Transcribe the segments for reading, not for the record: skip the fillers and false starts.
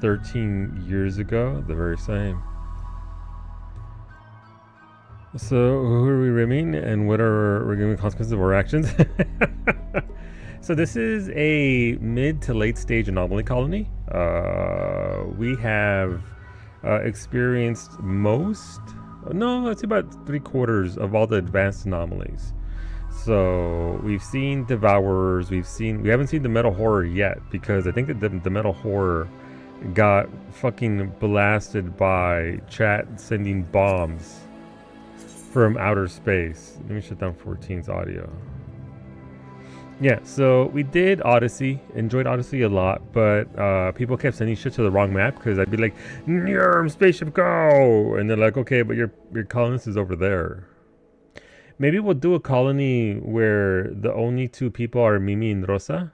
13 years ago, the very same. So, who are we rimming, and what are we giving consequences of our actions? So, this is a mid to late stage anomaly colony. We have experienced most, no, let's say about 3/4 of all the advanced anomalies. So we've seen Devourers, we haven't seen the Metal Horror yet, because I think that the Metal Horror got fucking blasted by chat sending bombs from outer space. Let me shut down 14's audio. Yeah, so we did Odyssey, enjoyed Odyssey a lot, but people kept sending shit to the wrong map, because I'd be like, spaceship go! And they're like, okay, but your colonist is over there. Maybe we'll do a colony where the only two people are Mimi and Rosa,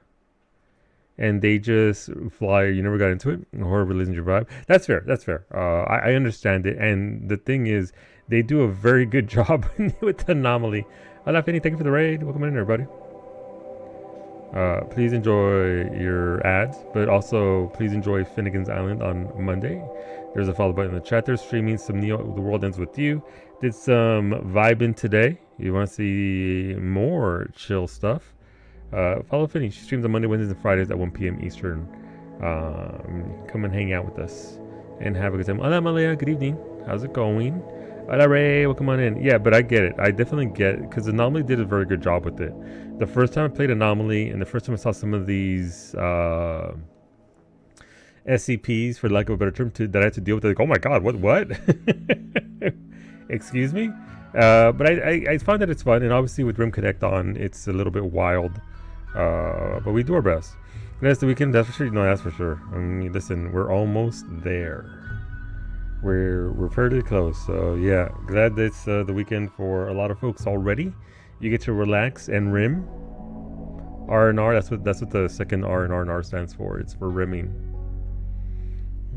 and they just fly. You never got into it. Horror religion your vibe. That's fair. That's fair. I understand it. And the thing is, they do a very good job with the Anomaly. Hola, Finny. Thank you for the raid. Welcome in, everybody. Please enjoy your ads, but also please enjoy Finnegan's Island on Monday. There's a follow button in the chat. They're streaming some Neo The World Ends With You. Did some vibing today. You want to see more chill stuff? Follow Finny. She streams on Monday, Wednesdays, and Fridays at 1 p.m. Eastern. Come and hang out with us and have a good time. Hola, Malaya. Good evening. How's it going? Hola, Ray. Welcome on in. Yeah, but I get it. I definitely get it, because Anomaly did a very good job with it. The first time I played Anomaly, and the first time I saw some of these SCPs, for lack of a better term, that I had to deal with, like, oh my god, what? Excuse me? But I find that it's fun, and obviously with Rim Connect on, it's a little bit wild. But we do our best. That's the weekend, that's for sure. No, that's for sure. I mean, listen, we're almost there. We're fairly close. So yeah, glad it's the weekend for a lot of folks already. You get to relax and rim. R&R, that's what the second R stands for. It's for rimming.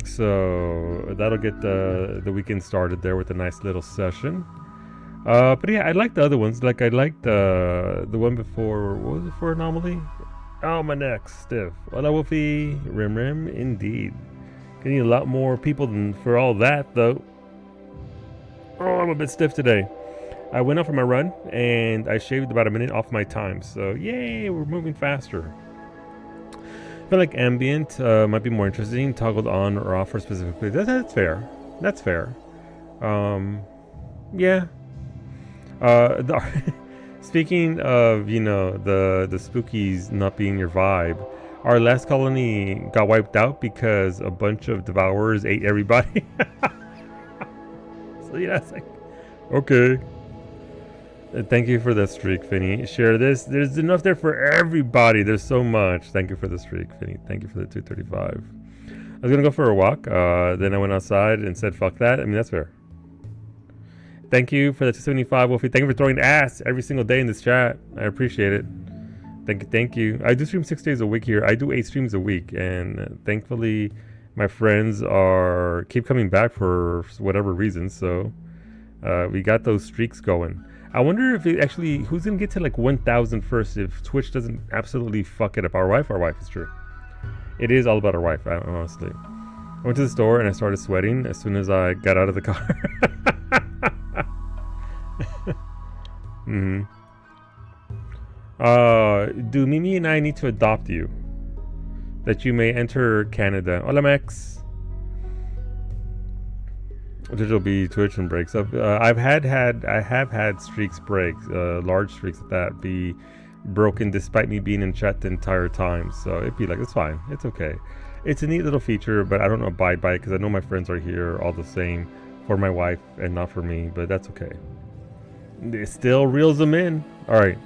So that'll get the weekend started there with a nice little session. But yeah, I like the other ones. Like I liked the one before. What was it for Anomaly? Oh, my neck's stiff. Hola, Wolfie. Rim, indeed. Gonna need a lot more people than for all that, though. Oh, I'm a bit stiff today. I went out for my run, and I shaved about a minute off my time. So, yay, we're moving faster. I feel like ambient might be more interesting, toggled on or off for specifically. That's fair. That's fair. Yeah. Speaking of, the spookies not being your vibe, our last colony got wiped out because a bunch of devourers ate everybody. So yeah, it's like, okay. Thank you for the streak, Finny. Share this. There's enough there for everybody. There's so much. Thank you for the streak, Finny. Thank you for the 235. I was gonna go for a walk. Then I went outside and said, "Fuck that." I mean, that's fair. Thank you for the 275, Wolfie. Thank you for throwing ass every single day in this chat. I appreciate it. Thank you. I do stream 6 days a week here. I do 8 streams a week, and thankfully, my friends keep coming back for whatever reason. So we got those streaks going. I wonder if who's gonna get to like 1,000 first if Twitch doesn't absolutely fuck it up. Our wife is true. It is all about our wife, honestly. I went to the store and I started sweating as soon as I got out of the car. Mm-hmm. Do Mimi and I need to adopt you, that you may enter Canada? Hola, Max. There'll be Twitch and breaks up. I have had streaks break, large streaks at that, be broken despite me being in chat the entire time. So it'd be like, it's fine, it's okay. It's a neat little feature, but I don't abide by it because I know my friends are here all the same for my wife and not for me. But that's okay. It still reels them in. All right,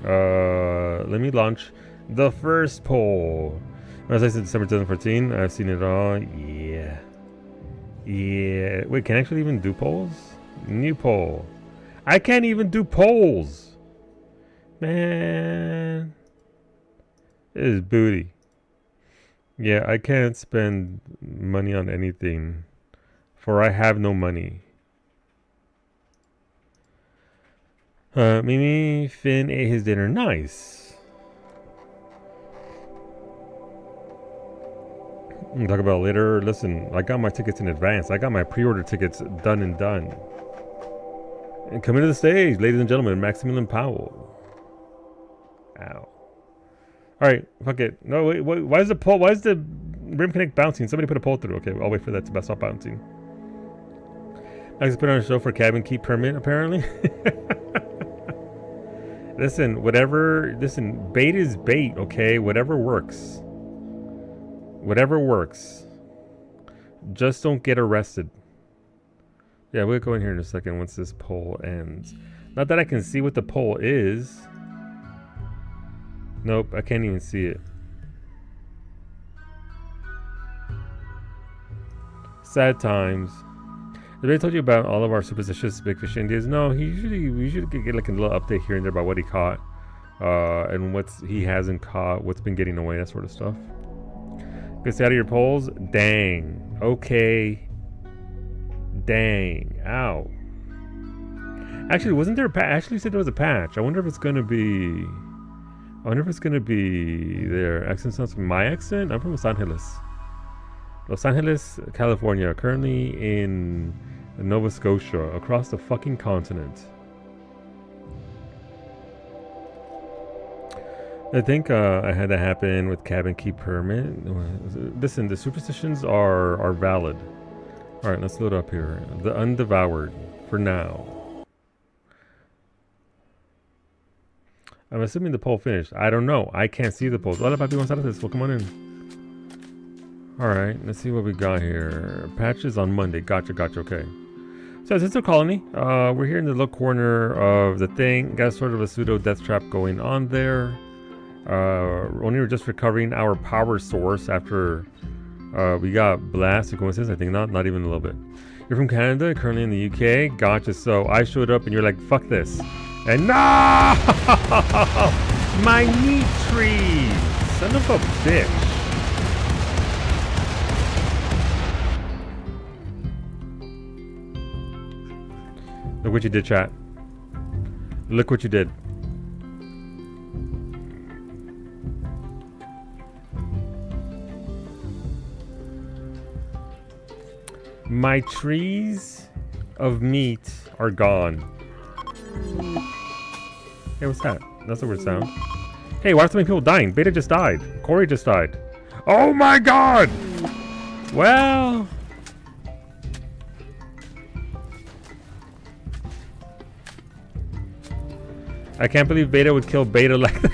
let me launch the first poll. As I said, December 2014. I've seen it all. Yeah. Wait, can I actually even do polls? New poll. I can't even do polls. Man, this is booty. Yeah, I can't spend money on anything, for I have no money. Mimi, Finn ate his dinner. Nice. We can talk about it later. Listen, I got my tickets in advance. I got my pre-order tickets done and done. And coming to the stage, ladies and gentlemen, Maximilian Powell. Ow. Alright, fuck it. No, wait, why is the pole, why is the Rim Connect bouncing? Somebody put a pole through. Okay, I'll wait for that to stop bouncing. I just put on a show for cabin key permit, apparently. Listen, bait is bait, okay? Whatever works. Whatever works. Just don't get arrested. Yeah, we'll go in here in a second once this poll ends. Not that I can see what the poll is. Nope, I can't even see it. Sad times. Have I told you about all of our superstitious big fish Indians? No, we usually get like a little update here and there about what he caught. And what he hasn't caught, what's been getting away, that sort of stuff. Get out of your polls? Dang. Okay. Dang. Ow. Actually, wasn't there a patch? Actually said there was a patch. I wonder if it's gonna be... I wonder if it's gonna be their accent sounds from my accent. I'm from Los Angeles. Los Angeles, California. Currently in Nova Scotia, across the fucking continent. I think I had that happen with cabin key permit. Listen, the superstitions are valid. All right, let's load up here. The Undevoured for now. I'm assuming the poll finished. I don't know. I can't see the polls. Hola, papi González. Well, come on in. All right, let's see what we got here. Patches on Monday. Gotcha. Okay. So it's a colony. We're here in the little corner of the thing. Got sort of a pseudo death trap going on there. Only we're just recovering our power source after we got blasted. Coincidence? I think not even a little bit. You're from Canada, currently in the UK. Gotcha. So I showed up and you're like, fuck this. And no! My meat tree! Son of a bitch. Look what you did, chat. Look what you did. My trees of meat are gone. Hey, what's that? That's a weird sound. Hey, why are so many people dying? Beta just died. Corey just died. Oh my god! Well... I can't believe Beta would kill Beta like that.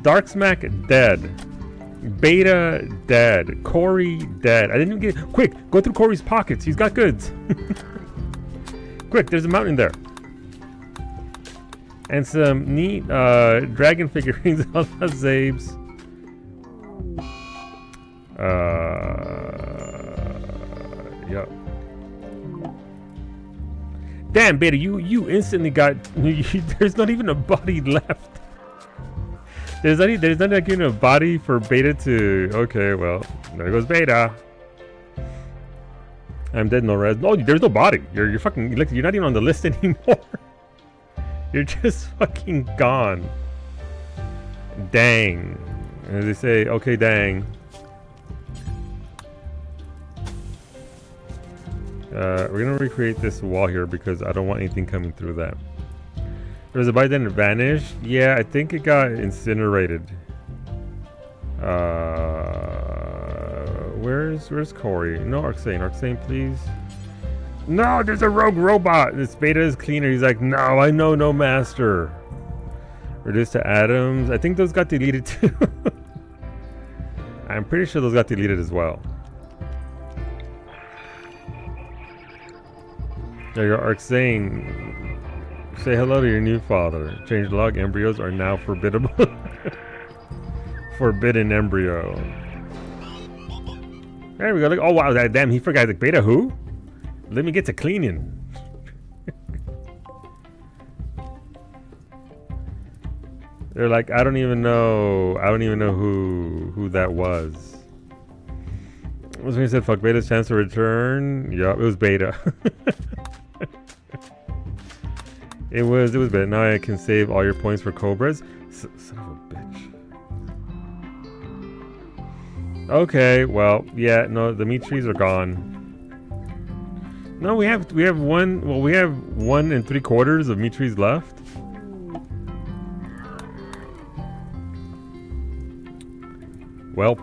Dark Smack dead. Beta dead. Corey dead. I didn't even get... Quick, go through Corey's pockets. He's got goods. Quick, there's a mountain there. And some neat dragon figurines on the Zabes. Yep. Damn, Beta, you instantly got... there's not even a body left. There's not even a body for Beta to... Okay, well, there goes Beta. I'm dead, no res. No, there's no body. You're fucking... You're not even on the list anymore. You're just fucking gone. Dang. As they say, okay, dang. We're gonna recreate this wall here because I don't want anything coming through that. There's a bite that vanished. Yeah, I think it got incinerated. Where's Corey? No, Arxane, please. No, there's a rogue robot. This Beta is cleaner. He's like, no, I know no master. Reduced to atoms. I think those got deleted too. I'm pretty sure those got deleted as well. There you go, Arxane. Say hello to your new father. Change log. Embryos are now forbiddable. Forbidden embryo. There we go. Look. Oh wow, damn, he forgot. Like, Beta who? Let me get to cleaning. They're like, I don't even know who that was. What was when he said fuck Beta's chance to return? Yup, it was Beta. It was Beta. Now I can save all your points for Cobras. Son of a bitch. Okay, well, yeah, no, the meat trees are gone. No, we have one. Well, we have 1 3/4 of meat trees left. Well,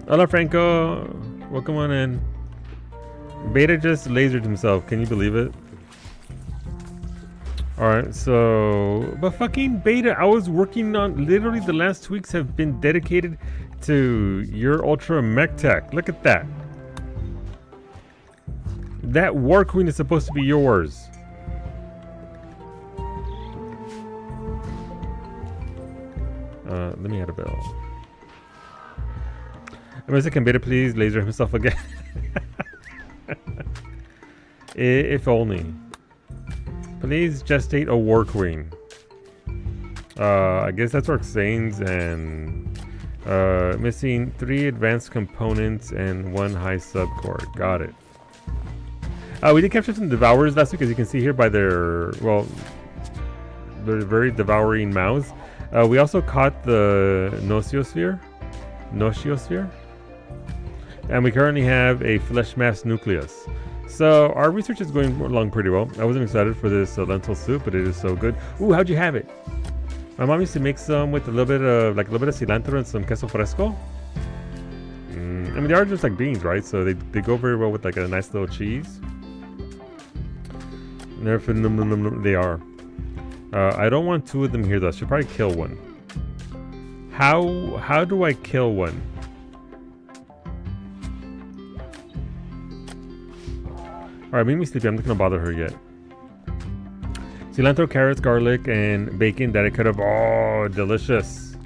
hola Franco, welcome on in. Beta just lasered himself. Can you believe it? All right, so but fucking Beta, I was working on literally the last 2 weeks have been dedicated to your Ultra Mech Tech. Look at that. That War Queen is supposed to be yours. Let me add a bell. Mr. Can Beta please laser himself again? If only. Please gestate a War Queen. I guess that's Orxane's and missing 3 advanced components and 1 high subcore. Got it. We did capture some Devourers last week, as you can see here by their, well, their very devouring mouths. We also caught the Nociosphere. And we currently have a flesh mass nucleus. So our research is going along pretty well. I wasn't excited for this lentil soup, but it is so good. Ooh, how'd you have it? My mom used to make some with a little bit of cilantro and some queso fresco. I mean, they are just like beans, right? So they go very well with like a nice little cheese. They are. I don't want 2 of them here though. I should probably kill one. How do I kill one? Alright, make me sleepy. I'm not gonna bother her yet. Cilantro, carrots, garlic, and bacon that I could have. Oh, delicious.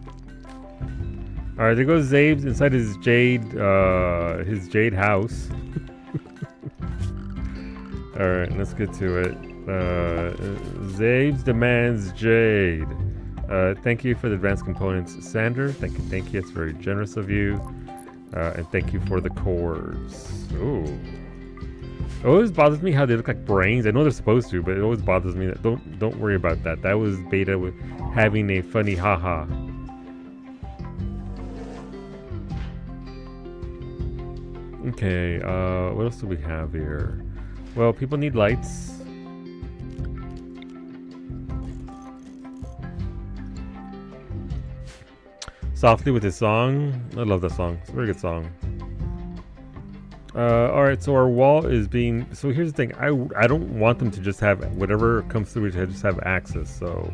Alright, there goes Zabes inside his jade house. Alright, let's get to it. Zabes demands jade. Thank you for the advanced components, Sander. Thank you. It's very generous of you. And thank you for the cores. Ooh. It always bothers me how they look like brains. I know they're supposed to, but it always bothers me that don't worry about that. That was Beta with having a funny haha. Okay, what else do we have here? Well, people need lights. Softly with his song. I love that song. It's a very good song. Alright, so our wall is being... So here's the thing. I don't want them to just have... Whatever comes through, just have access, so...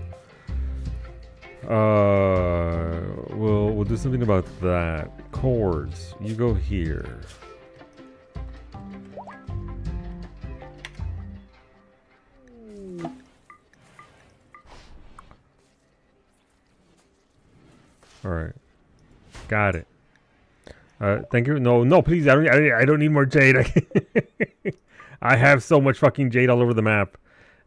We'll do something about that. Cores. You go here. Alright. Got it. Thank you. No, please. I don't need more jade. I have so much fucking jade all over the map.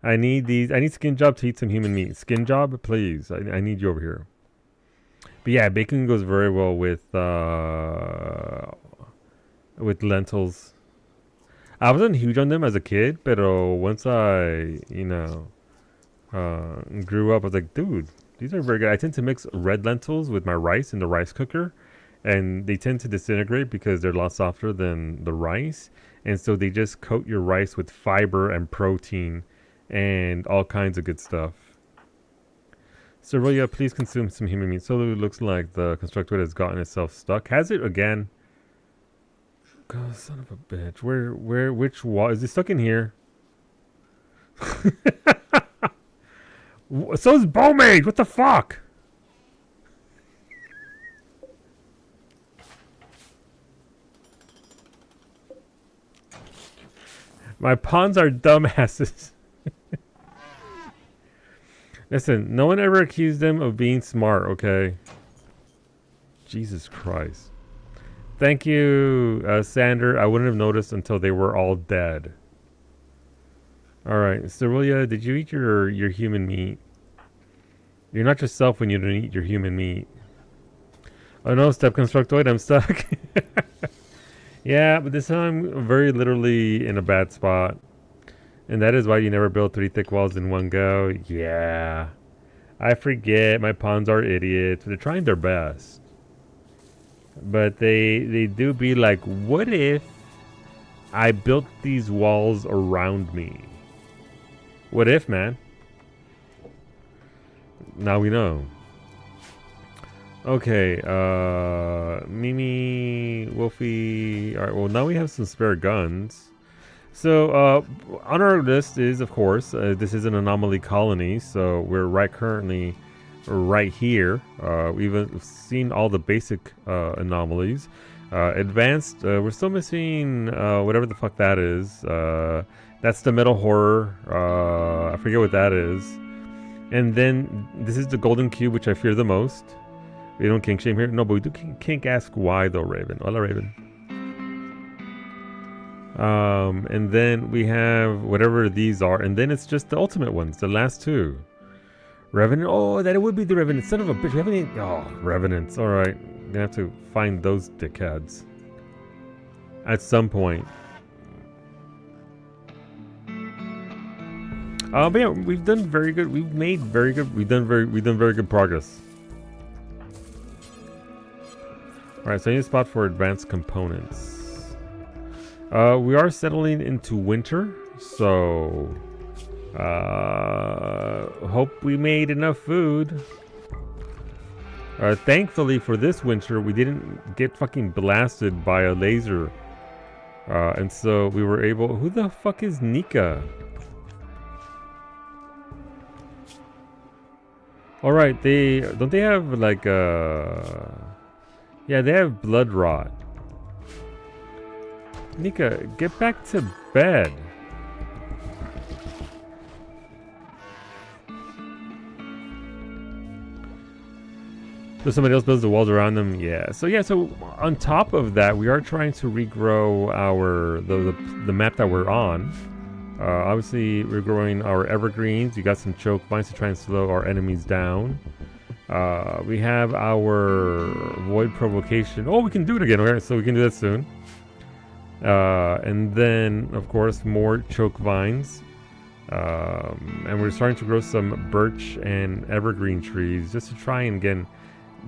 I need these. I need Skin Job to eat some human meat. Skin Job, please. I need you over here. But yeah, bacon goes very well with lentils. I wasn't huge on them as a kid, but once I, grew up, I was like, dude, these are very good. I tend to mix red lentils with my rice in the rice cooker. And they tend to disintegrate because they're a lot softer than the rice. And so they just coat your rice with fiber and protein and all kinds of good stuff. Cerulea, please consume some human meat. So it looks like the constructoid has gotten itself stuck. Has it again? God, son of a bitch. Which wall? Is it stuck in here? So is Bowmage! What the fuck? My pawns are dumbasses. Listen, no one ever accused them of being smart, okay? Jesus Christ. Thank you, Sander. I wouldn't have noticed until they were all dead. Alright, Cerulea, did you eat your human meat? You're not yourself when you don't eat your human meat. Oh no, Step Constructoid, I'm stuck. Yeah, but this time I'm very literally in a bad spot. And that is why you never build 3 thick walls in one go. Yeah. I forget. My pawns are idiots. They're trying their best. But they do be like, what if I built these walls around me? What if, man? Now we know. Okay, Mimi, Wolfie. All right, well, now we have some spare guns. So, on our list is, of course, this is an anomaly colony, so we're currently right here. We've seen all the basic anomalies. Advanced, we're still missing whatever the fuck that is. That's the metal horror. I forget what that is. And then this is the golden cube, which I fear the most. We don't kink shame here. No, but we do kink ask why though, Raven. Hola, Raven. And then we have whatever these are, and then it's just the ultimate ones, the last two. Revenant. Oh, that it would be the Revenant. Son of a bitch. We haven't even... Oh, Revenants. All right. Gonna have to find those dickheads at some point. But yeah, we've done very good. We've made very good. We've done very good progress. All right, so I need a spot for advanced components. We are settling into winter, so hope we made enough food. Thankfully for this winter, we didn't get fucking blasted by a laser, and so we were able. Who the fuck is Nika? All right, they have like yeah, they have blood rot. Nika, get back to bed. So somebody else builds the walls around them. Yeah. So yeah. So on top of that, we are trying to regrow our the map that we're on. Obviously, we're growing our evergreens. You got some choke vines to try and slow our enemies down. We have our void provocation. Oh, we can do it again. Okay, so we can do that soon. And then, of course, more choke vines. And we're starting to grow some birch and evergreen trees just to try and, again,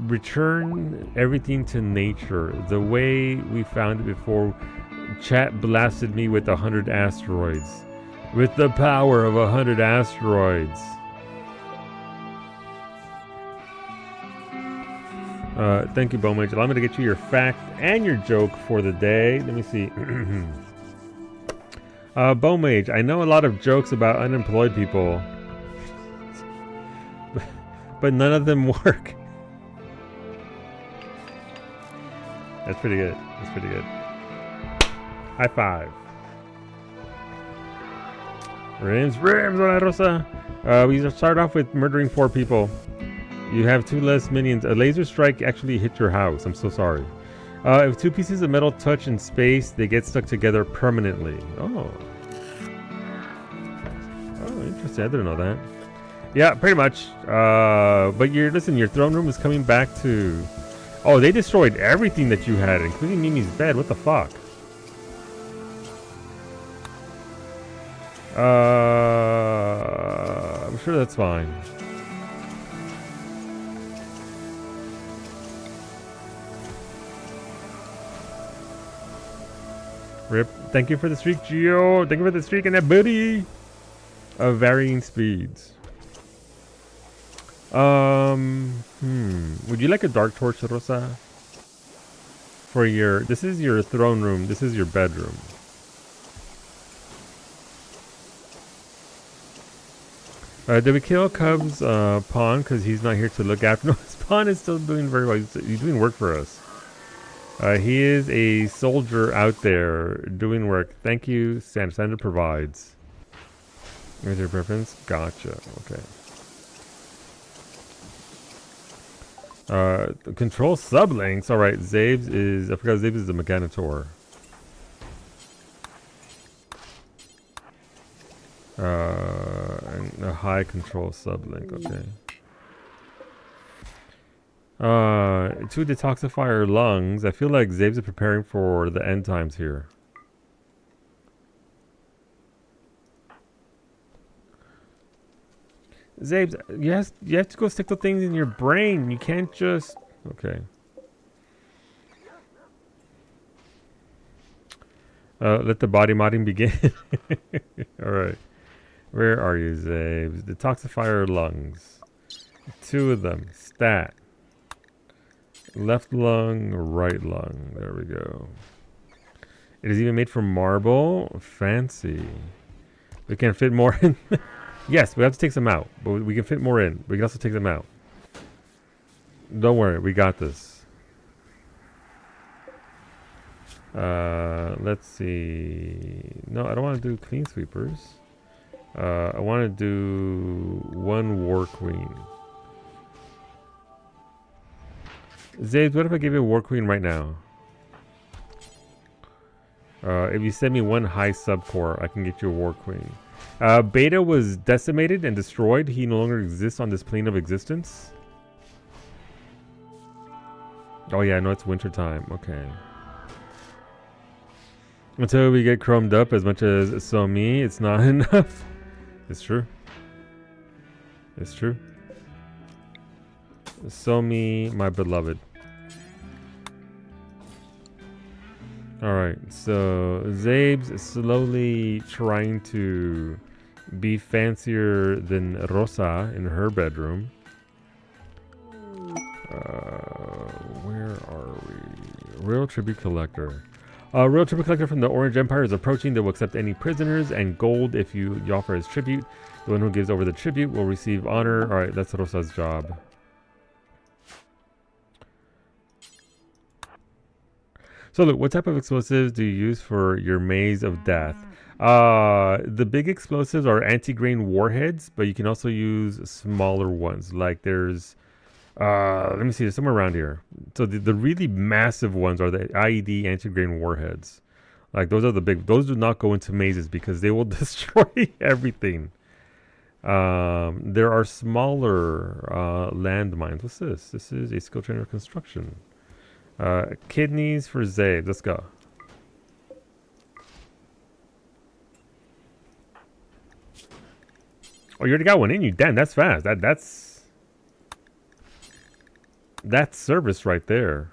return everything to nature the way we found it before. Chat blasted me with 100 asteroids. With the power of 100 asteroids. Thank you, Bowmage. Allow me to get you your fact and your joke for the day. Let me see. Bowmage, I know a lot of jokes about unemployed people, but none of them work. That's pretty good. That's pretty good. High five. Rims, hola Rosa. We start off with murdering 4 people. You have 2 less minions. A laser strike actually hit your house. I'm so sorry. If 2 pieces of metal touch in space, they get stuck together permanently. Oh. Oh, interesting. I didn't know that. Yeah, pretty much. But listen, your throne room is coming back to... Oh, they destroyed everything that you had, including Mimi's bed. What the fuck? I'm sure that's fine. Rip. Thank you for the streak, Gio. Thank you for the streak and that booty of varying speeds. Would you like a dark torch, Rosa? For your... This is your throne room. This is your bedroom. Did we kill Cub's pawn because he's not here to look after? No, his pawn is still doing very well. He's doing work for us. He is a soldier out there doing work. Thank you, Sandra. Sandra provides. Is your preference? Gotcha. Okay. Control sublinks. All right. Zabes is... I forgot Zabes is the Mechanitor. And a high control sublink. Okay. To detoxify our lungs. I feel like Zabes is preparing for the end times here. Zabes, you have to go stick the things in your brain. You can't just... Okay. Let the body modding begin. All right. Where are you, Zabes? Detoxifier lungs. 2 of them. Stat. Left lung, right lung. There we go. It is even made from marble. Fancy. We can fit more in. Yes, we have to take some out, but we can fit more in. We can also take them out. Don't worry, we got this. Let's see. No, I don't want to do clean sweepers. I want to do 1 war queen. Zabes, what if I give you a war queen right now? If you send me 1 high subcore, I can get you a war queen. Beta was decimated and destroyed. He no longer exists on this plane of existence. Oh yeah, I know it's winter time. Okay. Until we get chromed up as much as so me, it's not enough. It's true. It's true. So me, my beloved. Alright, so Zabes is slowly trying to be fancier than Rosa in her bedroom. Where are we? Royal Tribute Collector. Royal Tribute Collector from the Orange Empire is approaching. They will accept any prisoners and gold if you offer as tribute. The one who gives over the tribute will receive honor. Alright, that's Rosa's job. So look, what type of explosives do you use for your maze of death? The big explosives are anti-grain warheads, but you can also use smaller ones. Like there's, let me see, there's somewhere around here. So the really massive ones are the IED anti-grain warheads. Like those are the big, those do not go into mazes because they will destroy everything. There are smaller landmines. What's this? This is a skill trainer construction. Kidneys for Zabe. Let's go. Oh, you already got one in you. Damn, that's fast. That's service right there.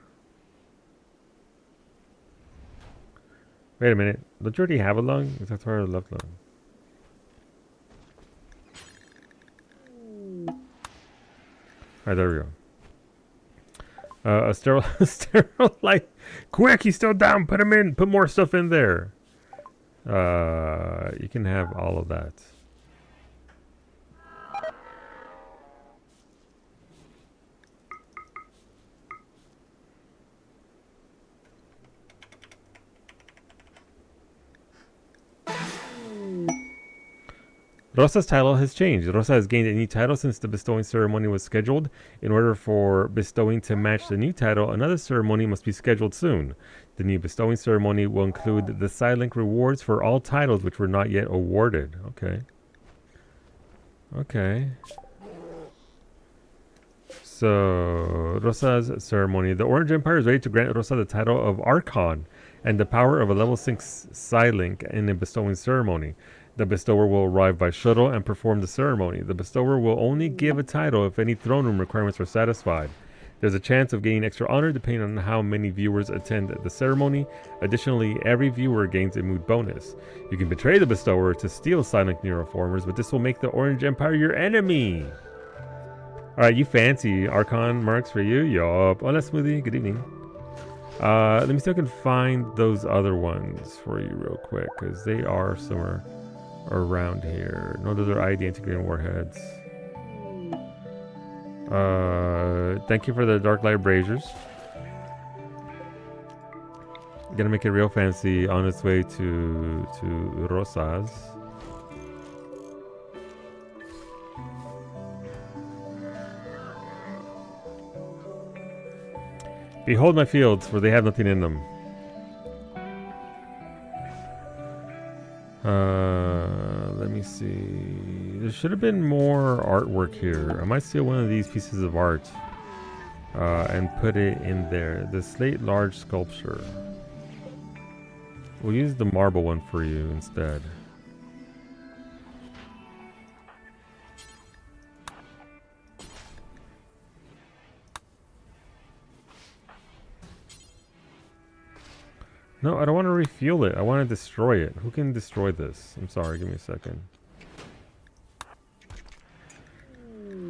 Wait a minute. Don't you already have a lung? That's why I left lung. Alright, there we go. A sterile light. Quick, he's still down. Put him in. Put more stuff in there. You can have all of that. Rosa's title has changed. Rosa has gained a new title since the bestowing ceremony was scheduled. In order for bestowing to match the new title, another ceremony must be scheduled soon. The new bestowing ceremony will include the silent rewards for all titles which were not yet awarded. Okay. Okay. So, Rosa's ceremony. The Orange Empire is ready to grant Rosa the title of Archon and the power of a level 6 Psylink in a bestowing ceremony. The bestower will arrive by shuttle and perform the ceremony. The bestower will only give a title if any throne room requirements are satisfied. There's a chance of gaining extra honor depending on how many viewers attend the ceremony. Additionally, every viewer gains a mood bonus. You can betray the bestower to steal Silent Neuroformers, but this will make the Orange Empire your enemy. Alright, you fancy Archon marks for you? Yup. Hola, Smoothie. Good evening. Let me see if I can find those other ones for you real quick, because they are somewhere around here. No, those are ID anti-grain warheads. Thank you for the Dark Light Braziers. Gonna make it real fancy on its way to Rosa's. Behold my fields, for they have nothing in them. Let me see. There should have been more artwork here. I might steal one of these pieces of art and put it in there. The slate large sculpture. We'll use the marble one for you instead. No, I don't want to refuel it. I want to destroy it. Who can destroy this? I'm sorry. Give me a second.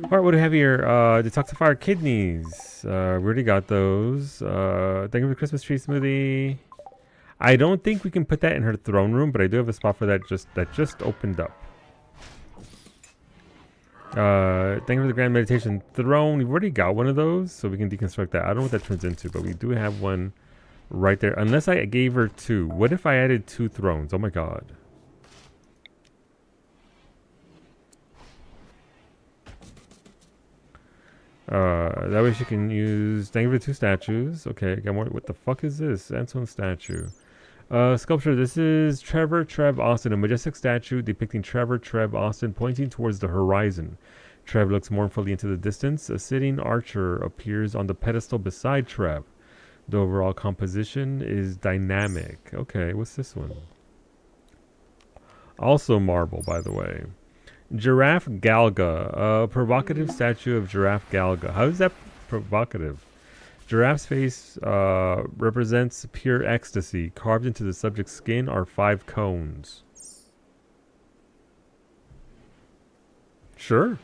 All right, what do we have here? Detoxifier kidneys. We already got those. Thank you for the Christmas tree smoothie. I don't think we can put that in her throne room, but I do have a spot for that just opened up. Thank you for the grand meditation throne. We've already got one of those, so we can deconstruct that. I don't know what that turns into, but we do have one right there. Unless I gave her two. What if I added 2 thrones? Oh my god. That way she can use... Thank you for the 2 statues. Okay, got more... What the fuck is this? Sandstone statue. Sculpture. This is Trevor Trev Austin, a majestic statue depicting Trevor Trev Austin pointing towards the horizon. Trev looks mournfully into the distance. A sitting archer appears on the pedestal beside Trev. The overall composition is dynamic. Okay, what's this one? Also marble, by the way. Giraffe Galga. A provocative statue of Giraffe Galga. How is that provocative? Giraffe's face represents pure ecstasy. Carved into the subject's skin are 5 cones. Sure.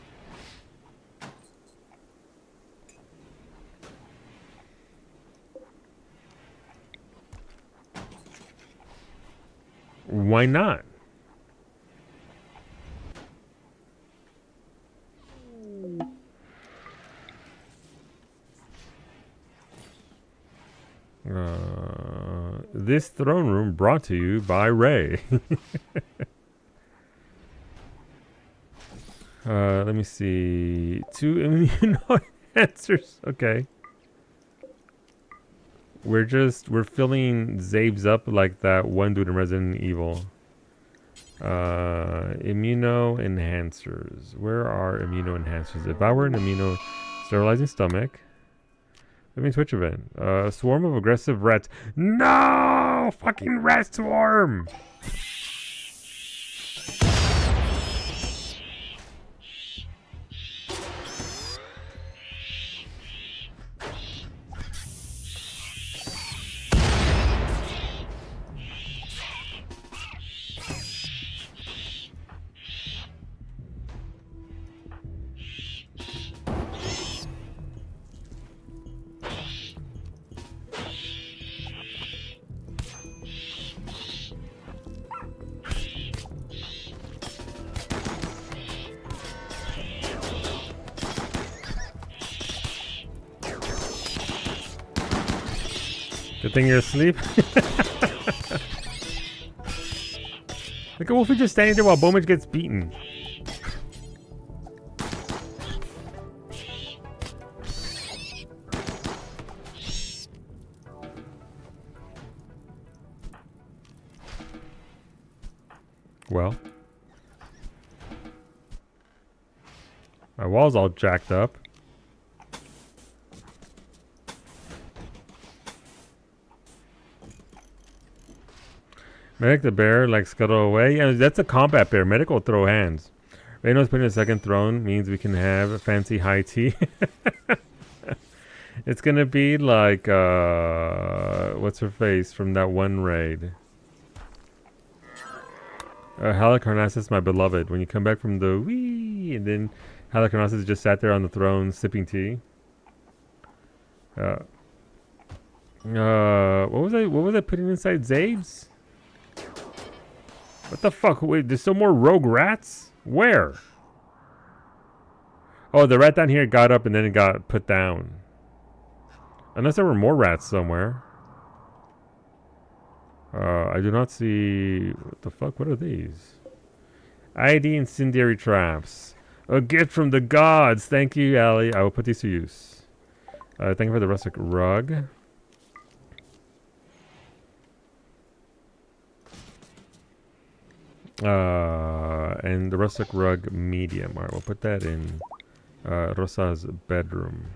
Why not? This throne room brought to you by Ray. Let me see. 2 immune answers. Okay. We're filling Zabes up like that one dude in Resident Evil. Immuno enhancers. Where are immuno enhancers? If I were an immuno sterilizing stomach. That means Twitch event. A swarm of aggressive rats. No! Fucking rat swarm! Good thing you're asleep. Look at Wolfie just standing there while Bowman gets beaten. Well. My wall's all jacked up. Medic the bear, like scuttle away. Yeah, that's a combat bear. Medic will throw hands. Reyno's putting a second throne means we can have a fancy high tea. It's gonna be like what's her face from that one raid? Halicarnassus, my beloved. When you come back from the wee, and then Halicarnassus just sat there on the throne sipping tea. What was I putting inside Zabes? What the fuck? Wait, there's still more rogue rats? Where? Oh, the rat down here got up and then it got put down. Unless there were more rats somewhere. I do not see... What the fuck? What are these? ID incendiary traps. A gift from the gods. Thank you, Allie. I will put these to use. Thank you for the rustic rug. And the rustic rug medium. Alright, we'll put that in Rosa's bedroom.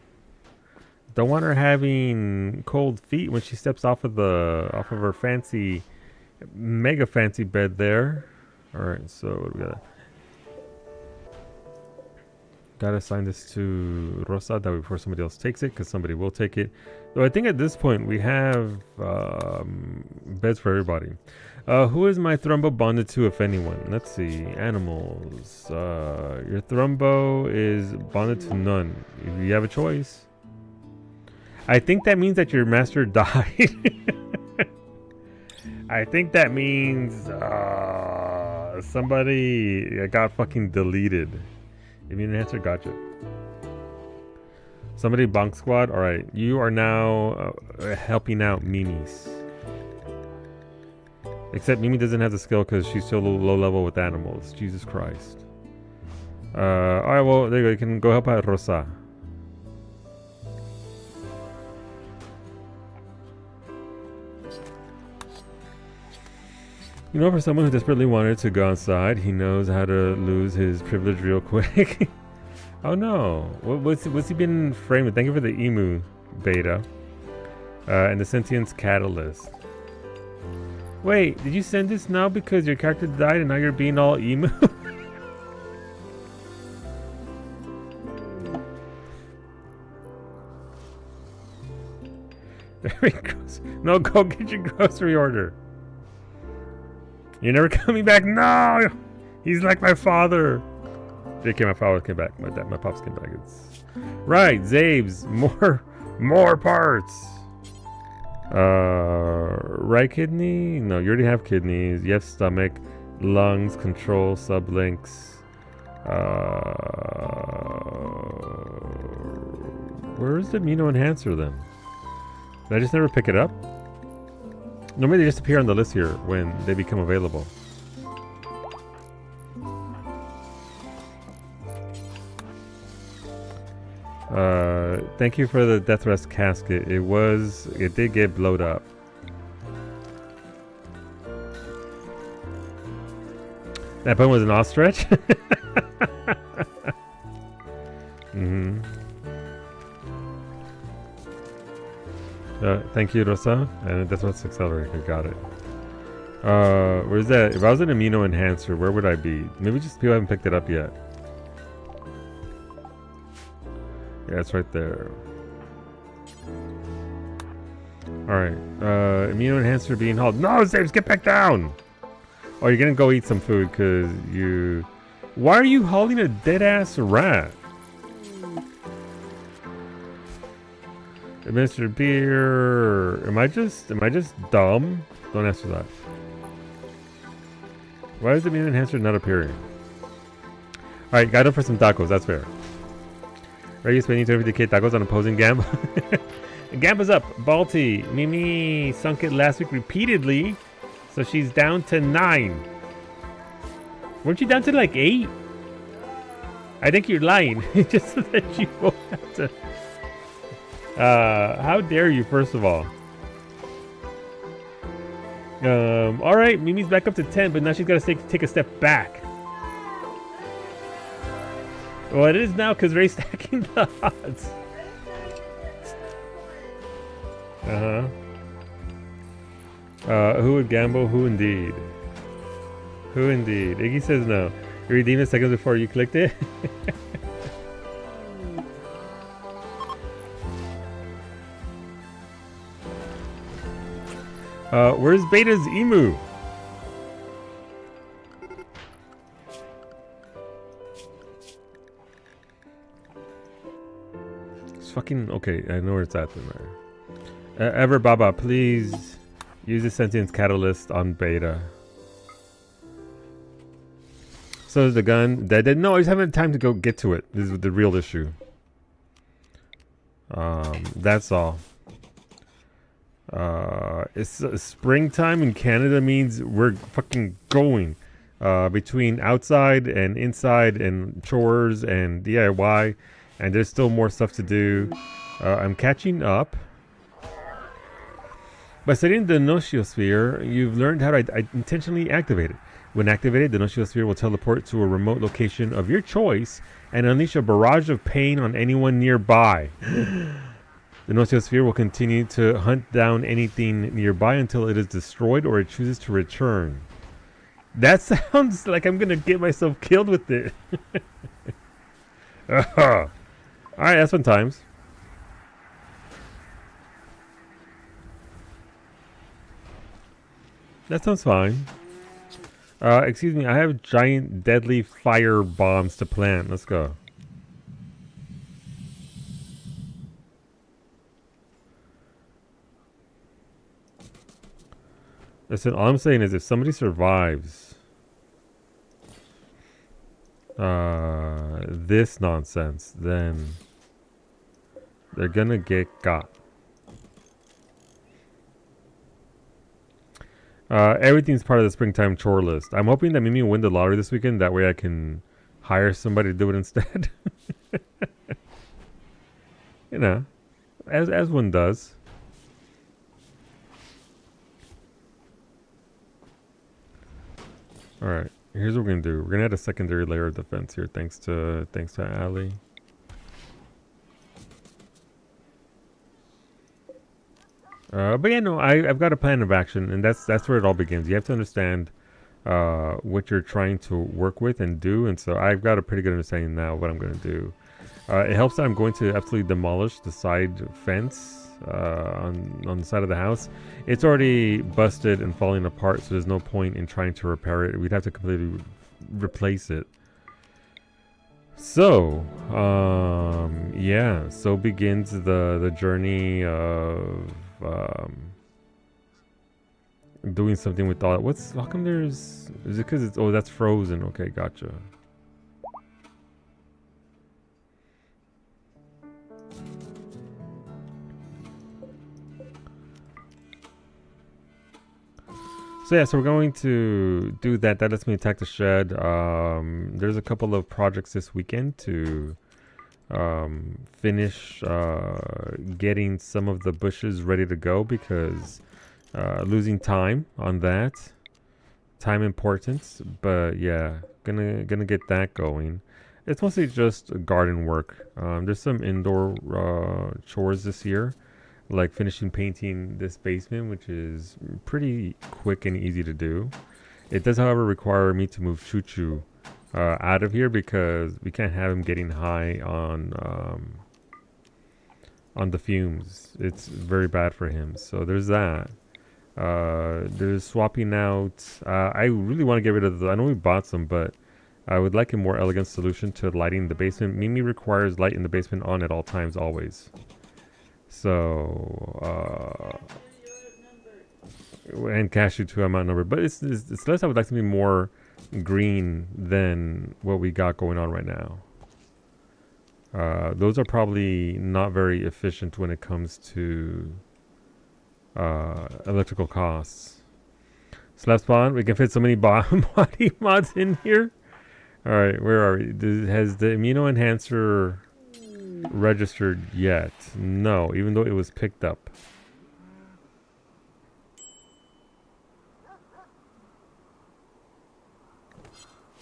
Don't want her having cold feet when she steps off of her fancy, mega fancy bed there. Alright, so what do we got? Gotta assign this to Rosa that way before somebody else takes it, because somebody will take it. Though I think at this point we have beds for everybody. Who is my thrumbo bonded to, if anyone? Let's see. Animals. Your thrumbo is bonded to none. If you have a choice. I think that means that your master died. I think that means somebody got fucking deleted. Immune answer, gotcha. Somebody bonk squad. All right, you are now helping out Mimi's. Except Mimi doesn't have the skill because she's still low level with animals. Jesus Christ. All right, well there you go. You can go help out Rosa. You know, for someone who desperately wanted to go outside, he knows how to lose his privilege real quick. Oh no, what's he been framed with? Thank you for the emu beta. And the sentience catalyst. Wait, did you send this now because your character died and now you're being all emu? Very gross. No, go get your grocery order. You're never coming back. No, he's like my father. JK, my father came back. My pops came back. It's right. Zabes, more parts. Right kidney? No, you already have kidneys. You have stomach, lungs, control, sublinks. Where's the amino enhancer then? Did I just never pick it up? Normally they just appear on the list here when they become available. Thank you for the death rest casket. It did get blowed up. That button was an ostrich? Mm-hmm. Thank you, Rosa. And that's what's accelerated. Got it. Where's that? If I was an amino enhancer, where would I be? Maybe just people haven't picked it up yet. Yeah, it's right there. Alright. Amino enhancer being hauled. No, Zaves, get back down! Oh, you're gonna go eat some food because you... Why are you hauling a dead-ass rat? Administer beer. Am I just dumb? Don't answer that. Why is the amino enhancer not appearing? Alright, got it for some tacos, that's fair. Are you spending 250k tacos on opposing Gamba? Gamba's up. Balti. Mimi sunk it last week repeatedly, so she's down to 9. Weren't you down to like 8? I think you're lying. Just so that you won't have to... how dare you, first of all. Alright, Mimi's back up to 10, but now she's got to take a step back. Well, it is now because Ray's stacking the odds. Who would gamble? Who indeed? Who indeed? Iggy says no. You redeemed it seconds before you clicked it? Where's Beta's emu? Fucking okay, I know where it's at then. Ever Baba, please use the sentience catalyst on Beta. So is the gun dead? No, I just haven't had time to go get to it. This is the real issue. That's all. It's springtime in Canada means we're fucking going. Between outside and inside and chores and DIY. And there's still more stuff to do. I'm catching up. By studying the Nosiosphere, you've learned how to intentionally activate it. When activated, the Nosiosphere will teleport to a remote location of your choice and unleash a barrage of pain on anyone nearby. The Nosiosphere will continue to hunt down anything nearby until it is destroyed or it chooses to return. That sounds like I'm gonna get myself killed with it. Alright, that's fun times. That sounds fine. Excuse me, I have giant deadly fire bombs to plant. Let's go. Listen, all I'm saying is if somebody survives this nonsense, then they're gonna get got. Everything's part of the springtime chore list. I'm hoping that Mimi will win the lottery this weekend. That way I can hire somebody to do it instead. You know, as one does. All right, here's what we're gonna do. We're gonna add a secondary layer of defense here, thanks to Ali. But yeah, no, I've got a plan of action, and that's where it all begins. You have to understand what you're trying to work with and do, and so I've got a pretty good understanding now of what I'm going to do. It helps that I'm going to absolutely demolish the side fence on the side of the house. It's already busted and falling apart, so there's no point in trying to repair it. We'd have to completely replace it. So, yeah, so begins the journey of doing something with all that. How come is it because it's, oh, that's frozen. Okay, gotcha. So yeah, so we're going to do that. That lets me attack the shed. There's a couple of projects this weekend to finish getting some of the bushes ready to go, because losing time on that. Time importance, but yeah, gonna get that going. It's mostly just garden work. There's some indoor chores this year, like finishing painting this basement, which is pretty quick and easy to do. It does, however, require me to move Choo Choo out of here, because we can't have him getting high on the fumes. It's very bad for him. So there's that. There's swapping out. I really want to get rid of I know we bought some, but I would like a more elegant solution to lighting the basement. Mimi requires light in the basement on at all times, always. So, and Cashew too, I'm outnumbered. But it's less. I would like to be more green than what we got going on right now. Those are probably not very efficient when it comes to electrical costs. Slap spawn. We can fit so many body mods in here. All right, where are we? Has the immuno enhancer registered yet? No, even though it was picked up.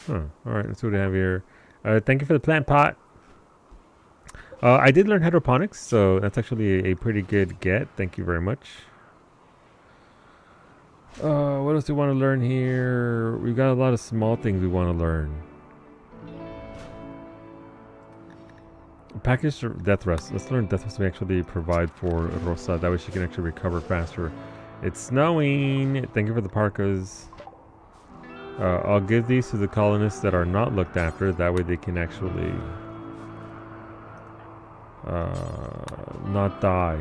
Huh. All right, let's see what we have here. Thank you for the plant pot. I did learn hydroponics, so that's actually a pretty good get. Thank you very much. What else do we want to learn here? We've got a lot of small things we want to learn. Package death rest. Let's learn death rest we actually provide for Rosa. That way she can actually recover faster. It's snowing. Thank you for the parkas. I'll give these to the colonists that are not looked after. That way they can actually not die.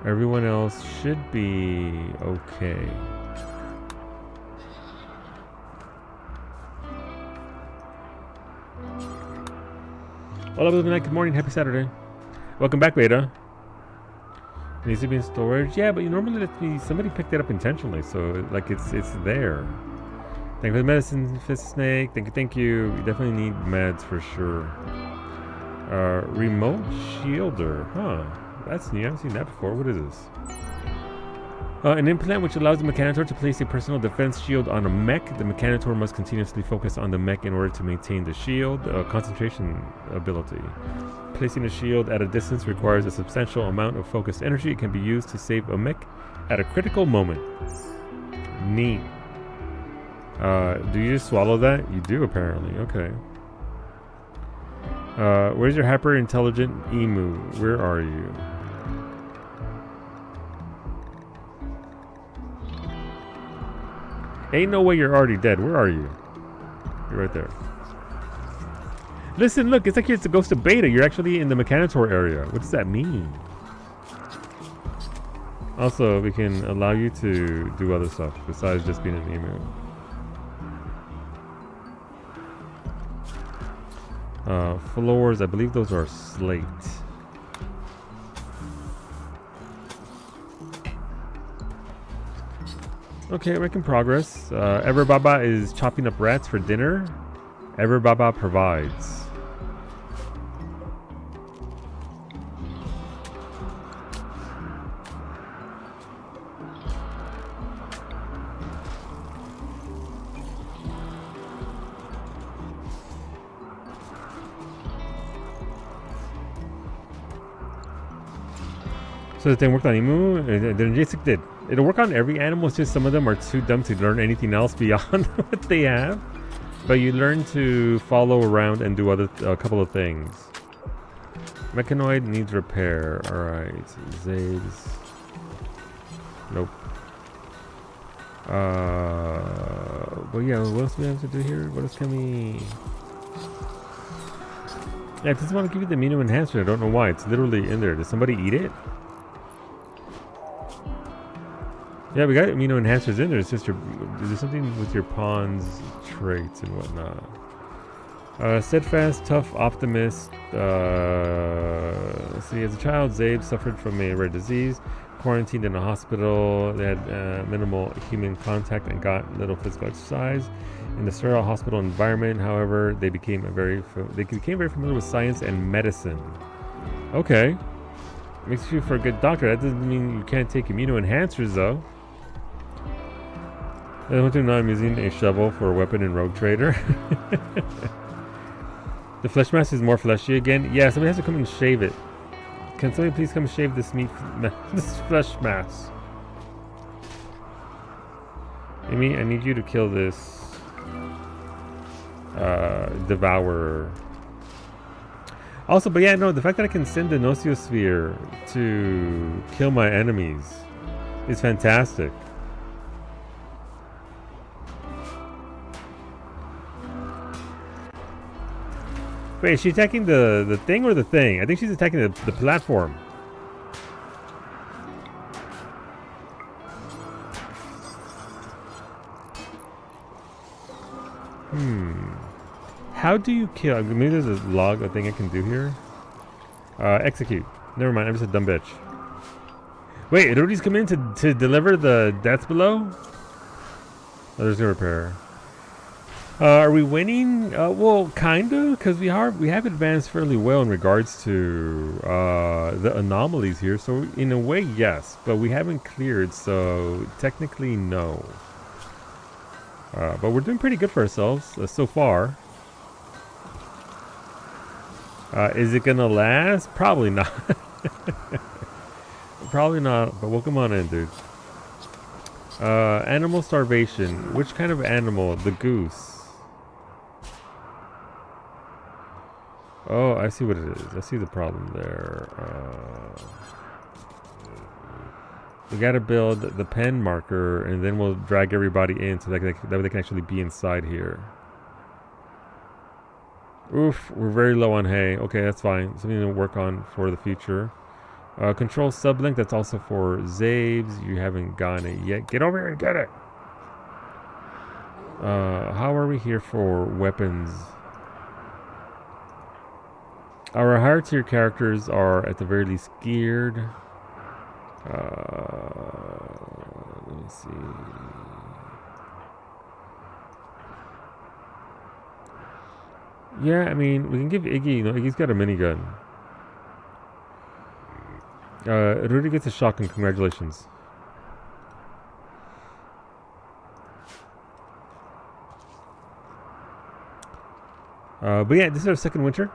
Everyone else should be okay. Hola, good morning, happy Saturday. Welcome back, Beta. It needs to be in storage. Yeah, but you normally let me. Somebody picked it up intentionally, so like it's there. Thank you for the medicine, Fist Snake. Thank you. You definitely need meds for sure. Remote shielder, huh? That's new. I haven't seen that before. What is this? An implant which allows the Mechanitor to place a personal defense shield on a mech. The Mechanitor must continuously focus on the mech in order to maintain the shield. Concentration ability. Placing a shield at a distance requires a substantial amount of focused energy. It can be used to save a mech at a critical moment. Neat. Do you just swallow that? You do, apparently. Okay. Where's your hyper intelligent emu? Where are you? Ain't no way you're already dead. Where are you? You're right there. Listen, look, it's like it's a ghost of beta. You're actually in the Mechanitor area. What does that mean? Also, we can allow you to do other stuff besides just being an emu. Floors, I believe those are slate. Okay, making progress. Ever Baba is chopping up rats for dinner. Ever Baba provides. So the thing worked on emu, the Jacek did. It'll work on every animal, it's just some of them are too dumb to learn anything else beyond what they have. But you learn to follow around and do a couple of things. Mechanoid needs repair. Alright. Zabes. Nope. But yeah, what else do we have to do here? What else can we... Yeah, it doesn't want to give you the amino enhancer. I don't know why. It's literally in there. Did somebody eat it? Yeah, we got amino enhancers in there. It's just there's something with your pawn's traits and whatnot. Steadfast, tough, optimist. Let's see, as a child, Zabe suffered from a rare disease, quarantined in a hospital. They had minimal human contact and got little physical exercise. In the sterile hospital environment, however, they became very familiar with science and medicine. Okay, makes you for a good doctor. That doesn't mean you can't take amino enhancers, though. I went to know I'm using a shovel for a weapon in Rogue Trader. The flesh mass is more fleshy again. Yeah, somebody has to come and shave it. Can somebody please come shave this this flesh mass? Amy, I need you to kill this devourer. Also, but yeah, no, the fact that I can send the Nociosphere to kill my enemies is fantastic. Wait, is she attacking the thing or the thing? I think she's attacking the platform. How do you kill? Maybe there's a log, a thing I can do here. Execute. Never mind, I'm just a dumb bitch. Wait, Rudy's coming in to deliver the deaths below? Oh, there's no repair. Are we winning? Well, kinda, because we have advanced fairly well in regards to the anomalies here. So in a way, yes, but we haven't cleared, so technically no. But we're doing pretty good for ourselves so far. Is it gonna last? Probably not. Probably not. But welcome on in, dude. Animal starvation. Which kind of animal? The goose. Oh, I see what it is. I see the problem there. We gotta build the pen marker, and then we'll drag everybody in so that they can actually be inside here. Oof, we're very low on hay. Okay, that's fine. Something to work on for the future. Control sublink, that's also for Zabes. You haven't gotten it yet. Get over here and get it! How are we here for weapons? Our higher tier characters are at the very least geared. Let me see. Yeah, I mean, we can give Iggy, Iggy's got a minigun. Rudy gets a shotgun, congratulations. But yeah, this is our second winter.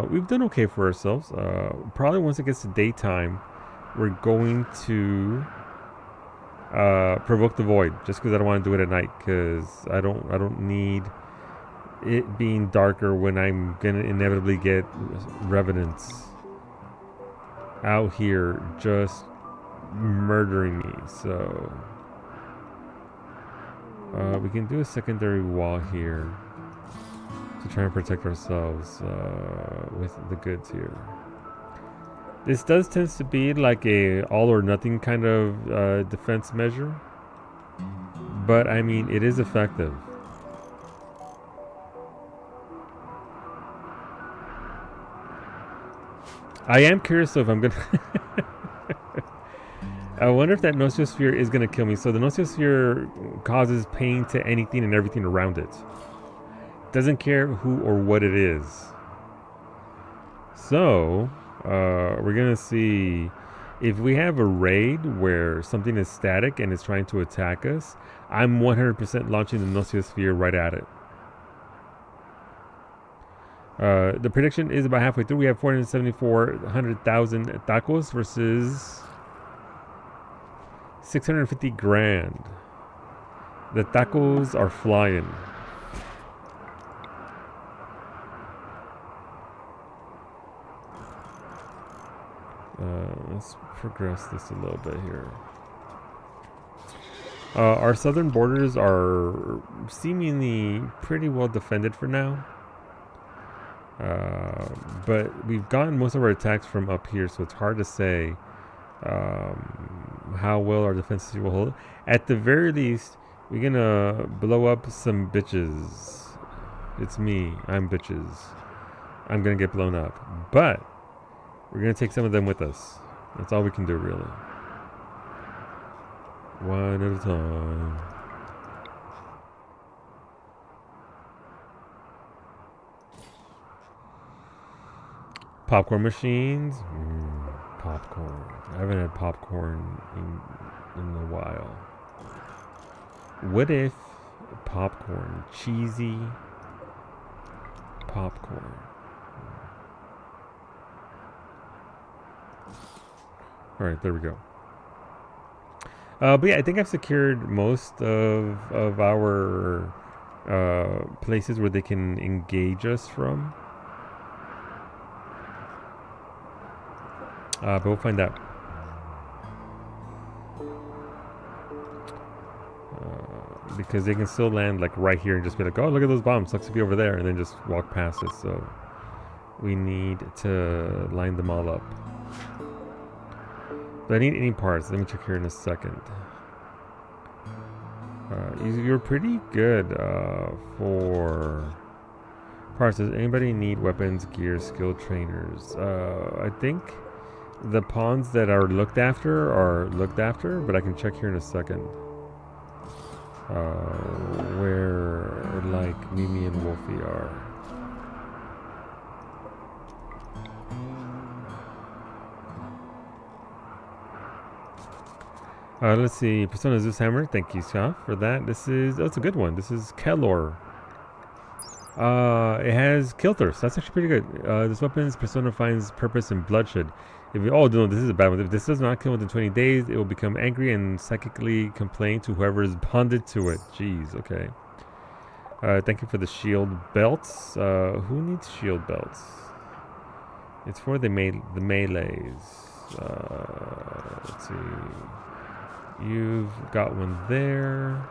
We've done okay for ourselves. Probably once it gets to daytime, we're going to Provoke the void, just because I don't want to do it at night, because I don't need it being darker when I'm gonna inevitably get revenants out here just murdering me. So we can do a secondary wall here to try and protect ourselves with the goods here. This tends to be like a all or nothing kind of defense measure, but I mean it is effective. I am curious if I'm gonna. I wonder if that Nosiosphere is gonna kill me. So the Nosiosphere causes pain to anything and everything around it. Doesn't care who or what it is. So we're gonna see if we have a raid where something is static and is trying to attack us. I'm 100% launching the Nosiosphere right at it. The prediction is about halfway through. We have 474,000 tacos versus 650 grand. The tacos are flying. Let's progress this a little bit here. Our southern borders are seemingly pretty well defended for now. But we've gotten most of our attacks from up here, so it's hard to say how well our defenses will hold. At the very least, we're gonna blow up some bitches. It's me. I'm bitches. I'm gonna get blown up. But we're gonna take some of them with us. That's all we can do, really. One at a time. Popcorn machines. Popcorn. I haven't had popcorn in a while. What if popcorn, cheesy popcorn? All right, there we go. But yeah, I think I've secured most of our places where they can engage us from. But we'll find out. Because they can still land like right here and just be like, oh, look at those bombs, sucks to be over there, and then just walk past us. So we need to line them all up. But I need any parts. Let me check here in a second. You're pretty good for parts. Does anybody need weapons, gear, skill trainers? I think the pawns that are looked after, but I can check here in a second. Where like Mimi and Wolfie are. Let's see. Persona Zeus Hammer. Thank you, Shah, for that. This is... Oh, it's a good one. This is Kelor. It has Kill Thirst. That's actually pretty good. This weapon's persona finds purpose in bloodshed. If you... Oh, no, this is a bad one. If this does not kill within 20 days, it will become angry and psychically complain to whoever is bonded to it. Jeez, okay. Thank you for the shield belts. Who needs shield belts? It's for the melees. Let's see... You've got one there.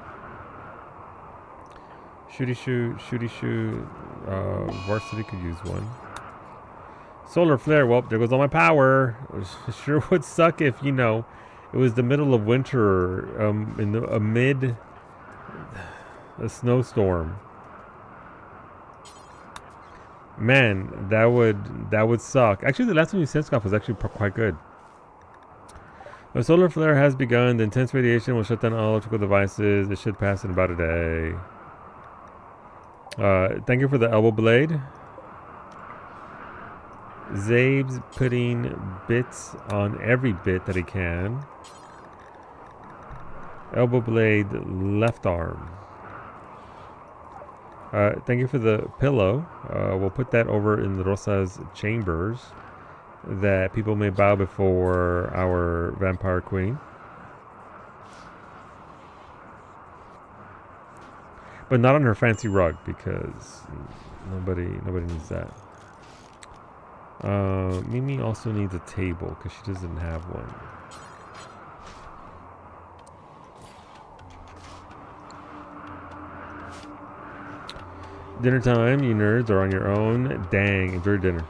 Shooty shoot. Varsity could use one. Solar flare. Well, there goes all my power. It sure would suck if, you know, it was the middle of winter, amid a snowstorm. Man, that would suck. Actually, the last one you sent, Scott, was actually quite good. A solar flare has begun. The intense radiation will shut down all electrical devices. It should pass in about a day. Thank you for the elbow blade. Zabe's putting bits on every bit that he can. Elbow blade, left arm. Thank you for the pillow. We'll put that over in the Rosa's chambers, that people may bow before our vampire queen. But not on her fancy rug because nobody needs that. Mimi also needs a table because she doesn't have one. Dinner time, you nerds are on your own. Dang, enjoy your dinner.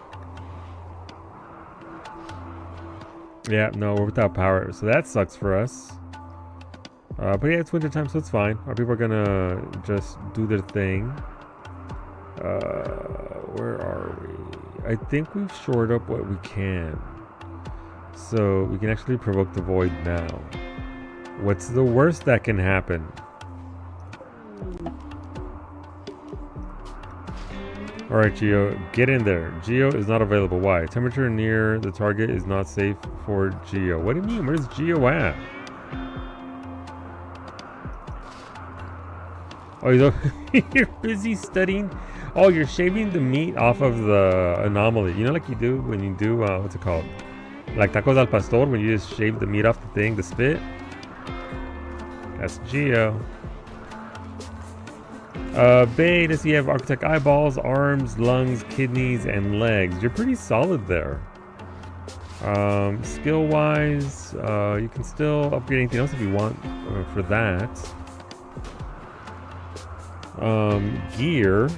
Yeah, no, we're without power, so that sucks for us. But yeah, it's winter time, so it's fine. Our people are gonna just do their thing. Where are we? I think we've shored up what we can. So we can actually provoke the void now. What's the worst that can happen? Alright, Geo, get in there. Geo is not available. Why? Temperature near the target is not safe for Geo. What do you mean? Where's Geo at? Oh, you're busy studying. Oh, you're shaving the meat off of the anomaly. You know, like you do when you do, what's it called? Like tacos al pastor, when you just shave the meat off the thing, the spit. That's Geo. Bay, does he have architect eyeballs, arms, lungs, kidneys, and legs? You're pretty solid there. Skill-wise, you can still upgrade anything else if you want for that. Gear,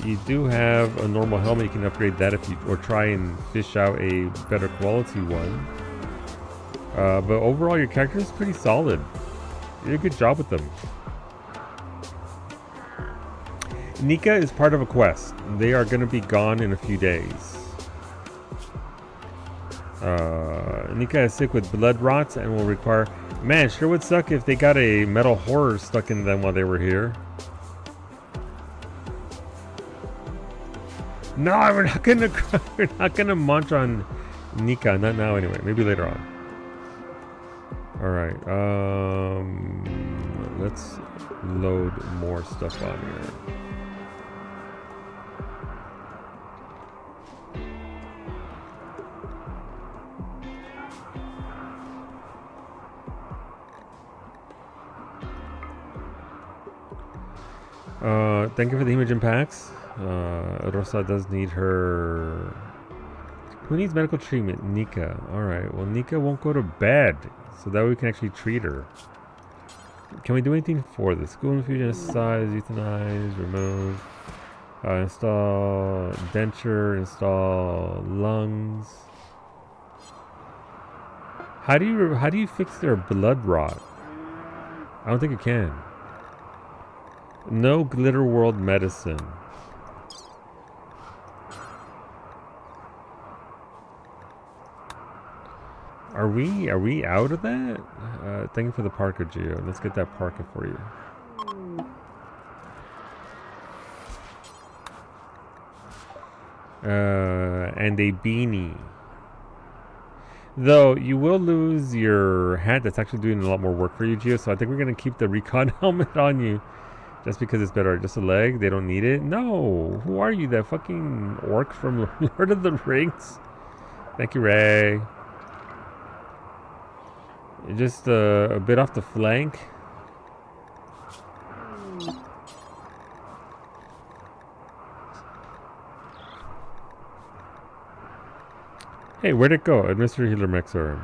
you do have a normal helmet. You can upgrade that if you, or try and fish out a better quality one. But overall, your character is pretty solid. You did a good job with them. Nika is part of a quest. They are going to be gone in a few days. Nika is sick with blood rot and will require... Man, sure would suck if they got a metal horror stuck in them while they were here. No, we're not gonna munch on Nika. Not now anyway. Maybe later on. Alright, let's load more stuff on here. Thank you for the Imogen packs. Rosa does need her... Who needs medical treatment? Nika. Alright, well Nika won't go to bed, so that way we can actually treat her. Can we do anything for this? School infusion, size, euthanize, remove, install denture, install lungs. How do you fix their blood rot? I don't think it can. No glitter world medicine. Are we out of that? Thank you for the parka, Geo. Let's get that parka for you. And a beanie. Though you will lose your hat. That's actually doing a lot more work for you, Geo. So I think we're gonna keep the recon helmet on you. Just because it's better. Just a leg? They don't need it? No! Who are you? That fucking orc from Lord of the Rings? Thank you, Ray. You're just a bit off the flank. Hey, where'd it go? Administer Healer Mexer.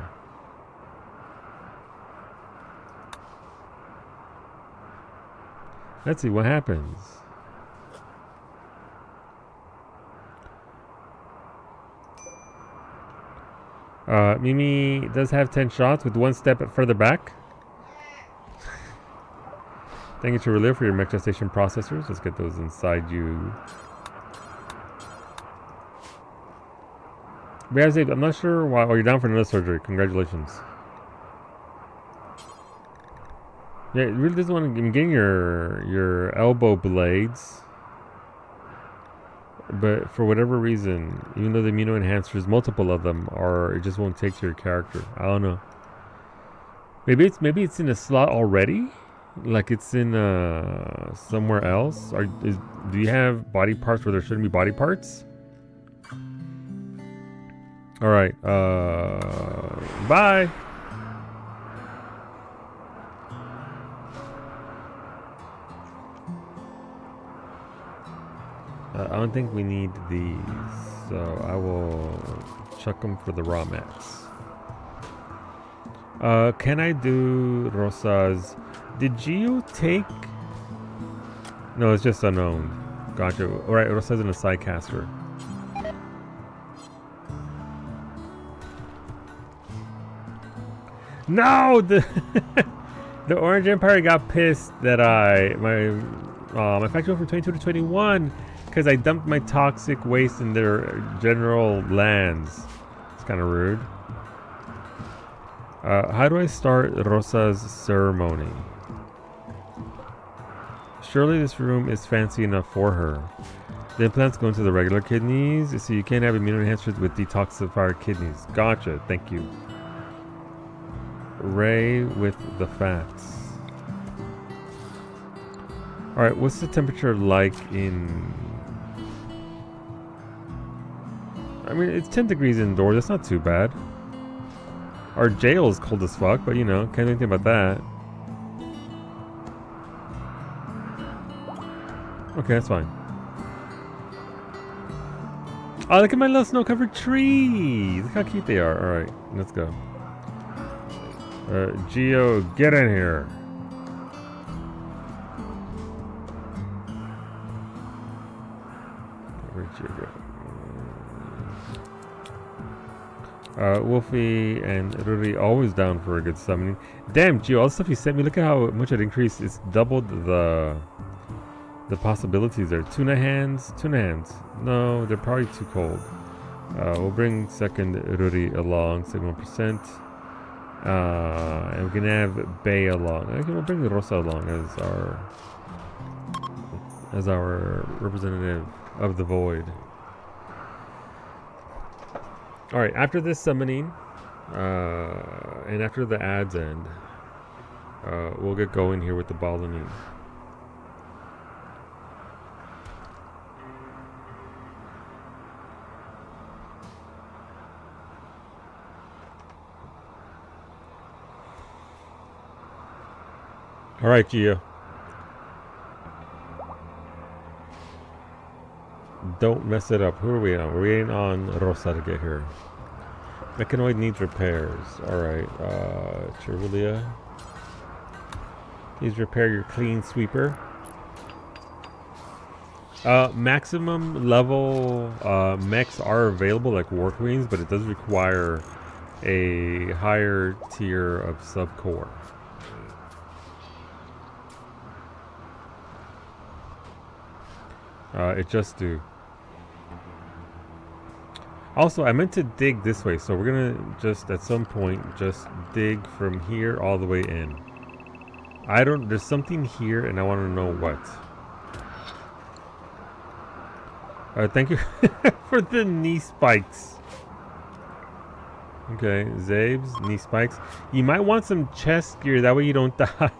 Let's see what happens. Mimi does have 10 shots with one step further back. Thank you to Relive for your mech gestation processors. Let's get those inside you. Bearzade, I'm not sure why. Oh, you're down for another surgery. Congratulations. Yeah, it really doesn't want to. I'm getting your elbow blades, but for whatever reason, even though the immuno enhancers, multiple of them, are, it just won't take to your character. I don't know. Maybe it's in a slot already, like it's in somewhere else. Do you have body parts where there shouldn't be body parts? All right. Bye. I don't think we need these, so I will chuck them for the raw mats. Can I do Rosas? Did Gio take? No, it's just unowned. Gotcha. Alright, Rosas in a side caster. No! The Orange Empire got pissed that my factory went from 22 to 21 because I dumped my toxic waste in their general lands. It's kind of rude. How do I start Rosa's ceremony? Surely this room is fancy enough for her. The implants go into the regular kidneys, so you can't have immune enhancers with detoxifier kidneys. Gotcha, thank you. Ray with the fats. Alright, what's the temperature like in... I mean, it's 10 degrees indoors, that's not too bad. Our jail is cold as fuck, but you know, can't do anything about that. Okay, that's fine. Oh, look at my little snow-covered trees! Look how cute they are. Alright, let's go. Gio, get in here! Where'd Gio go? Wolfie and Ruri always down for a good summoning. Damn, Gio, all the stuff you sent me, look at how much it increased. It's doubled the possibilities there. Tuna hands. No, they're probably too cold. We'll bring second Ruri along, 71%. And we're gonna have Bay along. Okay, we'll bring Rosa along as our representative of the void. Alright, after this summoning, and after the ads end, we'll get going here with the Balanin. Alright, Gio. Don't mess it up. Who are we on? We're waiting on Rosa to get here. Mechanoid needs repairs. Alright, Cherulia. Please repair your clean sweeper. Maximum level mechs are available, like War Queens, but it does require a higher tier of sub-core. It just do. Also, I meant to dig this way, so we're gonna just at some point just dig from here all the way in. There's something here and I want to know what. Thank you for the knee spikes. Okay, Zabes, knee spikes. You might want some chest gear, that way you don't die.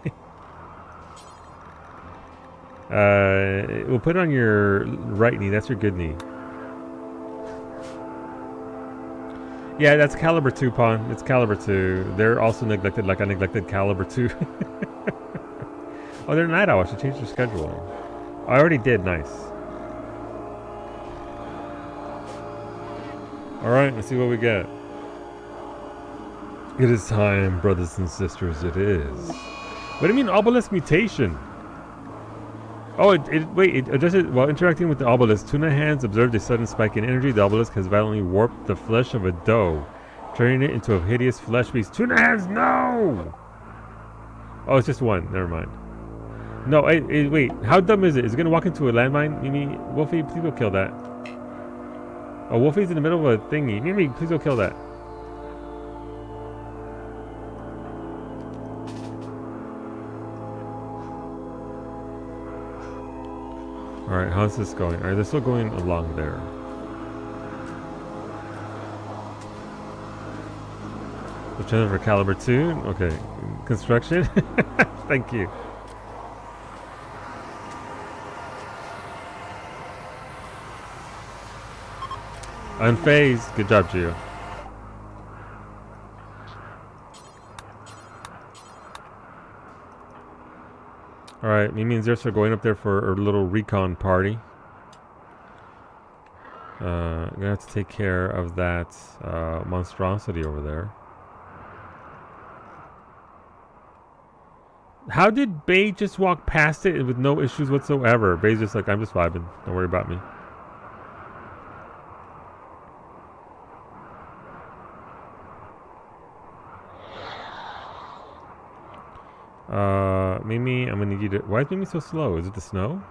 We'll put it on your right knee. That's your good knee. Yeah, that's caliber 2, Pawn. It's caliber 2. They're also neglected like I neglected caliber 2. Oh, they're night owl. I should change their schedule. I already did. Nice. Alright, let's see what we get. It is time, brothers and sisters. It is. What do you mean obelisk mutation? Oh, it adjusted while interacting with the obelisk. Tuna hands observed a sudden spike in energy. The obelisk has violently warped the flesh of a doe, turning it into a hideous flesh beast. Tuna hands, no! Oh, it's just one. Never mind. No, wait. How dumb is it? Is it gonna walk into a landmine? Mimi, Wolfie, please go kill that. Oh, Wolfie's in the middle of a thingy. Mimi, please go kill that. Alright, how's this going? Alright, they're still going along there. The channel for caliber 2? Okay. Construction? Thank you. Unfazed. Good job, Gio. Alright, Mimi and Zeus are going up there for a little recon party. I'm gonna have to take care of that monstrosity over there. How did Bay just walk past it with no issues whatsoever? Bay's just like, I'm just vibing. Don't worry about me. Mimi, I'm gonna need you to. Why is Mimi so slow? Is it the snow?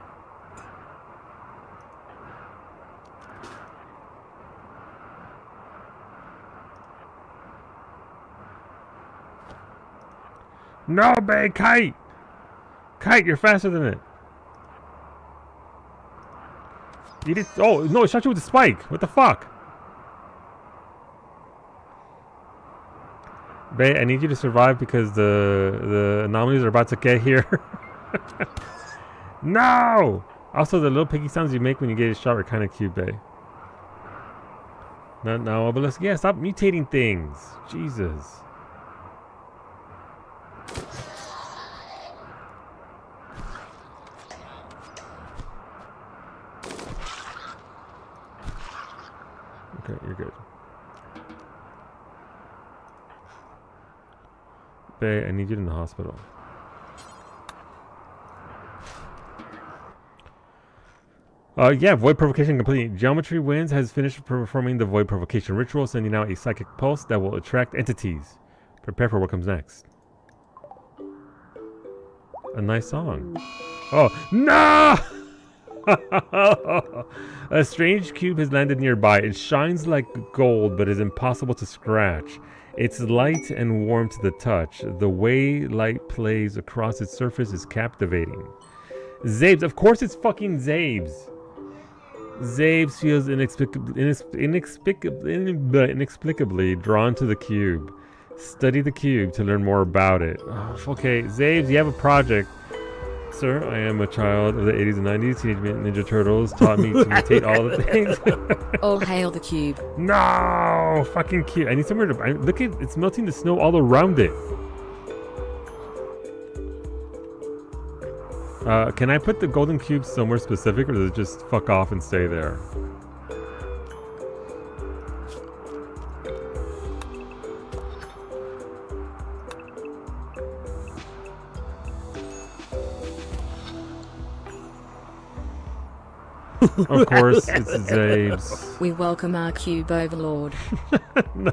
No, Bay, kite! Kite, you're faster than it. You did. Oh, no, it shot you with a spike. What the fuck? Bay, I need you to survive because the anomalies are about to get here. No! Also, the little piggy sounds you make when you get shot are kind of cute, Bay. No, but let's. Yeah, stop mutating things. Jesus. Okay, you're good. Bay, I need you in the hospital. Yeah, Void Provocation complete. Geometry Winds has finished performing the Void Provocation ritual, sending out a psychic pulse that will attract entities. Prepare for what comes next. A nice song. Oh, no! A strange cube has landed nearby. It shines like gold, but is impossible to scratch. It's light and warm to the touch. The way light plays across its surface is captivating. Zabes, of course it's fucking Zabes. Zabes feels inexplicably drawn to the cube. Study the cube to learn more about it. Oh, okay, Zabes, you have a project. Sir, I am a child of the 80s and 90s. Teenage Mutant Ninja Turtles taught me to mutate all the things. Oh, hail the cube. No! Fucking cube. I need somewhere to... look at... It's melting the snow all around it. Can I put the golden cube somewhere specific, or does it just fuck off and stay there? Of course, it's Zabes. We welcome our cube overlord. No,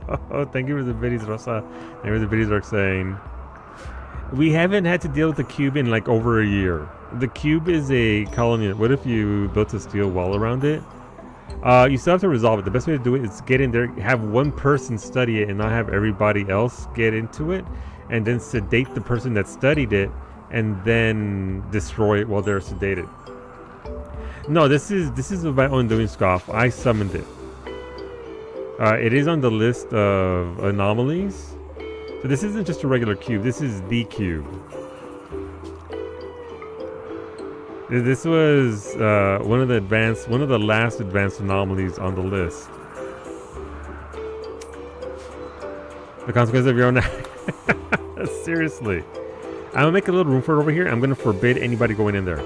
thank you for the biddies, Rosa. Thank you for the biddies, Roxane. We haven't had to deal with the cube in like over a year. The cube is a colony. What if you built a steel wall around it? You still have to resolve it. The best way to do it is get in there, have one person study it, and not have everybody else get into it, and then sedate the person that studied it, and then destroy it while they're sedated. No, this is of my own doing, Scoff. I summoned it. It is on the list of anomalies. So this isn't just a regular cube. This is the cube. This was one of the last advanced anomalies on the list. The consequence of your own act. Seriously. I'm gonna make a little room for it over here. I'm gonna forbid anybody going in there.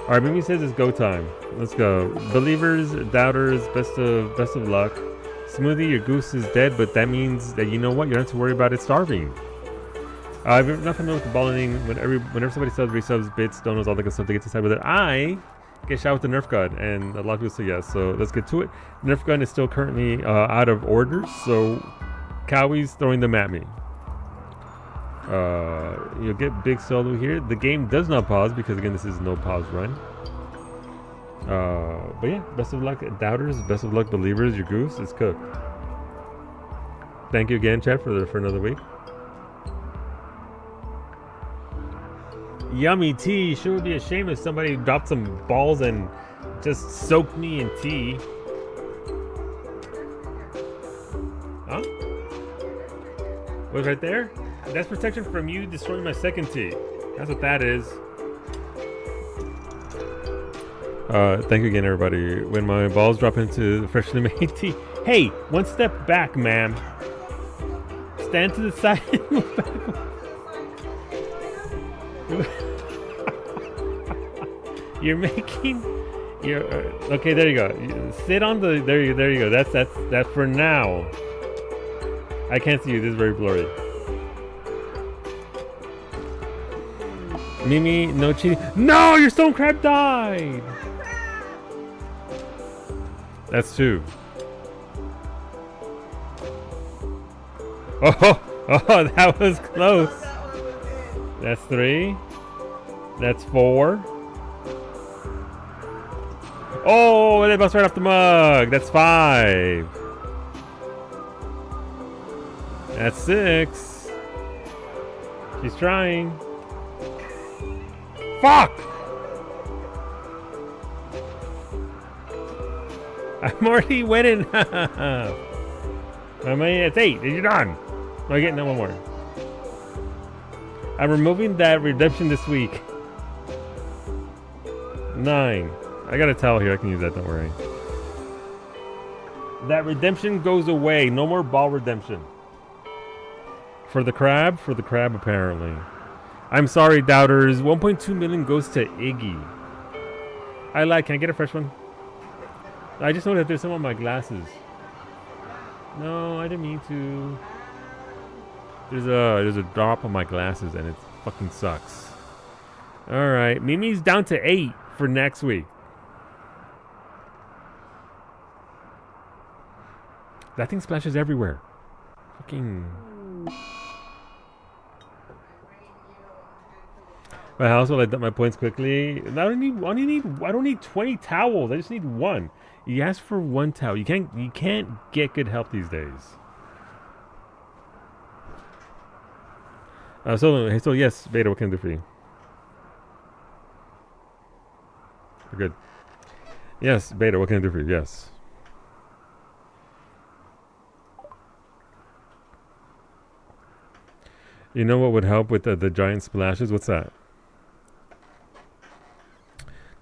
Alright, Mimi says it's go time. Let's go. Believers, doubters, best of luck. Smoothie, your goose is dead, but that means that you know what? You don't have to worry about it starving. I've not familiar with the balloting. Whenever somebody subs, resubs, bits, donuts, all that good stuff, they get to decide whether I get shot with the Nerf gun, and a lot of people say yes. So let's get to it. Nerf gun is still currently out of orders, so Cowie's throwing them at me. You'll get big solo here. The game does not pause because again, this is no pause run. But yeah, best of luck, doubters. Best of luck, believers. Your goose is cooked. Thank you again, Chad, for another week. Yummy tea. Sure would be a shame if somebody dropped some balls and just soaked me in tea. Huh? What's right there? That's protection from you destroying my second tea. That's what that is. Thank you again, everybody. When my balls drop into the freshly made tea. Hey, one step back, ma'am. Stand to the side and move back. You're making. You're okay. There you go. Sit on the. There you go. That's for now. I can't see you. This is very blurry. Mimi, no cheating. No, your stone crab died. That's 2. Oh, that was close. That's 3. That's 4. Oh, they bounced right off the mug. That's 5. That's 6. She's trying. Fuck! I'm already winning. I mean, it's 8. You're done. I get no more. I'm removing that redemption this week. 9. I got a towel here. I can use that. Don't worry. That redemption goes away. No more ball redemption. For the crab? For the crab, apparently. I'm sorry, doubters. 1.2 million goes to Iggy. Can I get a fresh one? I just noticed there's some on my glasses. No, I didn't mean to. There's a drop on my glasses and it fucking sucks. Alright, Mimi's down to 8 for next week. That thing splashes everywhere. Fucking. My house will I dump my points quickly? I don't need 20 towels. I just need 1. You ask for 1 towel. You can't get good help these days. So yes, Beta, what can I do for you? We're good. Yes, Beta, what can I do for you? Yes. You know what would help with the giant splashes? What's that?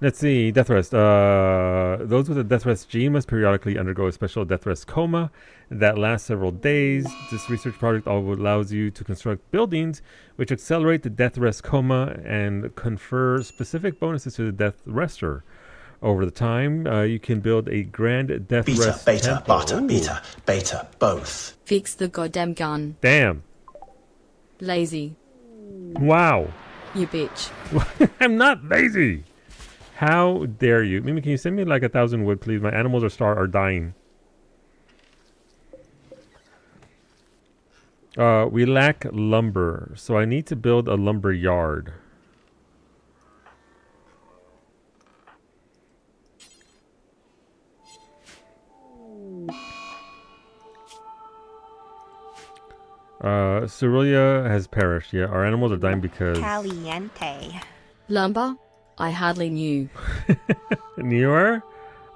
Let's see, death rest. Those with a death rest gene must periodically undergo a special death rest coma that lasts several days. This research project allows you to construct buildings which accelerate the death rest coma and confer specific bonuses to the death rester. Over the time, you can build a grand death rest beta, temple. beta, both. Fix the goddamn gun. Damn. Lazy. Wow. You bitch. I'm not lazy. How dare you? Mimi, can you send me like 1,000 wood, please? My animals are dying. We lack lumber, so I need to build a lumber yard. Cerulia has perished. Yeah, our animals are dying because... Caliente. Lumber? I hardly knew. Newer?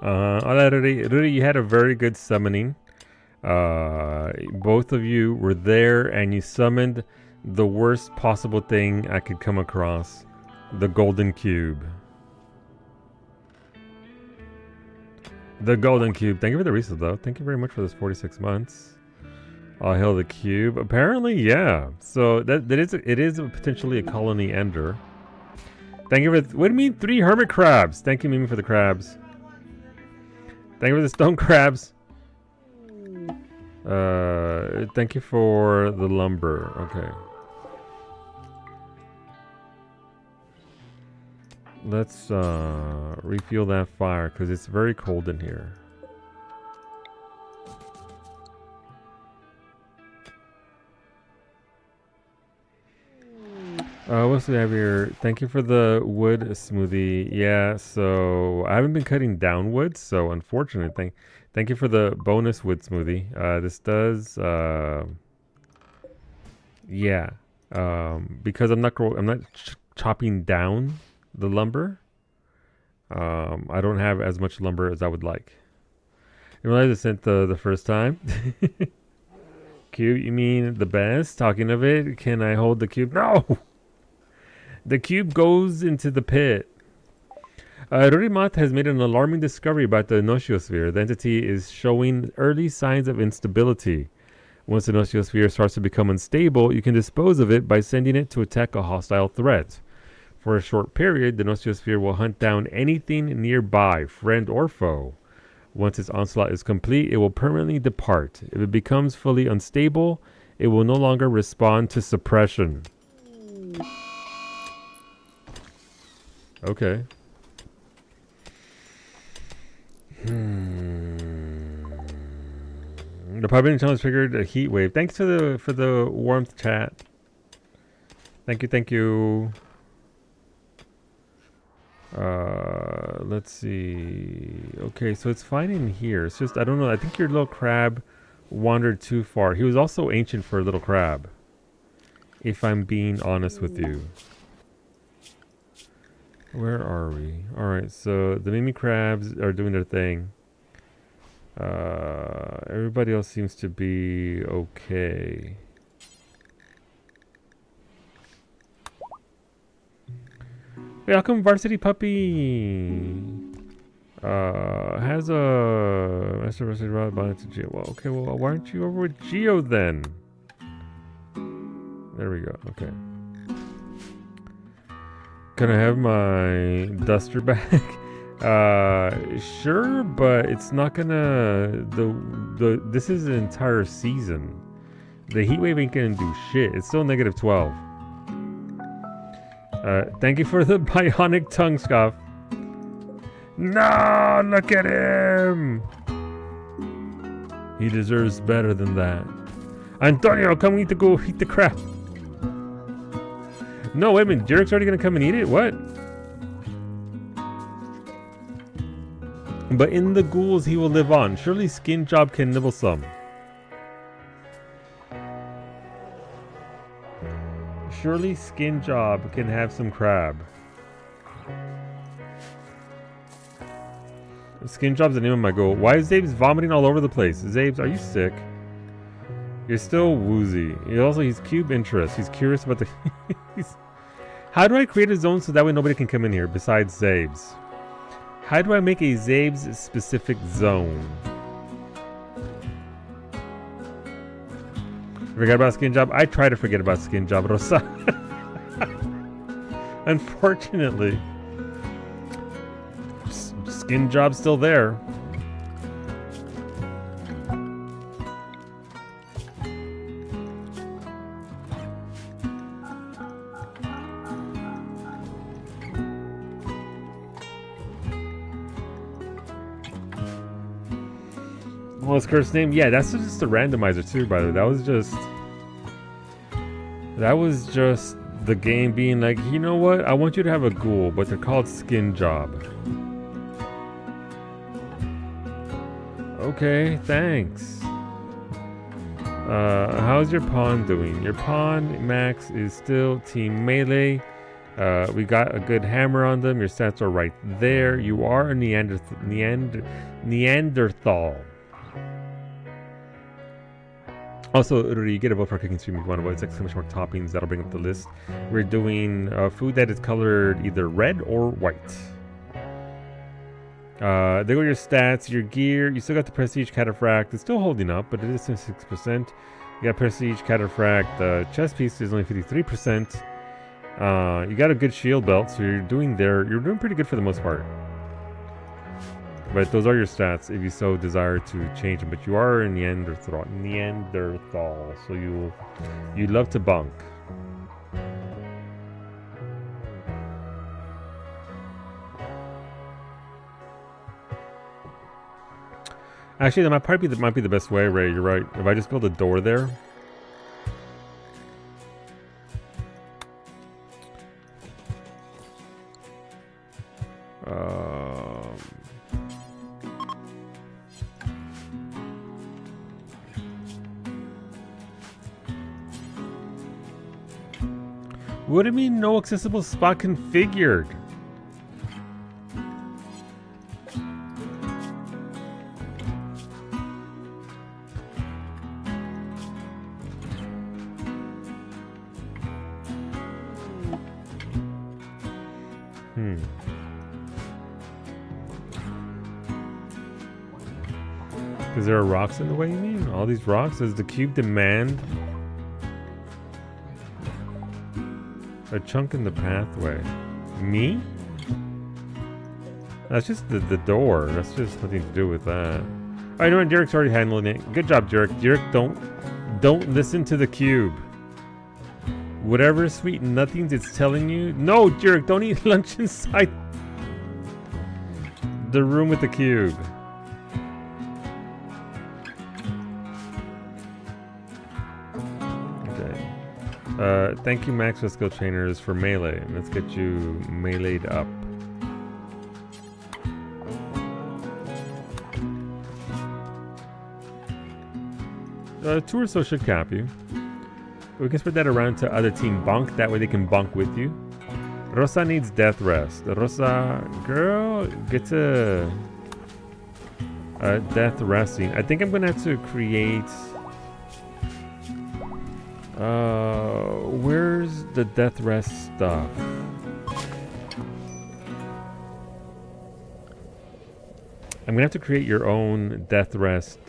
Hola, Rudy, you had a very good summoning. Both of you were there and you summoned the worst possible thing I could come across. The golden cube. The golden cube. Thank you for the resource, though. Thank you very much for this 46 months. I'll hail the cube. Apparently, yeah. So it is potentially a colony ender. Thank you for... What do you mean 3 hermit crabs? Thank you, Mimi, for the crabs. Thank you for the stone crabs. Thank you for the lumber. Okay. Let's refuel that fire because it's very cold in here. What else do we have here? Thank you for the wood smoothie. Yeah, so I haven't been cutting down wood, so unfortunately, thank you for the bonus wood smoothie. This does, yeah, because I'm not chopping down the lumber. I don't have as much lumber as I would like. I realized I sent the first time. Cube, you mean the best? Talking of it, can I hold the cube? No! The cube goes into the pit. Rurimat has made an alarming discovery about the Nosiosphere. The entity is showing early signs of instability. Once the Nosiosphere starts to become unstable, you can dispose of it by sending it to attack a hostile threat. For a short period, the Nosiosphere will hunt down anything nearby, friend or foe. Once its onslaught is complete, it will permanently depart. If it becomes fully unstable, it will no longer respond to suppression. Okay. The Pavilion Challenge triggered a heat wave. Thanks for the warmth, chat. Thank you. Let's see. Okay, so it's fine in here. It's just, I don't know. I think your little crab wandered too far. He was also ancient for a little crab, if I'm being honest with you. Where are we? Alright, so the Mimi crabs are doing their thing. Everybody else seems to be okay. Wait, how come Varsity Puppy has a Master Varsity Rod bonded to Geo? Well, okay, well, why aren't you over with Geo then? There we go, okay. Can I have my duster back? Sure, but it's not gonna, this is an entire season. The heat wave ain't gonna do shit. It's still negative 12. Thank you for the bionic tongue, Scoff. No, look at him. He deserves better than that. Antonio, come eat the crab. No, wait a minute. Derek's already gonna come and eat it? What? But in the ghouls he will live on. Surely Skin Job can nibble some. Surely Skin Job can have some crab. Skin Job's the name of my goal. Why is Zabes vomiting all over the place? Zabes, are you sick? You're still woozy. He's cube interest. He's curious about the... How do I create a zone so that way nobody can come in here besides Zabes? How do I make a Zabes specific zone? Forget about Skin Job? I try to forget about Skin Job, Rosa. Unfortunately. Skin Job's still there. What was Kurt's name? Yeah, that's just a randomizer too, by the way. That was just the game being like, you know what? I want you to have a ghoul, but they're called Skin Job. Okay, thanks. How's your pawn doing? Your pawn, Max, is still team melee. We got a good hammer on them. Your stats are right there. You are a Neanderthal. Also, you get a vote for cooking stream if you want to vote. Exclamation mark toppings. That'll bring up the list. We're doing food that is colored either red or white. There go your stats, your gear. You still got the Prestige Cataphract. It's still holding up, but it is 6%. You got Prestige Cataphract. The chest piece is only 53%. You got a good shield belt, so you're doing pretty good for the most part. But those are your stats if you so desire to change them. But you are a Neanderthal, so you love to bunk. Actually, that might be the best way, Ray. You're right. If I just build a door there. What do you mean no accessible spot configured? Is there rocks in the way, you mean? All these rocks? Does the cube demand a chunk in the pathway? Me? That's just the door. That's just nothing to do with that. I know, and Derek's already handling it. Good job, Derek. Derek, don't listen to the cube. Whatever sweet nothings it's telling you. No, Derek, don't eat lunch inside the room with the cube. Okay. Thank you, Maxwell Skill Trainers, for melee. Let's get you meleeed up. Two or so should cap you. We can spread that around to other team bonk. That way they can bonk with you. Rosa needs death rest. Rosa, girl, get to death resting. I think I'm gonna have to create. Where's the death rest stuff? I'm gonna have to create your own death rest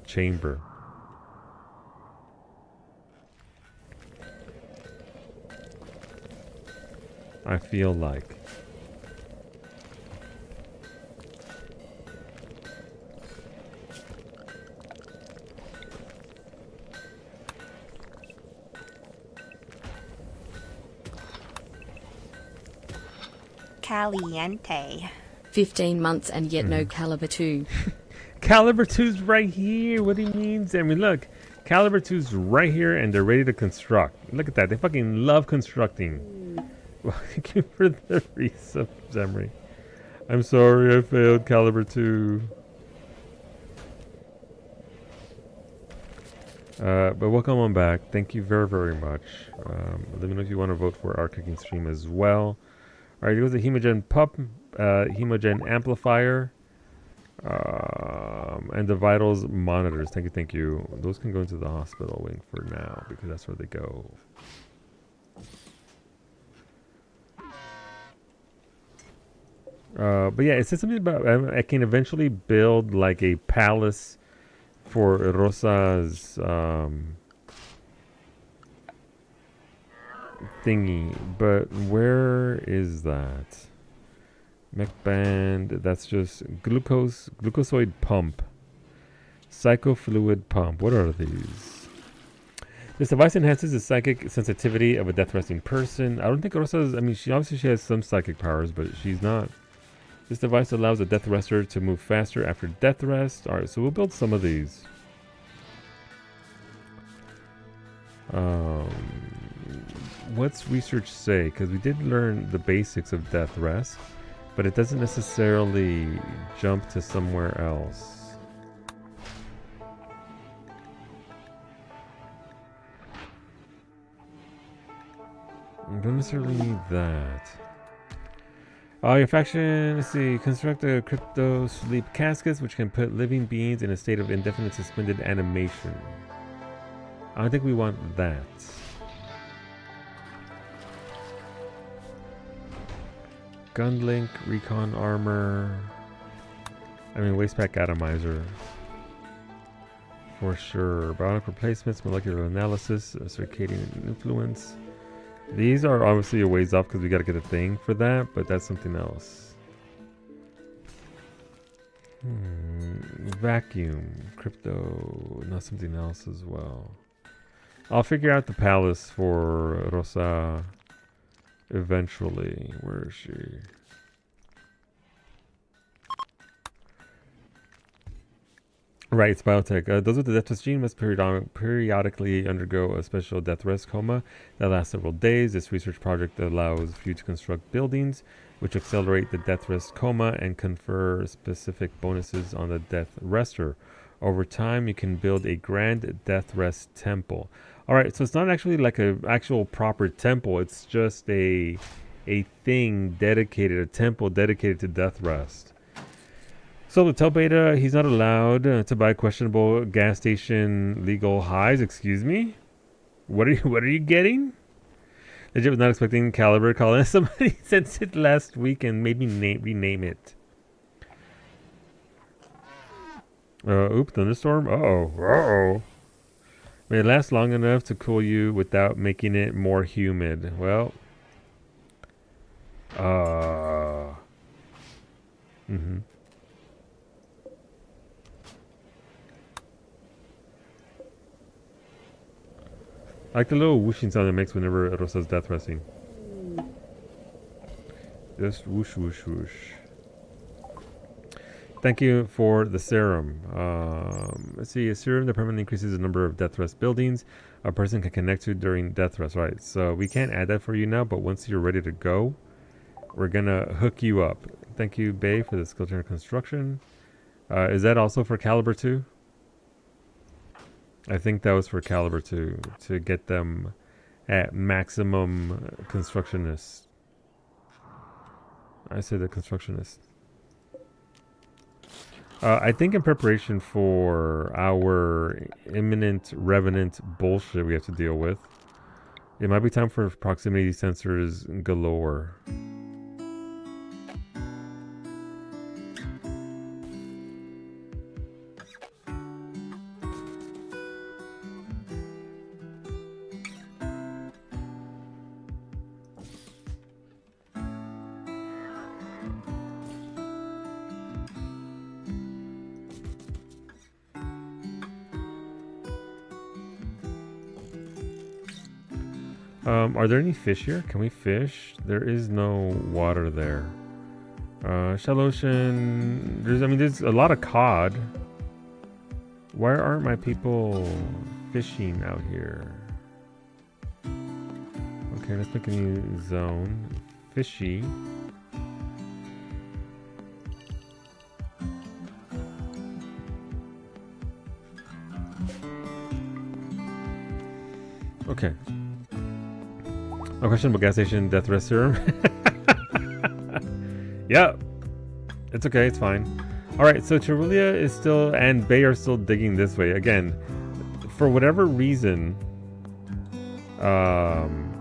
chamber. I feel like. Caliente. 15 months and yet no caliber 2. Caliber 2's right here. What do you mean? I mean, look. Caliber 2's right here and they're ready to construct. Look at that. They fucking love constructing. Thank you for the resub, Zemry. I'm sorry I failed Caliber 2. But welcome on back. Thank you very, very much. Let me know if you want to vote for our cooking stream as well. Alright, here goes the Hemogen Pup, Hemogen Amplifier, and the Vitals Monitors. Thank you, thank you. Those can go into the hospital wing for now because that's where they go. But yeah, it says something about I can eventually build like a palace for Rosa's thingy. But where is that? Mech band. That's just glucosoid pump. Psychofluid pump. What are these? This device enhances the psychic sensitivity of a death resting person. I don't think Rosa's. I mean, she has some psychic powers, but she's not. This device allows a death rester to move faster after death rest. Alright, so we'll build some of these. What's research say? Because we did learn the basics of death rest, but it doesn't necessarily jump to somewhere else. I don't necessarily need that. Your faction, let's see, construct a crypto sleep caskets which can put living beings in a state of indefinite suspended animation. I don't think we want that. Gunlink, recon armor. I mean, waste pack atomizer. For sure. Bionic replacements, molecular analysis, circadian influence. These are obviously a ways off because we got to get a thing for that, but that's something else. Vacuum, crypto, not something else as well. I'll figure out the palace for Rosa eventually. Where is she? Right, it's biotech. Those with the death rest gene must periodically undergo a special death rest coma that lasts several days. This research project allows you to construct buildings which accelerate the death rest coma and confer specific bonuses on the death rester. Over time, you can build a grand death rest temple. All right, so it's not actually like an actual proper temple. It's just a thing dedicated, a temple dedicated to death rest. So the Tel Beta, he's not allowed to buy questionable gas station legal highs. Excuse me? What are you getting? Legit was not expecting Caliber calling. Somebody sent it last week and made me rename it. Oops, thunderstorm. Uh-oh. May it last long enough to cool you without making it more humid. Well, Mm-hmm. I like the little whooshing sound it makes whenever Rosa's death resting. Just whoosh, whoosh, whoosh. Thank you for the serum. Let's see, a serum that permanently increases the number of death rest buildings a person can connect to during death rest. Right, so we can't add that for you now, but once you're ready to go, we're gonna hook you up. Thank you, Bay, for the skill turn construction. Is that also for Caliber 2? I think that was for Caliber 2, to get them at maximum constructionist. I say the constructionist. I think in preparation for our imminent revenant bullshit we have to deal with, it might be time for proximity sensors galore. Are there any fish here? Can we fish? There is no water there. Shallow ocean. There's a lot of cod. Why aren't my people fishing out here? Okay, let's pick a new zone. Fishy. Okay. No question about gas station death rest serum. Yep. It's okay, it's fine. Alright, so Cherulia is still, and Bay are still digging this way. Again, for whatever reason,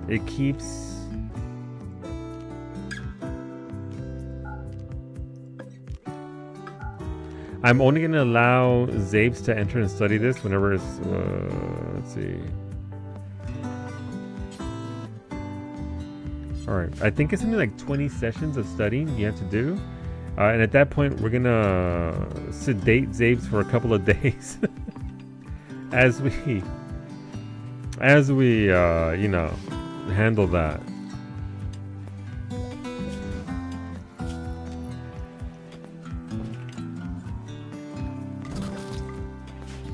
it keeps... I'm only going to allow Zabes to enter and study this whenever it's... let's see... Alright, I think it's something like 20 sessions of studying you have to do. And at that point, we're gonna sedate Zabes for a couple of days. as we, you know, handle that.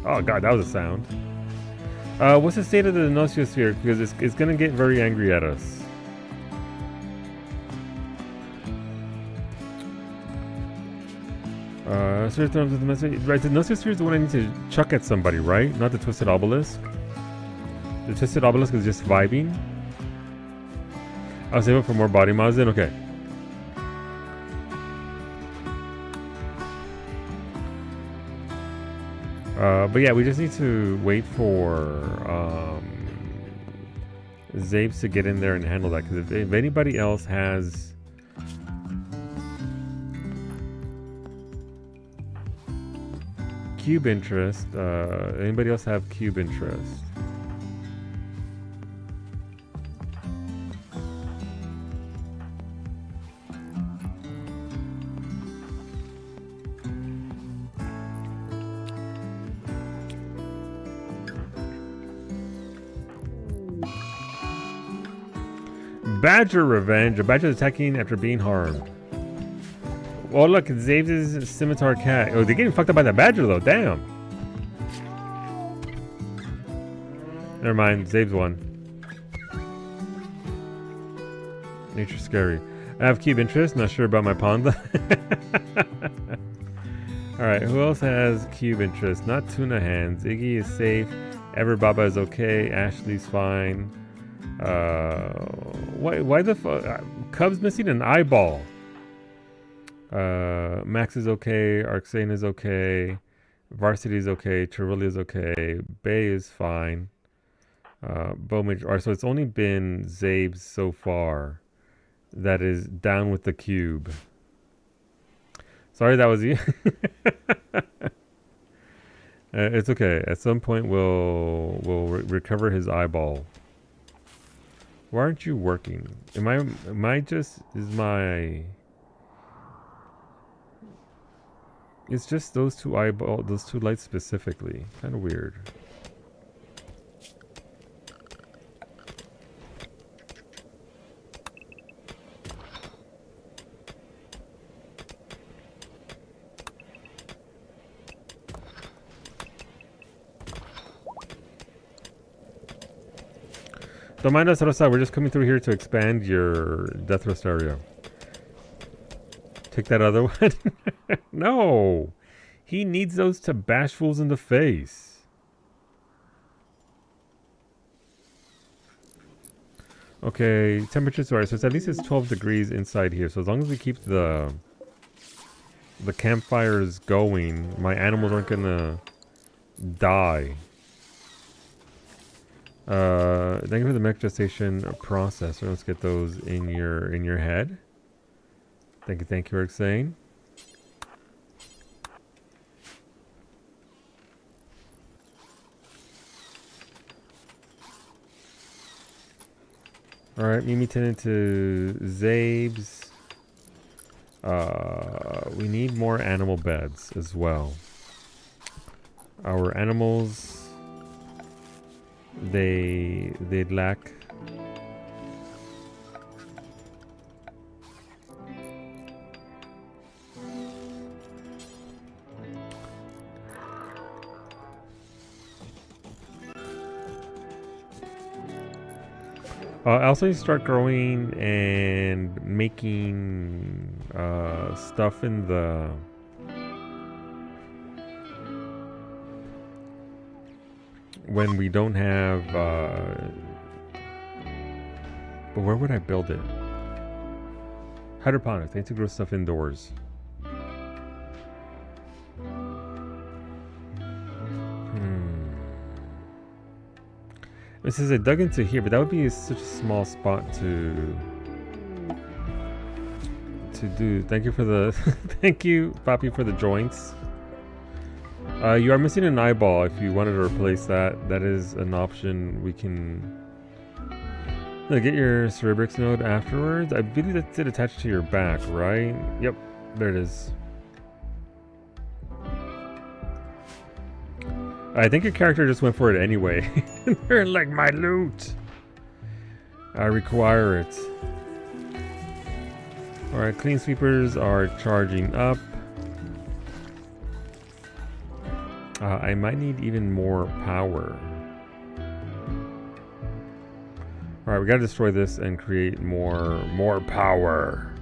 Oh god, that was a sound. What's the state of the Nosiosphere? Because it's gonna get very angry at us. Right, the Nosiosphere is the one I need to chuck at somebody, right? Not the Twisted Obelisk. The Twisted Obelisk is just vibing. I'll save it for more body mods then, okay. But yeah, we just need to wait for Zabes to get in there and handle that, because if anybody else has... cube interest. Anybody else have cube interest? Badger revenge. A badger is attacking after being harmed. Oh look, it's Zabes' scimitar cat. Oh, they're getting fucked up by that badger though, damn. Never mind, Zabes won. Nature's scary. I have cube interest, not sure about my pond. Alright, who else has cube interest? Not Tuna Hands. Iggy is safe. Everbaba is okay. Ashley's fine. Why the fuck? Cub's missing an eyeball. Max is okay, Arxane is okay, Varsity is okay, Cherulia is okay, Bay is fine, Bowmage, so it's only been Zabes so far that is down with the cube. Sorry that was you. It's okay, at some point we'll recover his eyeball. Why aren't you working? Am I just, is my... It's just those two those two lights specifically. Kind of weird. Don't mind us, Rosa. We're just coming through here to expand your death row stereo. Take that other one. No! He needs those to bash fools in the face. Okay, temperature's alright. So it's at least it's 12 degrees inside here. So as long as we keep the campfires going, my animals aren't gonna die. Thank you for the mech gestation processor. Let's get those in your head. Thank you, Eric saying. Alright, Mimi tended to Zabes. We need more animal beds as well. Our animals, they lack. I also need to start growing and making stuff in the when we don't have but where would I build it? Hydroponics. I need to grow stuff indoors. It says I dug into here, but that would be such a small spot to do. Thank you for the thank you, Poppy, for the joints. You are missing an eyeball. If you wanted to replace that, that is an option. We can get your Cerebrix node afterwards. I believe that's it attached to your back, right? Yep, there it is. I think your character just went for it anyway. They're like, my loot. I require it. Alright, clean sweepers are charging up. I might need even more power. Alright, we gotta destroy this and create more power.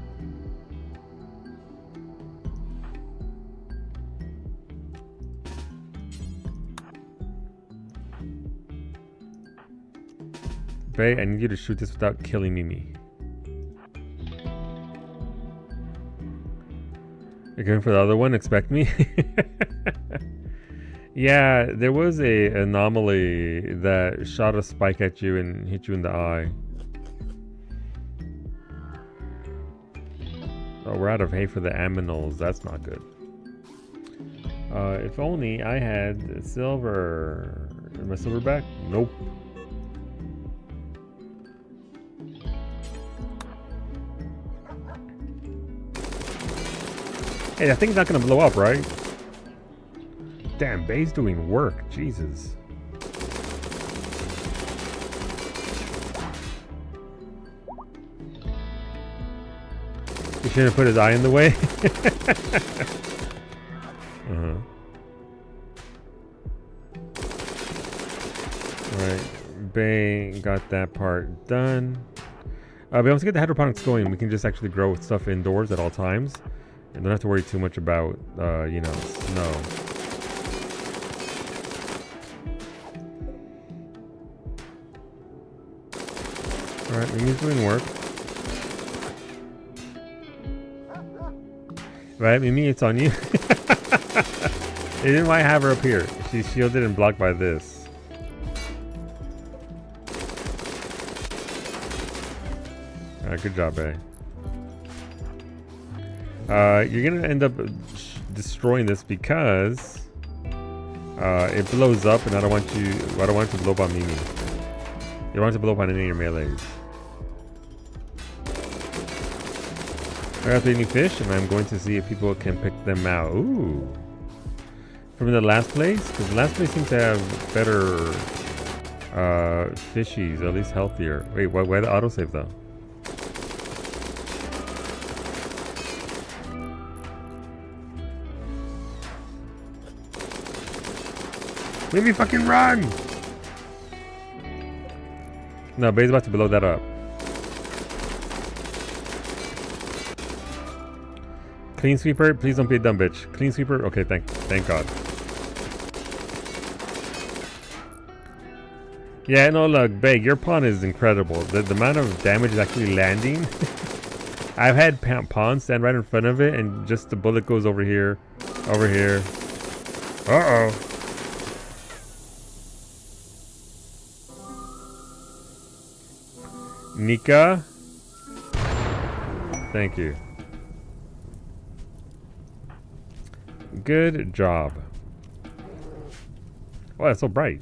Bay, I need you to shoot this without killing Mimi. You're going for the other one? Expect me? Yeah, there was a anomaly that shot a spike at you and hit you in the eye. Oh, we're out of hay for the aminals. That's not good. If only I had silver. Am I silver back? Nope. Hey, that thing's not gonna blow up, right? Damn, Bay's doing work. Jesus. He shouldn't have put his eye in the way. Alright, Bay got that part done. But once we get the hydroponics going, we can just actually grow stuff indoors at all times. And don't have to worry too much about, you know, snow. Alright, Mimi's doing work. Right, Mimi, it's on you. They didn't want to have her up here. She's shielded and blocked by this. Alright, good job, Bay. You're gonna end up destroying this because it blows up, and I don't want it to blow up on Mimi. You don't want it to blow up on any of your melees. I got 3 new fish, and I'm going to see if people can pick them out. Ooh. From the last place? Because the last place seems to have better fishies, or at least healthier. Wait, why the autosave though? Let me fucking run! No, Bay's about to blow that up. Clean sweeper, please don't be a dumb bitch. Clean sweeper, okay, thank God. Yeah, no, look, Bay, your pawn is incredible. The amount of damage is actually landing. I've had pawns stand right in front of it, and just the bullet goes over here, over here. Uh-oh. Nika? Thank you. Good job. Oh, that's so bright.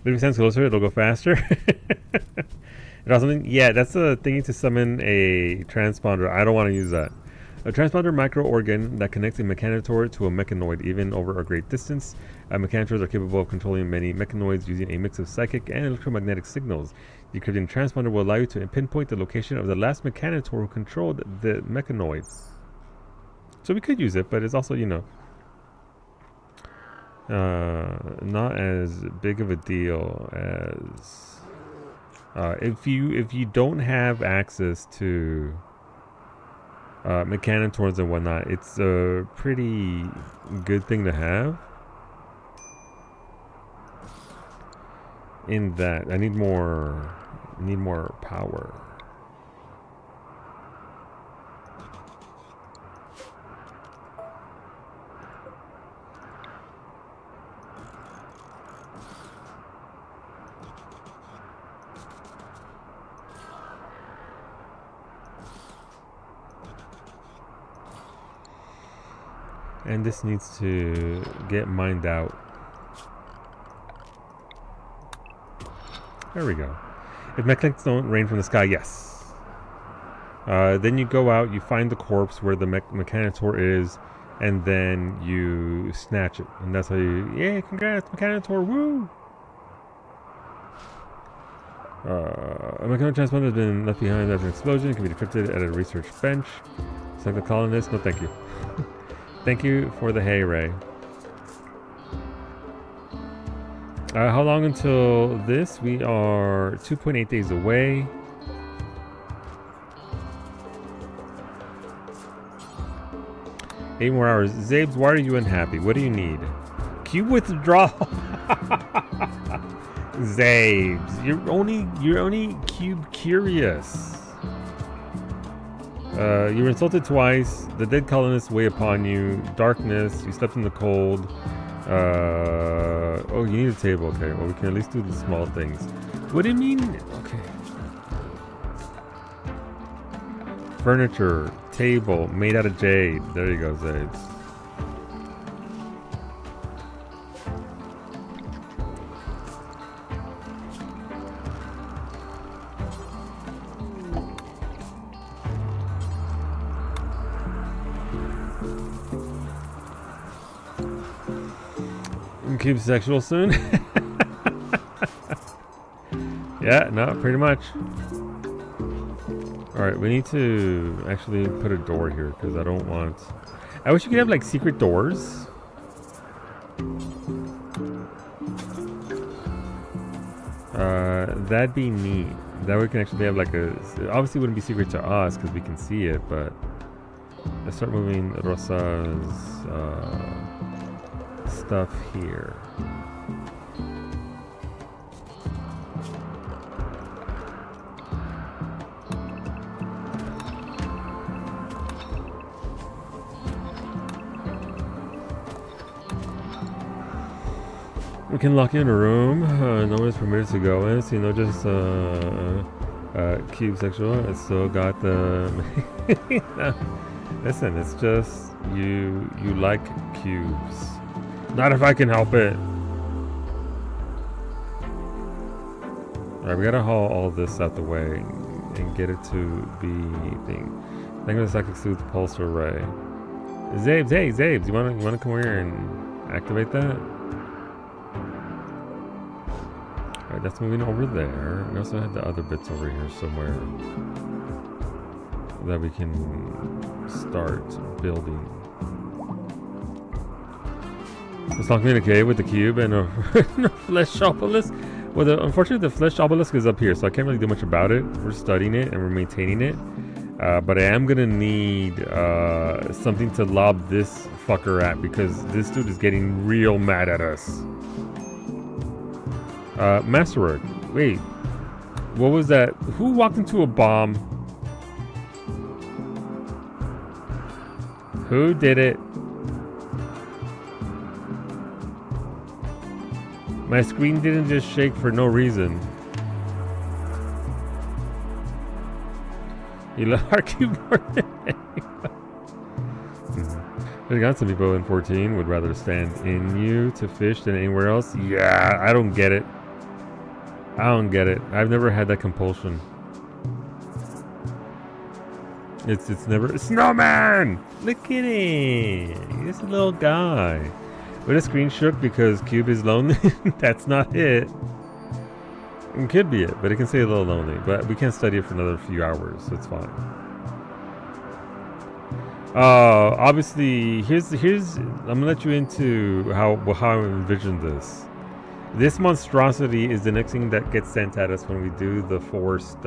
Maybe stands closer, it'll go faster. It also, yeah, that's the thingy to summon a transponder. I don't want to use that. A transponder micro-organ that connects a mechanotor to a mechanoid, even over a great distance. Mechanotors are capable of controlling many mechanoids using a mix of psychic and electromagnetic signals. The encrypted transponder will allow you to pinpoint the location of the last mechanotor who controlled the mechanoid. So we could use it, but it's also, you know, not as big of a deal as if you don't have access to mechanotors and whatnot. It's a pretty good thing to have. In that, I need more power. And this needs to get mined out. There we go. If mechanics don't rain from the sky, yes. Then you go out, you find the corpse where the mechanotor is, and then you snatch it. And that's how you, yay, congrats, mechanotor, woo! A mechanical transponder has been left behind after an explosion. It can be decrypted at a research bench. Select the colonist. No, thank you. Thank you for the hay, Ray. How long until this? We are 2.8 days away. Eight more hours. Zabes, why are you unhappy? What do you need? Cube withdrawal. Zabes, you're only cube curious. You were insulted twice. The dead colonists weigh upon you. Darkness. You slept in the cold. Oh, you need a table. Okay, well, we can at least do the small things. What do you mean? Okay. Furniture, table, made out of jade. There you go, Zabes. Cube sexual soon? Yeah, no, pretty much. Alright, we need to actually put a door here because I don't want... I wish you could have like secret doors. That'd be neat. That way we can actually have like a... Obviously it wouldn't be secret to us because we can see it, but... Let's start moving Rosa's stuff here. We can lock you in a room. No one is permitted to go in. So, you know, just cube sexual. It's still got the. Listen, it's just you like cubes. Not if I can help it. Alright, we gotta haul all this out the way and get it to be thing. Think of the psychic suit pulse array. Zabes, hey Zabes, you wanna come over here and activate that? Alright, that's moving over there. We also have the other bits over here somewhere that we can start building. Let's not communicate with the cube and a flesh obelisk. Well, unfortunately, the flesh obelisk is up here, so I can't really do much about it. We're studying it and we're maintaining it. But I am gonna need something to lob this fucker at because this dude is getting real mad at us. Masterwork. Wait, what was that? Who walked into a bomb? Who did it? My screen didn't just shake for no reason. You love our keyboard. I got some people in 14 would rather stand in you to fish than anywhere else. Yeah, I don't get it. I don't get it. I've never had that compulsion. It's never snowman. Look at it. He's a little guy. But his screen shook because Cube is lonely. That's not it. It could be it, but it can stay a little lonely. But we can't study it for another few hours, so it's fine. Obviously, here's. I'm gonna let you into how I envision this. This monstrosity is the next thing that gets sent at us when we do the forced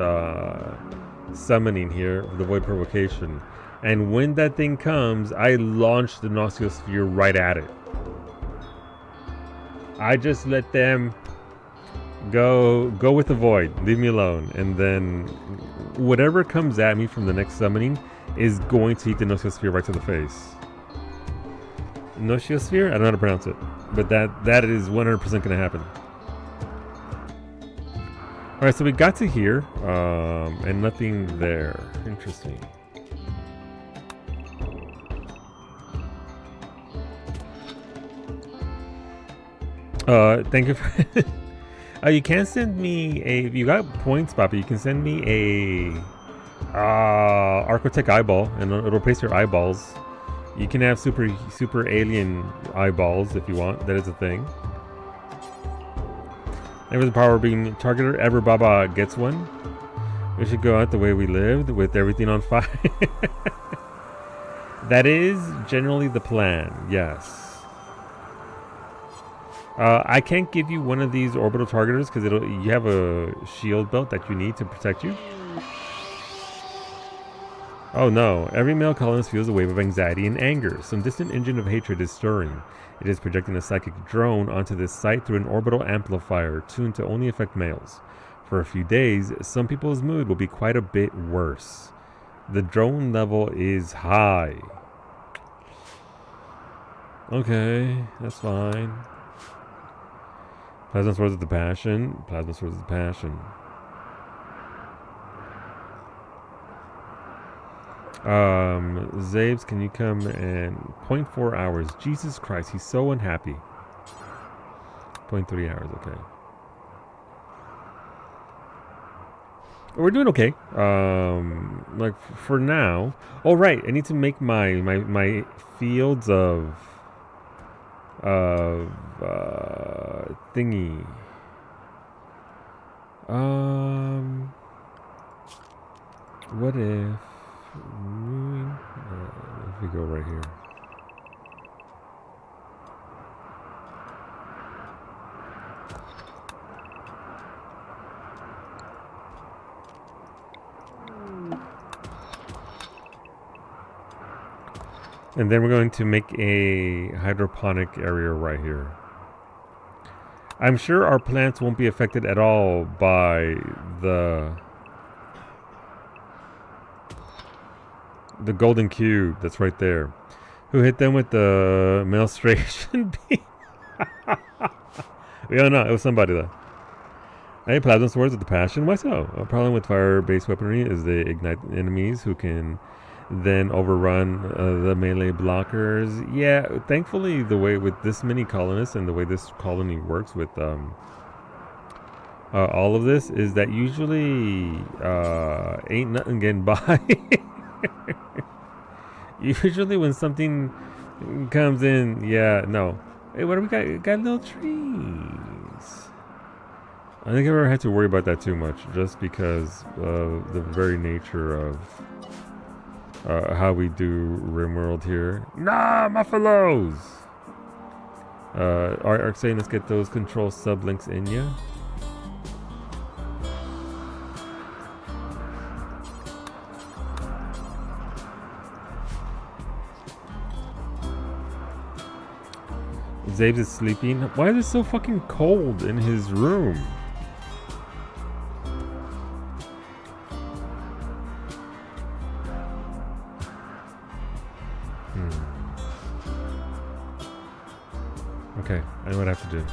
summoning here of the Void Provocation. And when that thing comes, I launch the Noxiosphere right at it. I just let them go with the void, leave me alone, and then whatever comes at me from the next summoning is going to eat the Noxiosphere right to the face. Noxiosphere? I don't know how to pronounce it, but that is 100% gonna happen. Alright, so we got to here, and nothing there. Interesting. Thank you for you can send me a, if you got points, Papi, you can send me a Architect eyeball and it'll replace your eyeballs. You can have super alien eyeballs if you want. That is a thing. Never the power of being targeted. Ever Baba gets one. We should go out the way we lived with everything on fire. That is generally the plan, yes. I can't give you one of these orbital targeters because you have a shield belt that you need to protect you. Oh no, every male colonist feels a wave of anxiety and anger. Some distant engine of hatred is stirring. It is projecting a psychic drone onto this site through an orbital amplifier tuned to only affect males. For a few days, some people's mood will be quite a bit worse. The drone level is high. Okay, that's fine. Plasma Swords of the Passion. Plasma Swords of the Passion. Zabes, can you come and 0.4 hours? Jesus Christ, he's so unhappy. 0.3 hours, okay. We're doing okay. Like for now. Oh right, I need to make my fields of thingy. What if we go right here? And then we're going to make a hydroponic area right here. I'm sure our plants won't be affected at all by the golden cube that's right there. Who hit them with the maelstration beam? We don't know. It was somebody though. Hey, Plasma Swords with the Passion. Why so? A problem with fire-based weaponry is they ignite enemies who can then overrun the melee blockers. Yeah, thankfully the way with this many colonists and the way this colony works with all of this is that usually ain't nothing getting by. Usually when something comes in, yeah, no. Hey, what do we got? We got little trees. I think I never had to worry about that too much, just because of the very nature of how we do RimWorld here. Nah, Muffalos! Ark saying let's get those control sublinks in ya. Zabes is sleeping. Why is it so fucking cold in his room? Okay, I know what I have to do.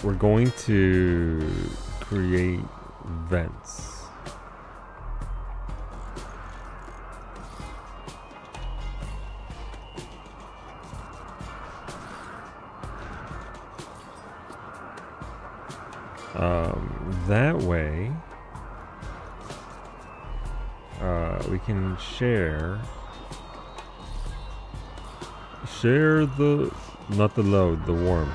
We're going to create vents. That way, we can share the, not the load, the warmth.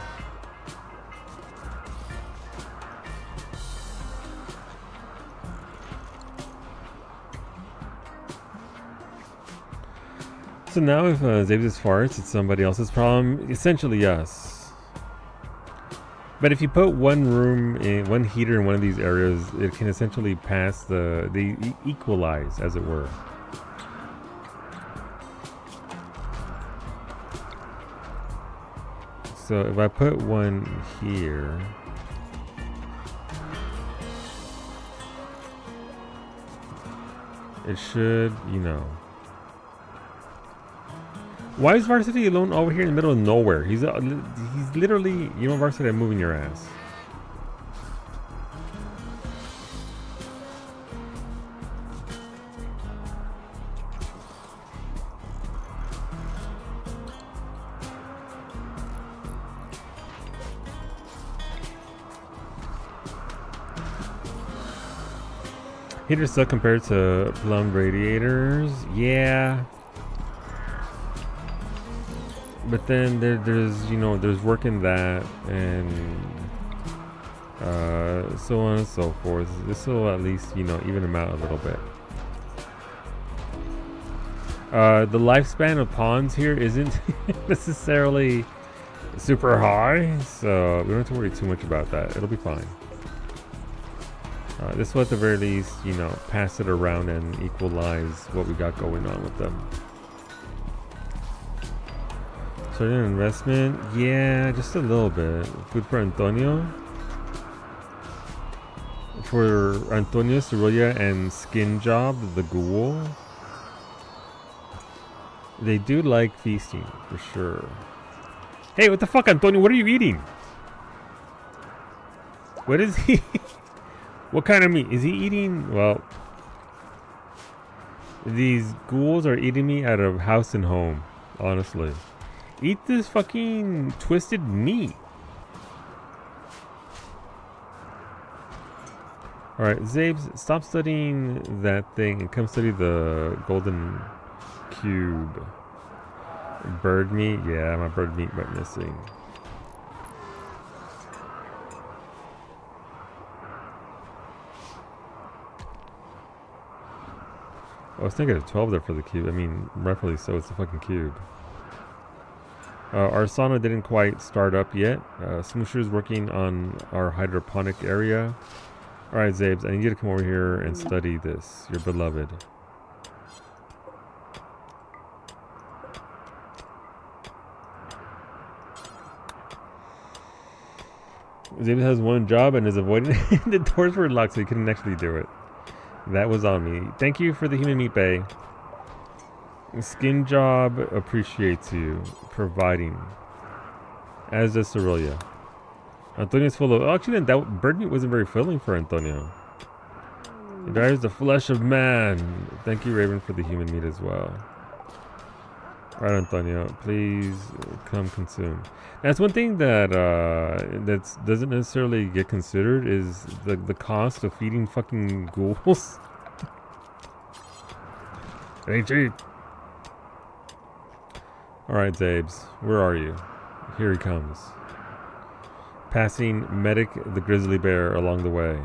So now if Zabes farts, it's somebody else's problem. Essentially, yes. But if you put one room in, one heater in one of these areas, it can essentially pass they equalize, as it were. So if I put one here, it should, you know. Why is Varsity alone over here in the middle of nowhere? He's literally, you know, Varsity, I'm moving your ass. Heaters suck compared to plumbed radiators. Yeah. But then there's, you know, there's work in that, and so on and so forth. This will at least, you know, even them out a little bit. The lifespan of ponds here isn't necessarily super high, so we don't have to worry too much about that. It'll be fine. This will at the very least, you know, pass it around and equalize what we got going on with them. Certain investment, yeah, just a little bit. Food for Antonio. For Antonio, Cerulia, and Skin Job, the ghoul. They do like feasting, for sure. Hey, what the fuck, Antonio? What are you eating? What is he? What kind of meat? Is he eating? Well, these ghouls are eating me out of house and home, honestly. Eat this fucking twisted meat. Alright, Zabes, stop studying that thing and come study the golden cube. Bird meat? Yeah, my bird meat went missing. I was thinking of 12 there for the cube. I mean, rightfully so, it's a fucking cube. Our sauna didn't quite start up yet. Smoosher's working on our hydroponic area. Alright, Zabes, I need you to come over here and study this. Your beloved. Zabes has one job and is avoiding it. The doors were locked so he couldn't actually do it. That was on me. Thank you for the human meat bay. Skin Job appreciates you providing, as does Cerulia. Antonio's full of. Actually, that bird meat wasn't very filling for Antonio. It drives the flesh of man. Thank you, Raven, for the human meat as well. Right, Antonio. Please come consume. That's one thing that that doesn't necessarily get considered is the cost of feeding fucking ghouls. It ain't cheap. All right, Zabes, where are you? Here he comes. Passing Medic the grizzly bear along the way.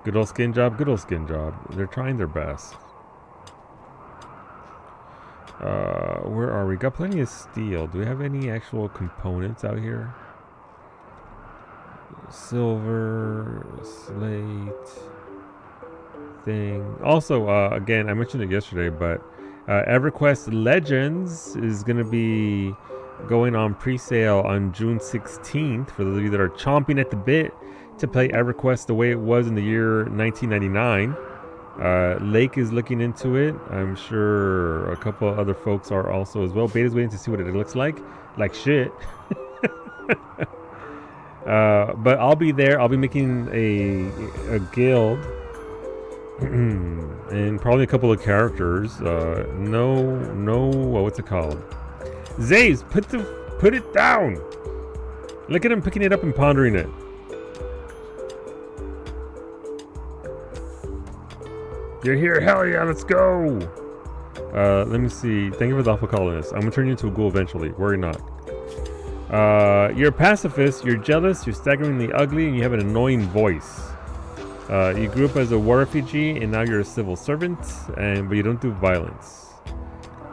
Good old skin job, good old skin job. They're trying their best. Where are we? Got plenty of steel. Do we have any actual components out here? Silver, slate, thing. Also, again, I mentioned it yesterday, but EverQuest Legends is going to be going on pre-sale on June 16th for those of you that are chomping at the bit to play EverQuest the way it was in the year 1999. Lake is looking into it. I'm sure a couple other folks are also as well. Beta's waiting to see what it looks like. Like shit. But I'll be there. I'll be making a guild. And probably a couple of characters. What's it called? Zays, put it down. Look at him picking it up and pondering it. You're here, hell yeah, let's go. Let me see. Thank you for the awful colonist. I'm gonna turn you into a ghoul eventually. Worry not. You're a pacifist. You're jealous. You're staggeringly ugly, and you have an annoying voice. You grew up as a war refugee, and now you're a civil servant, but you don't do violence.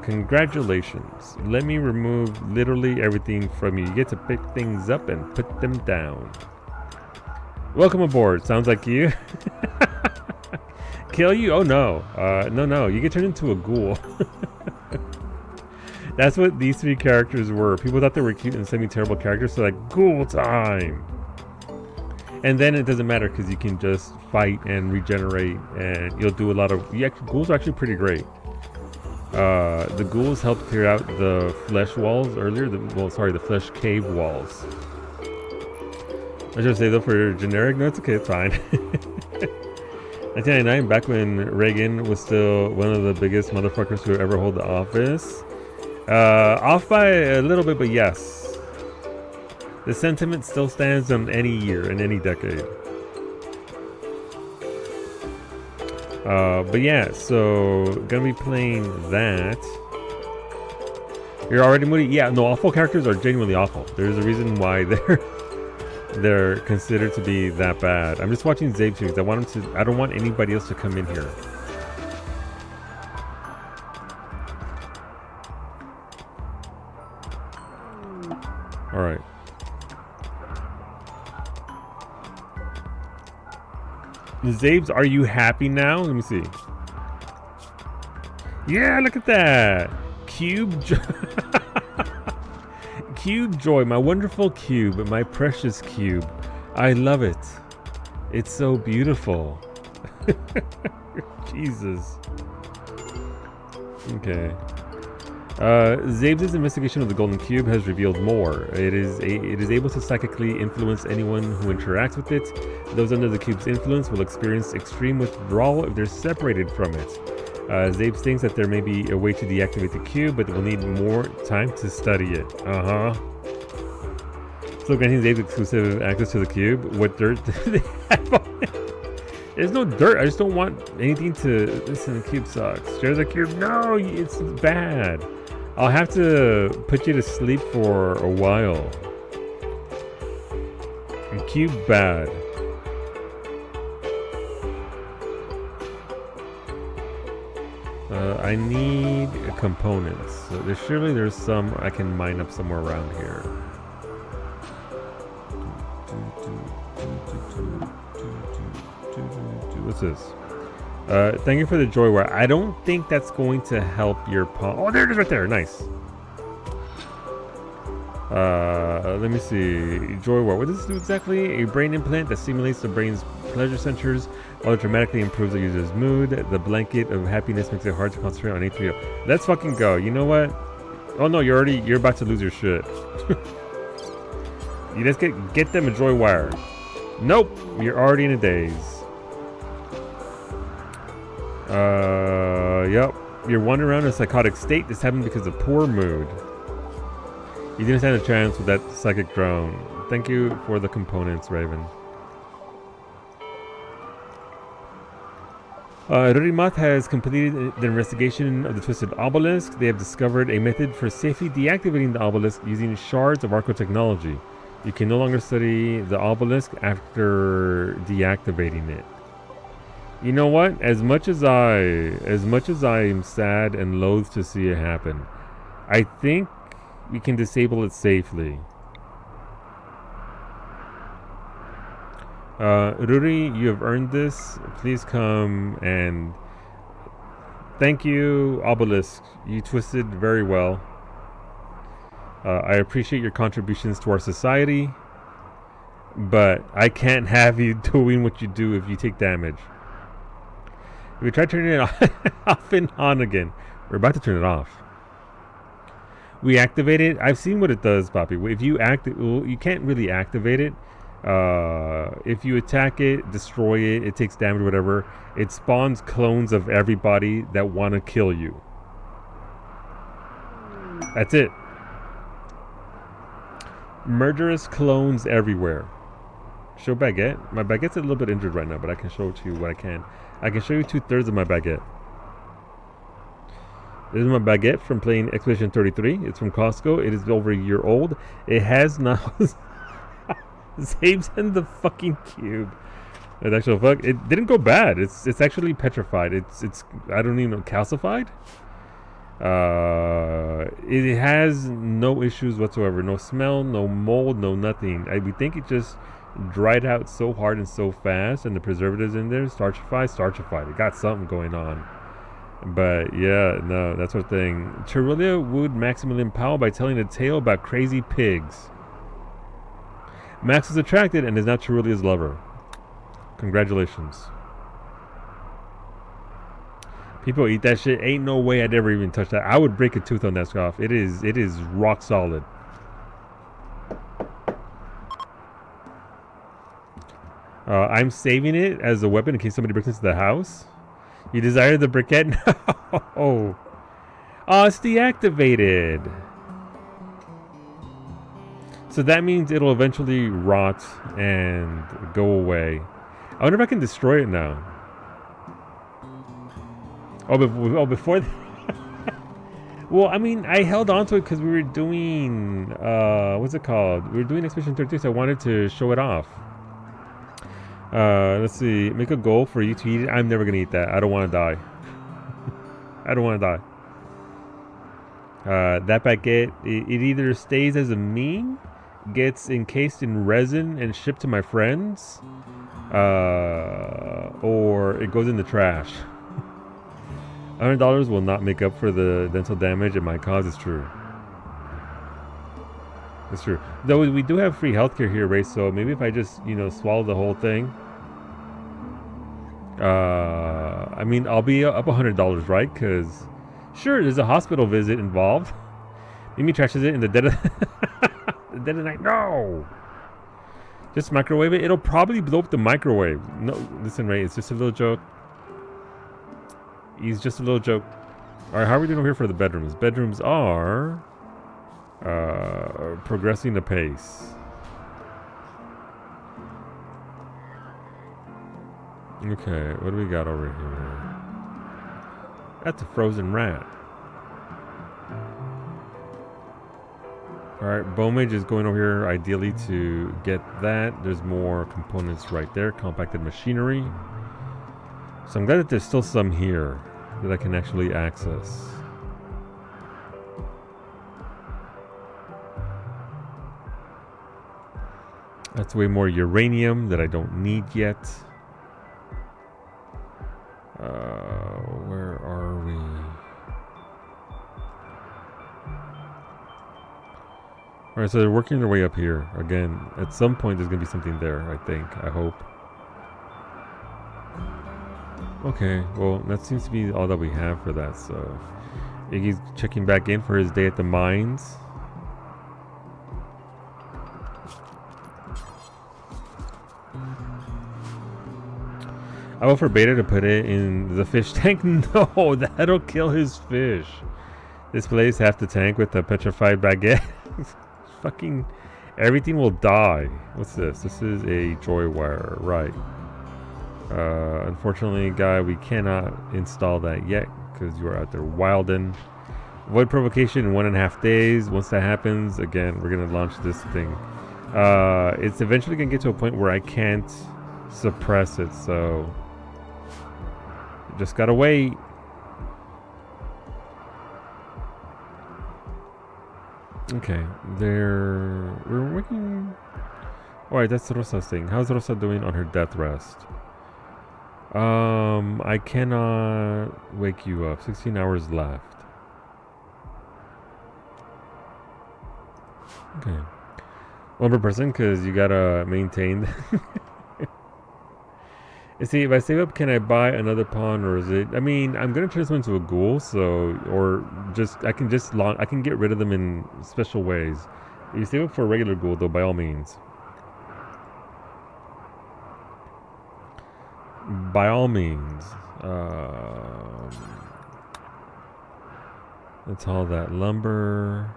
Congratulations. Let me remove literally everything from you. You get to pick things up and put them down. Welcome aboard. Sounds like you. Kill you? Oh no. No. You get turned into a ghoul. That's what these three characters were. People thought they were cute and semi-terrible characters, so like, ghoul time. And then it doesn't matter because you can just fight and regenerate, and you'll do a lot of. Ghouls are actually pretty great. The ghouls helped clear out the flesh walls earlier. The flesh cave walls. I should say though for generic. No, it's okay. It's fine. 1999, back when Reagan was still one of the biggest motherfuckers who ever hold the office. Off by a little bit, but yes. The sentiment still stands on any year and any decade. But yeah, so gonna be playing that. You're already moody? Yeah, no, awful characters are genuinely awful. There's a reason why they're considered to be that bad. I'm just watching Zabe series. I don't want anybody else to come in here. All right. Zabes, are you happy now? Let me see. Yeah, look at that. Cube Cube joy, my wonderful cube, my precious cube. I love it. It's so beautiful. Jesus. Okay. Zabes' investigation of the Golden Cube has revealed more. It is able to psychically influence anyone who interacts with it. Those under the cube's influence will experience extreme withdrawal if they're separated from it. Zabes thinks that there may be a way to deactivate the cube, but we'll need more time to study it. So granting Zabes exclusive access to the cube, what dirt do they have on it? There's no dirt. I just don't want anything to... Listen, the cube sucks. Share the cube? No, it's bad. I'll have to put you to sleep for a while. The cube bad. I need components. So there's some I can mine up somewhere around here. What's this? Thank you for the joyware. I don't think that's going to help your palm. Oh, there it is right there. Nice. Let me see. Joyware. What does this do exactly? A brain implant that stimulates the brain's pleasure centers while it dramatically improves the user's mood. The blanket of happiness makes it hard to concentrate on anything. Let's fucking go. You know what? Oh no, you're about to lose your shit. You just get them a joywire. Nope, you're already in a daze. Yep. You're wandering around in a psychotic state. This happened because of poor mood. You didn't stand a chance with that psychic drone. Thank you for the components, Raven. Rurimat has completed the investigation of the Twisted Obelisk. They have discovered a method for safely deactivating the obelisk using shards of Arco technology. You can no longer study the obelisk after deactivating it. You know what? As much as I am sad and loath to see it happen, I think we can disable it safely. Ruri, you have earned this. Please come and thank you, Obelisk. You twisted very well. I appreciate your contributions to our society, but I can't have you doing what you do if you take damage. If we try turning it off and on again, we're about to turn it off. We activate it. I've seen what it does, Poppy. If you you can't really activate it. If you attack it, destroy it, it takes damage, whatever, it spawns clones of everybody that want to kill you. That's it. Murderous clones everywhere. Show baguette. My baguette's a little bit injured right now, but I can show to you what I can. I can show you 2/3 of my baguette. This is my baguette from playing Expedition 33. It's from Costco. It is over a year old. It has now saves in the fucking cube. It's actual fuck. It didn't go bad. It's actually petrified. It's I don't even know, calcified. It has no issues whatsoever. No smell, no mold, no nothing. We think it just dried out so hard and so fast, and the preservatives in there, starchified. It got something going on. But yeah, no, that sort of thing. Terulia wooed Maximilian Powell by telling a tale about crazy pigs. Max is attracted and is now Terulia's lover. Congratulations. People eat that shit. Ain't no way I'd ever even touch that. I would break a tooth on that scarf. It is rock solid. I'm saving it as a weapon in case somebody breaks into the house. You desire the briquette? No. Oh, it's deactivated. So that means it'll eventually rot and go away. I wonder if I can destroy it now. Before. Well, I mean, I held on to it because we were doing what's it called? We were doing Expedition 32, so I wanted to show it off. Let's see. Make a goal for you to eat it. I'm never gonna eat that. I don't want to die. I don't want to die. That baguette, it either stays as a meme, gets encased in resin and shipped to my friends, or it goes in the trash. $100 will not make up for the dental damage it might cause. It's true. It's true. Though we do have free healthcare here, right? So maybe if I just, swallow the whole thing. I mean, I'll be up $100, right? Because, sure, there's a hospital visit involved. Mimi trashes it in the dead of the dead of night. No! Just microwave it. It'll probably blow up the microwave. No, listen, Ray, it's just a little joke. He's just a little joke. Alright, how are we doing over here for the bedrooms? Bedrooms are progressing apace. Okay, what do we got over here? That's a frozen rat. Alright, Bowmage is going over here ideally to get that. There's more components right there. Compacted machinery. So I'm glad that there's still some here that I can actually access. That's way more uranium that I don't need yet. Where are we? Alright, so they're working their way up here. Again, at some point there's going to be something there, I think. I hope. Okay, well, that seems to be all that we have for that, so... Iggy's checking back in for his day at the mines. I will for Beta to put it in the fish tank. No, that'll kill his fish. Displays half the tank with a petrified baguette. Fucking everything will die. What's this? This is a joy wire, right? Unfortunately, guy, we cannot install that yet because you are out there wilding. Void provocation in 1.5 days. Once that happens, again, we're gonna launch this thing. It's eventually gonna get to a point where I can't suppress it, so just gotta wait. Okay, we're working. Alright, that's Rosa's thing. How's Rosa doing on her death rest? I cannot wake you up. 16 hours left. Okay. One per person, because you gotta maintain. See, if I save up, can I buy another pawn, or is it? I mean, I'm gonna turn this one into a ghoul, so I can get rid of them in special ways. If you save up for a regular ghoul, though, by all means. By all means. Let's haul that lumber.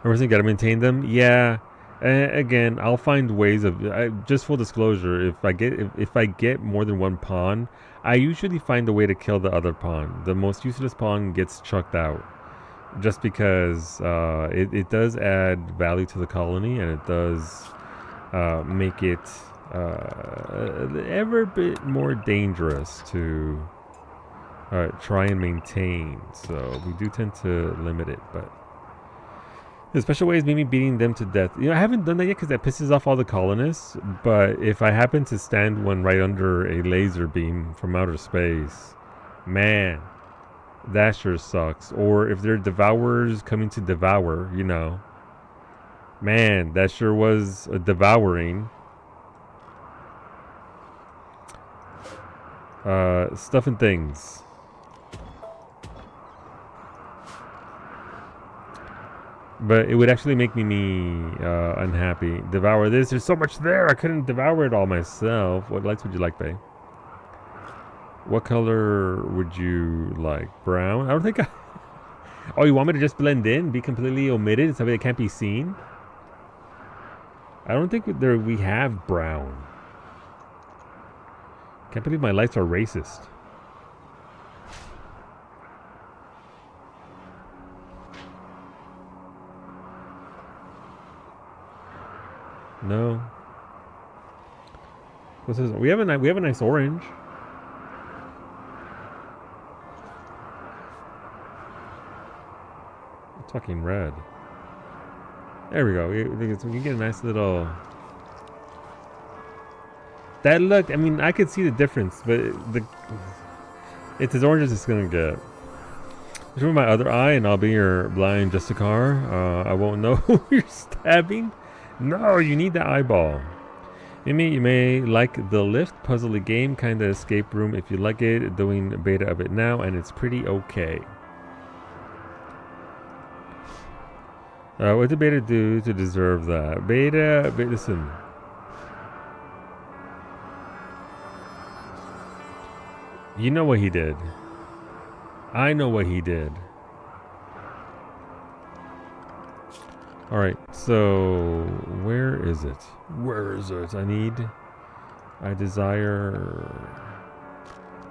Everything gotta maintain them. Yeah. Again, I'll find ways of just full disclosure. If I get more than one pawn, I usually find a way to kill the other pawn. The most useless pawn gets chucked out, just because it does add value to the colony, and it does make it ever bit more dangerous to try and maintain. So we do tend to limit it, but. The special way is maybe beating them to death. You know, I haven't done that yet because that pisses off all the colonists. But if I happen to stand one right under a laser beam from outer space, man, that sure sucks. Or if they're devourers coming to devour, you know, man, that sure was a devouring. Stuff and things. But it would actually make me unhappy. Devour this. There's so much there. I couldn't devour it all myself. What lights would you like, babe? What color would you like? Brown? I don't think I... Oh, you want me to just blend in? Be completely omitted? So that it can't be seen? I don't think we have brown. Can't believe my lights are racist. No. What's this? We have a nice orange. I'm talking red. There we go. We can get a nice little. That look. I mean, I could see the difference, but it's as orange as it's gonna get. Just with my other eye, and I'll be your blind Justicar. I won't know who you're stabbing. No, you need the eyeball. Maybe you may like the lift puzzle game, kind of escape room if you like it. Doing a beta of it now, and it's pretty okay. What did beta do to deserve that? Beta, listen. You know what he did. I know what he did. Alright, so where is it? Where is it? I desire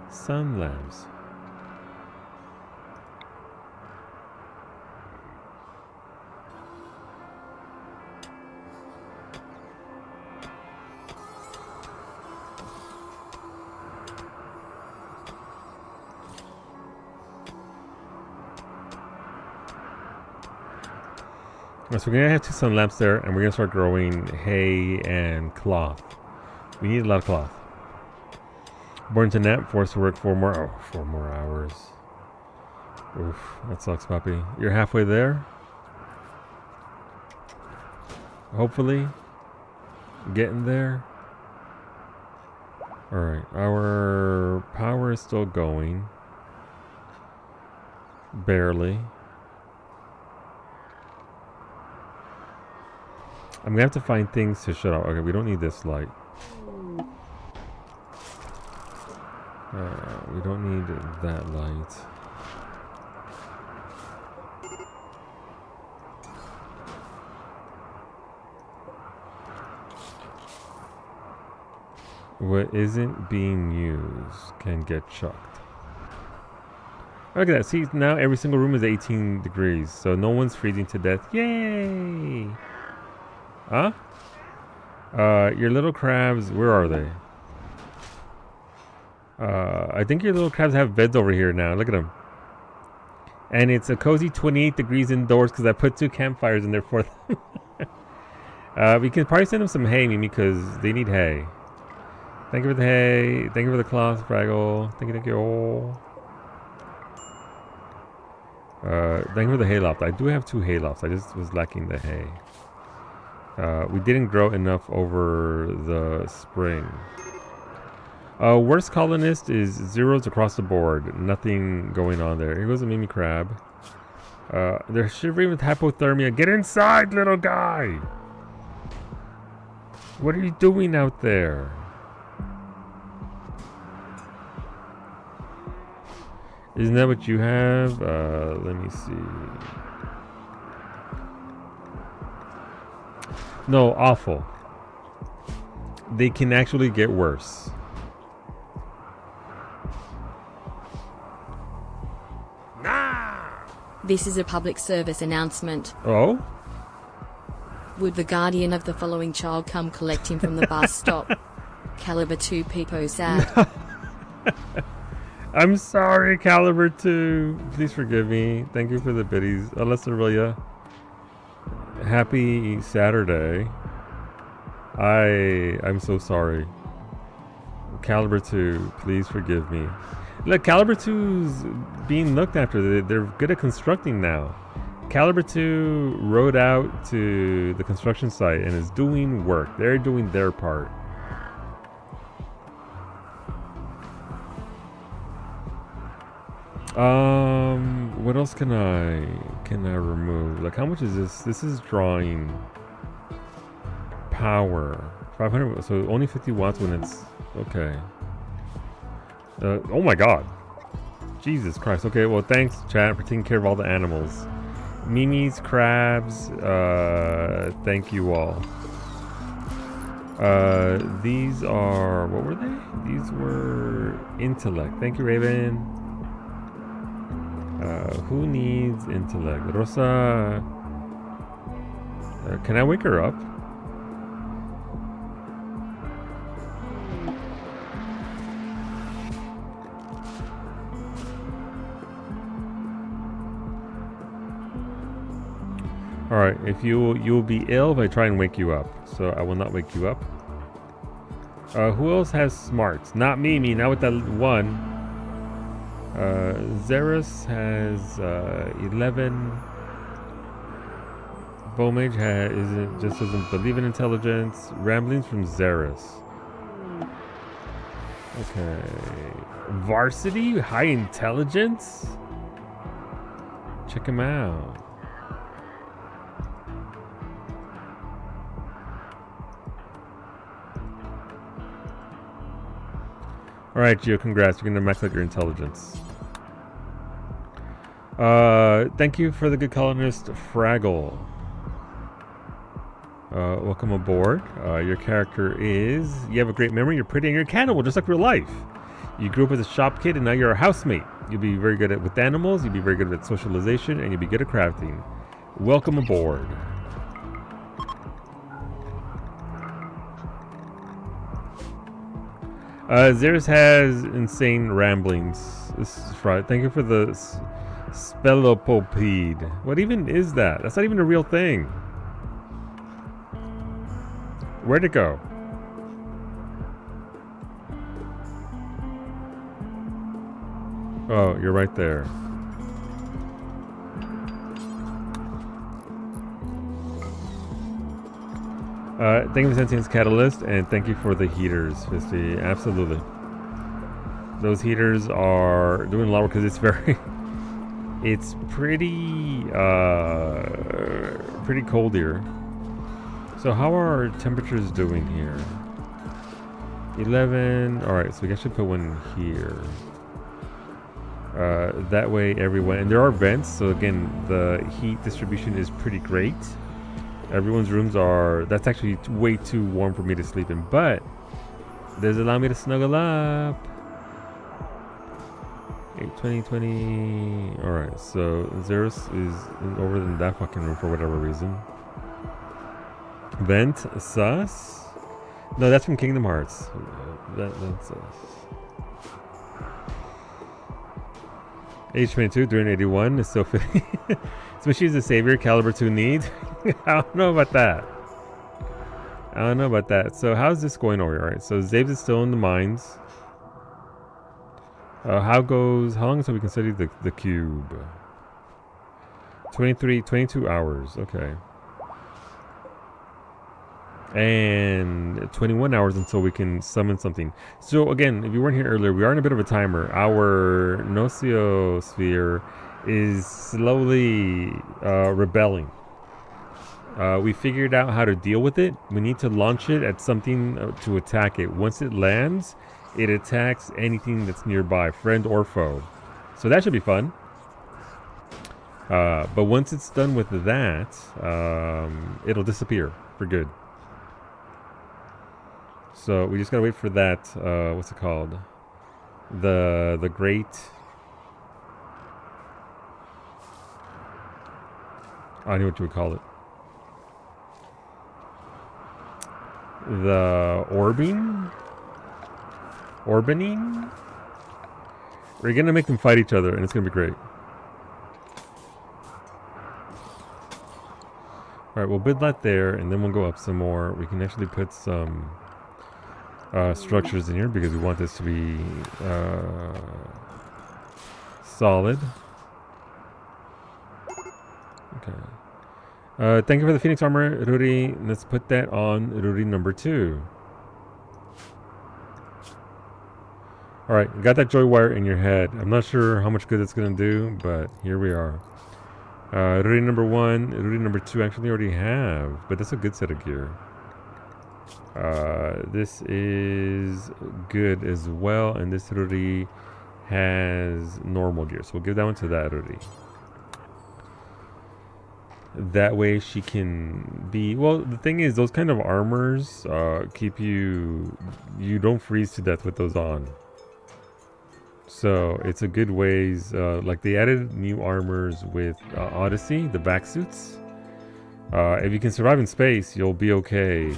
sun lamps. So we're gonna have 2 sun lamps there, and we're gonna start growing hay and cloth. We need a lot of cloth. Born to nap, forced to work 4 more hours. Oof, that sucks, puppy. You're halfway there. Hopefully, getting there. All right, our power is still going. Barely. I'm gonna have to find things to shut off. Okay, we don't need this light. We don't need that light. What isn't being used can get chucked. Look at that. See, now every single room is 18 degrees, so no one's freezing to death. Yay! Huh? Your little crabs, where are they? I think your little crabs have beds over here now. Look at them. And it's a cozy 28 degrees indoors because I put 2 campfires in there for them. We can probably send them some hay, Mimi, because they need hay. Thank you for the hay. Thank you for the cloth, Fraggle. Thank you, thank you. Thank you for the hay loft. I do have 2 hay lofts. I just was lacking the hay. We didn't grow enough over the spring. Worst colonist is zeros across the board. Nothing going on there. Here goes a Mimi crab. They're shivering with hypothermia. Get inside, little guy! What are you doing out there? Isn't that what you have? Let me see. No, awful. They can actually get worse. This is a public service announcement. Oh? Would the guardian of the following child come collect him from the bus stop? Caliber 2 Peepo sad. I'm sorry, Caliber 2. Please forgive me. Thank you for the biddies. Alessarelia. Happy Saturday. I'm so sorry. Caliber 2, please forgive me. Look, Caliber 2's being looked after. They're good at constructing now. Caliber 2 rode out to the construction site and is doing work. They're doing their part. What else can I remove? Like, how much is this? This is drawing power. 500, so only 50 watts when it's okay. Oh my god. Jesus Christ. Okay, well, thanks, chat, for taking care of all the animals. Mimi's crabs, thank you all. These are, what were they? These were intellect. Thank you, Raven. Who needs intellect? Rosa. Can I wake her up? Alright, if you'll be ill if I try and wake you up. So I will not wake you up. Who else has smarts? Not Mimi, not with that one. Xeris has 11. Bomage just doesn't believe in intelligence. Ramblings from Xeris. Okay. Varsity? High intelligence? Check him out. Alright, Gio, congrats. You're going to max out your intelligence. Thank you for the good colonist, Fraggle. Welcome aboard. Your character is... You have a great memory, you're pretty, and you're a cannibal, just like real life. You grew up as a shop kid, and now you're a housemate. You'll be very good with animals, you'll be very good at socialization, and you'll be good at crafting. Welcome aboard. Xeris has insane ramblings. This is right. Thank you for the spelopopede. What even is that? That's not even a real thing. Where'd it go? Oh, you're right there. Thank you for Sentience Catalyst, and thank you for the heaters, Fisty. Absolutely. Those heaters are doing a lot because it's very... it's pretty cold here. So how are our temperatures doing here? 11. All right, so we actually put one here. That way everyone, and there are vents, so again the heat distribution is pretty great. Everyone's rooms are, that's actually way too warm for me to sleep in, but does allow me to snuggle up. 8, 20, 20. All right, so Zeros is over in that fucking room for whatever reason. Vent sus. No, that's from Kingdom Hearts. That's sus. Age 22, 381 is still fitting. So she's the savior Caliber 2 needs. I don't know about that. I don't know about that. So how's this going over here? All right, so Zabes is still in the mines. How long until we can study the cube? 22 hours. Okay. And 21 hours until we can summon something. So again, if you weren't here earlier, we are in a bit of a timer. Our Nociosphere is slowly rebelling. We figured out how to deal with it. We need to launch it at something to attack it. Once it lands, it attacks anything that's nearby, friend or foe. So that should be fun. But once it's done with that, it'll disappear for good. So we just gotta wait for that. What's it called? The great. I know what you would call it. The orbining. We're gonna make them fight each other, and it's gonna be great. All right, we'll build that there, and then we'll go up some more. We can actually put some structures in here because we want this to be solid. Okay. Thank you for the Phoenix armor, Ruri. Let's put that on Ruri number 2. All right, got that joy wire in your head. I'm not sure how much good it's gonna do, but here we are. Ruri number 1, Ruri number 2 actually already have, but that's a good set of gear. This is good as well, and this Ruri has normal gear, so we'll give that one to that Ruri. That way she can be, well, the thing is, those kind of armors keep you don't freeze to death with those on. So it's a good ways, like they added new armors with Odyssey, the back suits. If you can survive in space, you'll be okay.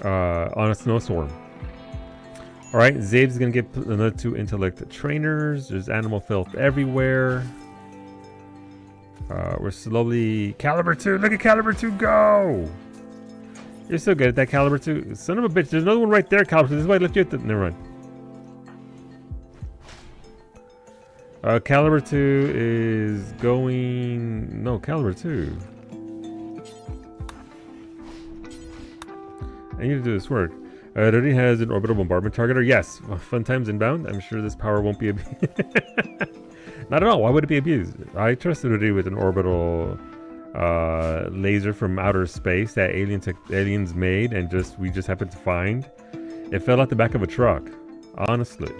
On a snowstorm. Alright, Zabe's gonna get another 2 intellect trainers. There's animal filth everywhere. We're slowly... Caliber 2! Look at Caliber 2 go! You're so good at that, Caliber 2. Son of a bitch, there's another one right there, Caliber 2. This is why I left you at the... Never mind. Caliber 2 is going... No, Caliber 2. I need to do this work. It already has an orbital bombardment targeter. Yes, fun times inbound. I'm sure this power won't be abused. Not at all. Why would it be abused? I trusted it with an orbital laser from outer space that aliens made, and we just happened to find. It fell out the back of a truck. Honestly.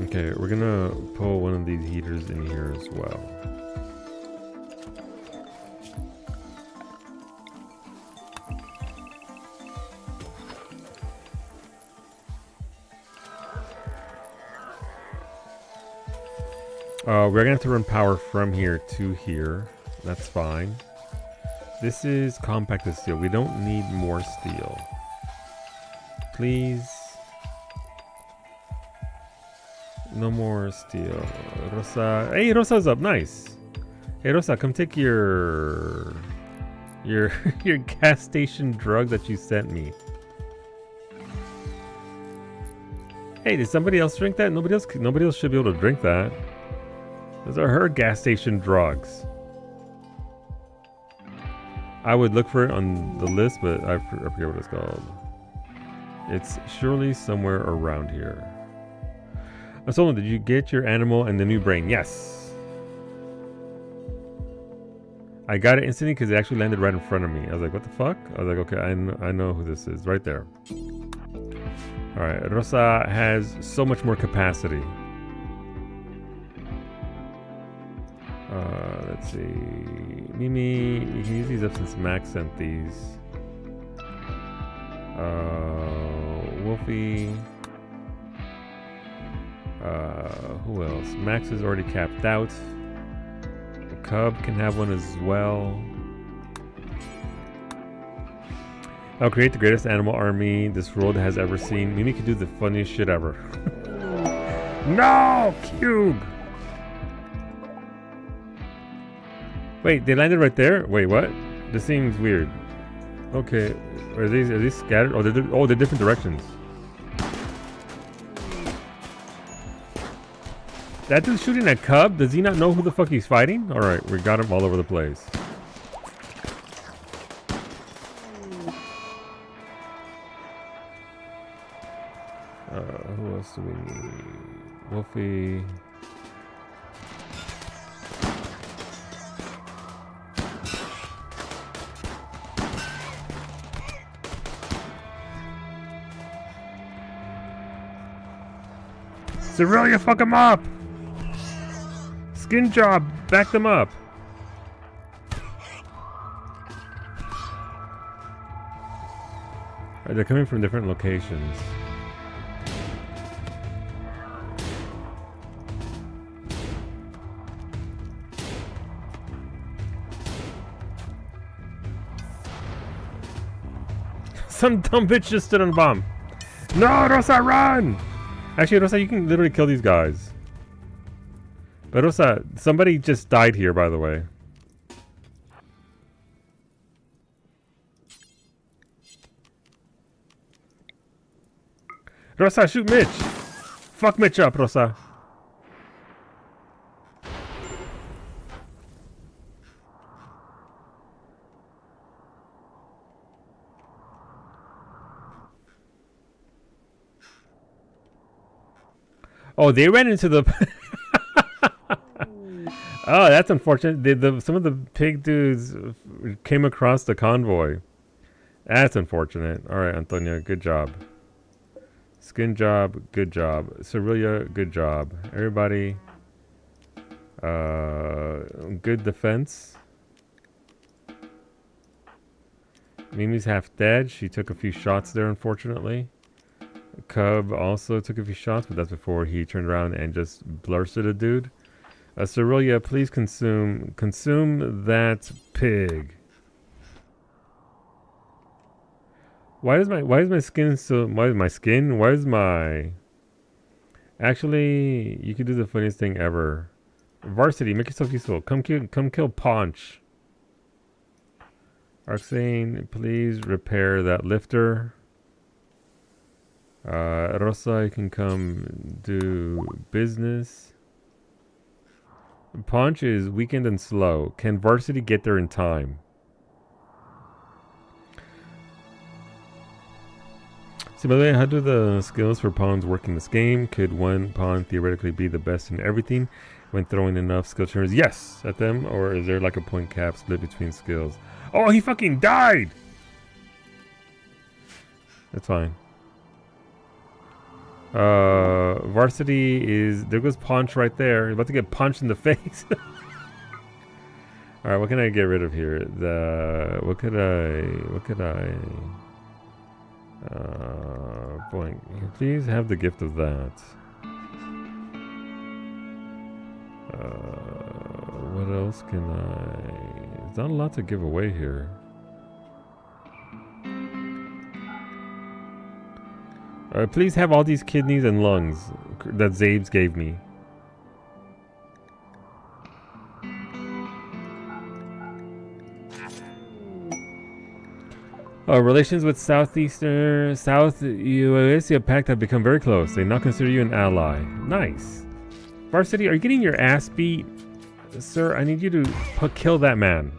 Okay, we're gonna pull one of these heaters in here as well. We're gonna have to run power from here to here. That's fine. This is compacted steel. We don't need more steel. Please. No more steel. Rosa. Hey, Rosa's up. Nice. Hey, Rosa, come take your gas station drug that you sent me. Hey, did somebody else drink that? Nobody else should be able to drink that. Those are her gas station drugs. I would look for it on the list, but I forget what it's called. It's surely somewhere around here. Solon, did you get your animal and the new brain? Yes. I got it instantly because it actually landed right in front of me. I was like, what the fuck? I was like, okay, I know who this is. Right there. Alright, Rosa has so much more capacity. Let's see. Mimi, you can use these up since Max sent these. Wolfie. Who else? Max is already capped out. The Cub can have one as well. I'll create the greatest animal army this world has ever seen. Mimi can do the funniest shit ever. No! Cube! Wait, they landed right there? Wait, what? This seems weird. Okay, are these scattered? Oh, they're different directions. That dude's shooting at Cub? Does he not know who the fuck he's fighting? Alright, we got him all over the place. Who else do we need? Wolfie. Cerealia, fuck him up! Skin job, back them up. Right, they're coming from different locations. Some dumb bitch just stood on the bomb. No, Rosa, run! Actually, Rosa, you can literally kill these guys. But Rosa, somebody just died here, by the way. Rosa, shoot Mitch! Fuck Mitch up, Rosa. Oh, they ran into the... Oh, that's unfortunate. Some of the pig dudes came across the convoy. That's unfortunate. Alright, Antonia, good job. Skin job, good job. Cerealia, good job. Everybody, good defense. Mimi's half dead. She took a few shots there, unfortunately. Cub also took a few shots, but that's before he turned around and just blursted a dude. Cerealia, please consume that pig. Why is my skin so? Why is my skin? Why is my? Actually, you could do the funniest thing ever. Varsity, make yourself useful. Come kill Paunch. Arxane, please repair that lifter. Rosa, you can come do business. Paunch is weakened and slow. Can Varsity get there in time? So by the way, how do the skills for pawns work in this game? Could one pawn theoretically be the best in everything when throwing enough skill triggers? Yes, at them, or is there like a point cap split between skills? Oh, he fucking died! That's fine. Varsity is... There goes Paunch right there. He's about to get punched in the face. Alright, what can I get rid of here? What could I... boy, please have the gift of that. What else can I... There's not a lot to give away here. Please have all these kidneys and lungs that Zabes gave me. Relations with South Eurasia Pact have become very close. They now consider you an ally. Nice. Varsity, are you getting your ass beat? Sir, I need you to kill that man.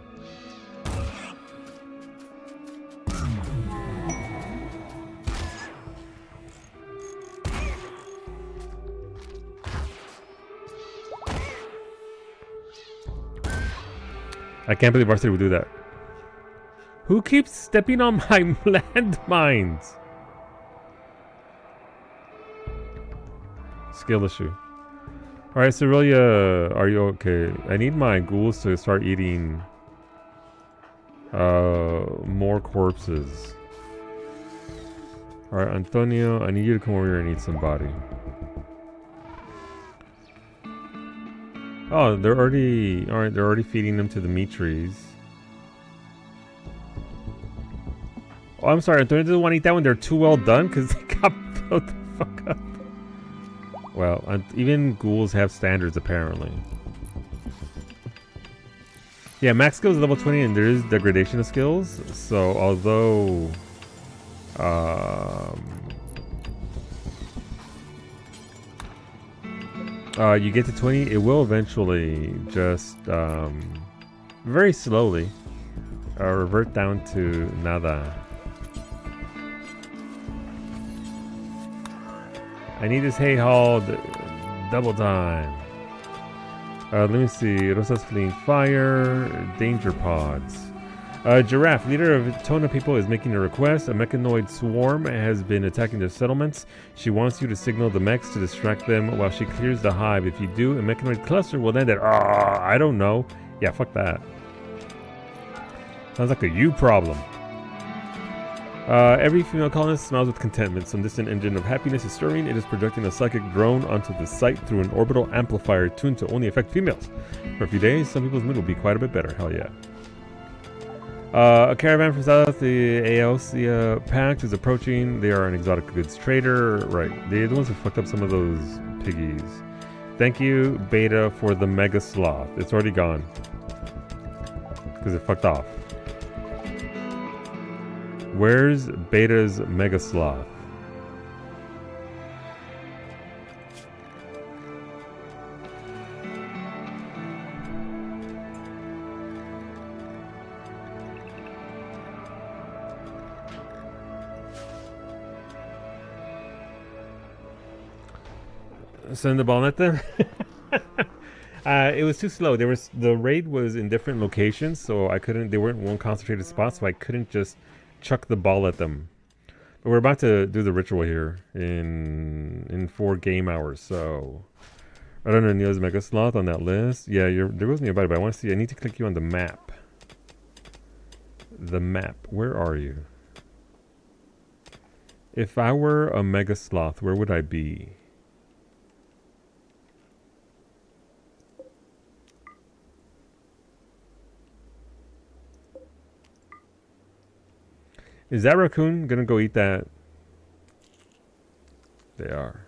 I can't believe Varsity would do that. Who keeps stepping on my landmines? Skill issue. Alright, Cerelia, are you okay? I need my ghouls to start eating more corpses. Alright, Antonio, I need you to come over here and eat some body. Oh, they're already feeding them to the meat trees. Oh, I'm sorry, Antonio doesn't want to eat that one. They're too well done because they got blown the fuck up. Well, even ghouls have standards apparently. Yeah, max skills is level 20 and there is degradation of skills. So although you get to 20, it will eventually just very slowly revert down to nada. I need this hay hauled double time. Let me see. Rosa's fleeing fire. Danger pods. Giraffe, leader of Tona people, is making a request. A mechanoid swarm has been attacking their settlements. She wants you to signal the mechs to distract them while she clears the hive. If you do, a mechanoid cluster will land at... I don't know. Yeah, fuck that. Sounds like a you problem. Every female colonist smiles with contentment. Some distant engine of happiness is stirring. It is projecting a psychic drone onto the site through an orbital amplifier tuned to only affect females. For a few days, some people's mood will be quite a bit better. Hell yeah. A caravan from south, the Aosia Pact, is approaching. They are an exotic goods trader. Right. They're the ones who fucked up some of those piggies. Thank you, Beta, for the Mega Sloth. It's already gone. Because it fucked off. Where's Beta's Mega Sloth? Send the ball at them? It was too slow. The raid was in different locations, so I couldn't. They weren't in one concentrated spot, so I couldn't just chuck the ball at them. But we're about to do the ritual here in 4 game hours, so I don't know. Neil's Mega Sloth on that list. Yeah, there was nearby, but I want to see. I need to click you on the map. The map. Where are you? If I were a Mega Sloth, where would I be? Is that raccoon gonna go eat that? They are.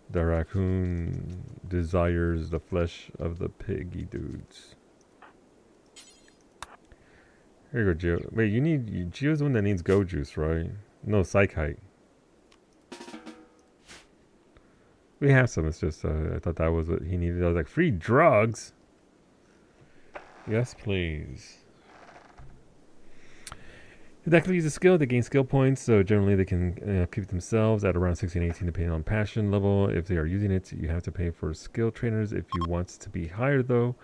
The raccoon desires the flesh of the piggy dudes. Here you go, Gio. Wait, Gio's the one that needs go juice, right? No, psychite. We have some, it's just, I thought that was what he needed. I was like, free drugs? Yes, please. If that use a skill, they gain skill points, so generally they can keep themselves at around 16, 18 depending on passion level. If they are using it, you have to pay for skill trainers. If you want to be higher though,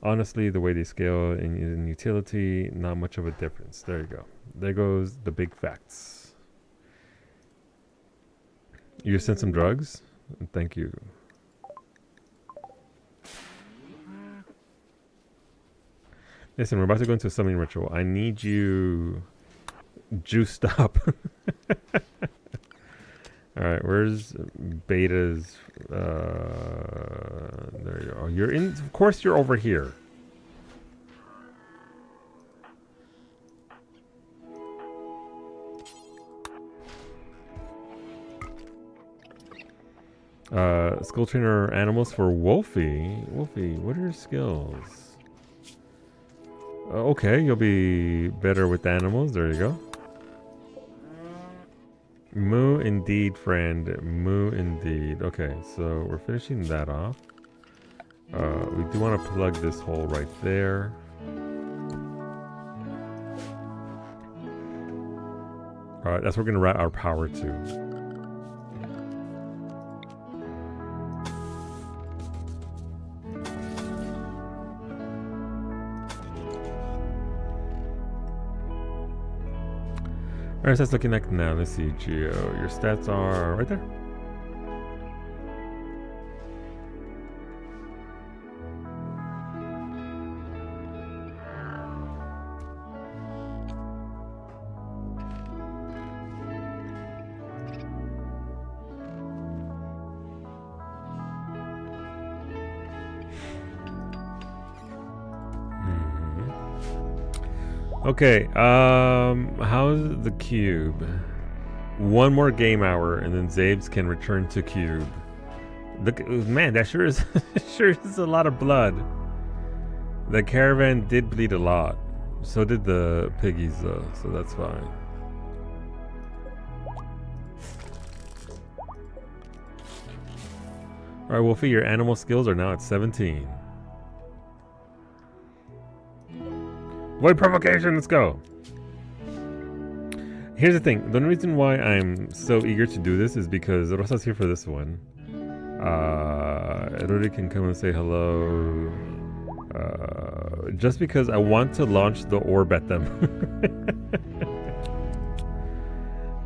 honestly, the way they scale in utility, not much of a difference. There you go. There goes the big facts. You sent some drugs? Thank you. Listen, we're about to go into a summoning ritual. I need you juiced up. Alright, where's Beta's there you go. You're in, of course you're over here. Skill trainer animals for Wolfie. Wolfie, what are your skills? Okay, you'll be better with animals. There you go. Moo indeed, friend. Moo indeed. Okay, so we're finishing that off. We do want to plug this hole right there. Alright, that's where we're going to route our power to. Alright, so that's looking like now. Let's see, Geo. Your stats are right there. Okay, how's the cube? One more game hour, and then Zabes can return to cube. Look, man, that sure is sure is a lot of blood. The caravan did bleed a lot. So did the piggies, though, so that's fine. Alright, Wolfie, your animal skills are now at 17. Void provocation, let's go. Here's the thing. The only reason why I'm so eager to do this is because Rosa's here for this one. Ruri can come and say hello. Just because I want to launch the orb at them.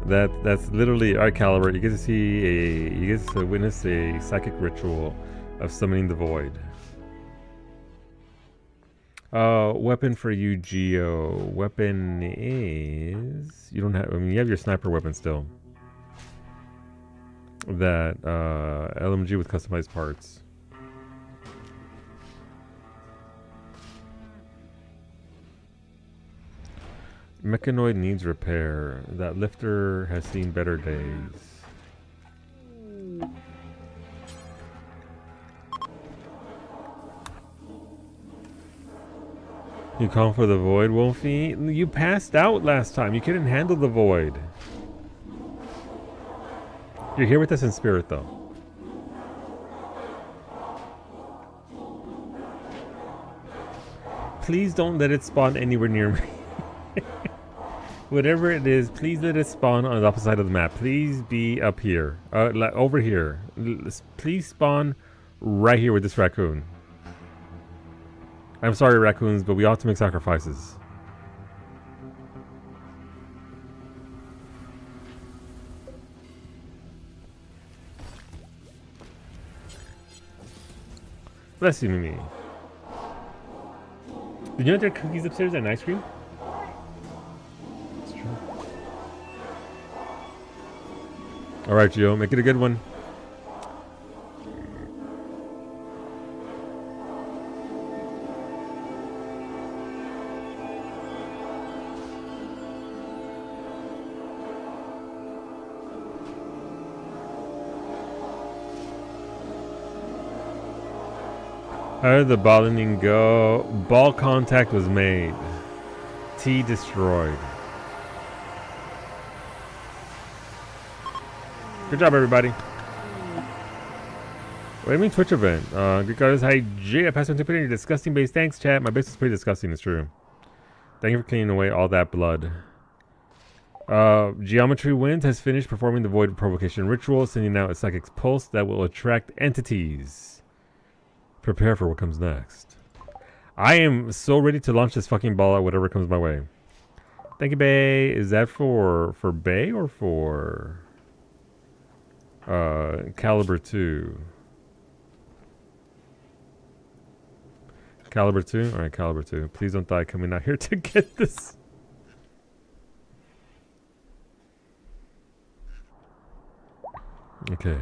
That's literally our caliber. You get to witness a psychic ritual of summoning the void. Weapon for you, Geo. Weapon is... You don't have... I mean, you have your sniper weapon still. That, LMG with customized parts. Mechanoid needs repair. That lifter has seen better days. You call for the void, Wolfie? You passed out last time. You couldn't handle the void. You're here with us in spirit, though. Please don't let it spawn anywhere near me. Whatever it is, please let it spawn on the opposite side of the map. Please be up here. Over here. Please spawn right here with this raccoon. I'm sorry, raccoons, but we ought to make sacrifices. Bless you, Mimi. Did you know there are cookies upstairs and ice cream? It's true. Alright, Gio, make it a good one. How did the balling go? Ball contact was made. T destroyed. Good job, everybody. What do you mean Twitch event? Good guys, hi Jay. I passed on to put in your disgusting base. Thanks, chat. My base is pretty disgusting, it's true. Thank you for cleaning away all that blood. Geometry Winds has finished performing the Void Provocation ritual, sending out a psychic pulse that will attract entities. Prepare for what comes next. I am so ready to launch this fucking ball at whatever comes my way. Thank you, Bay. Is that for Bay or for Caliber 2? Caliber 2? Alright, Caliber 2. Please don't die coming out here to get this. Okay.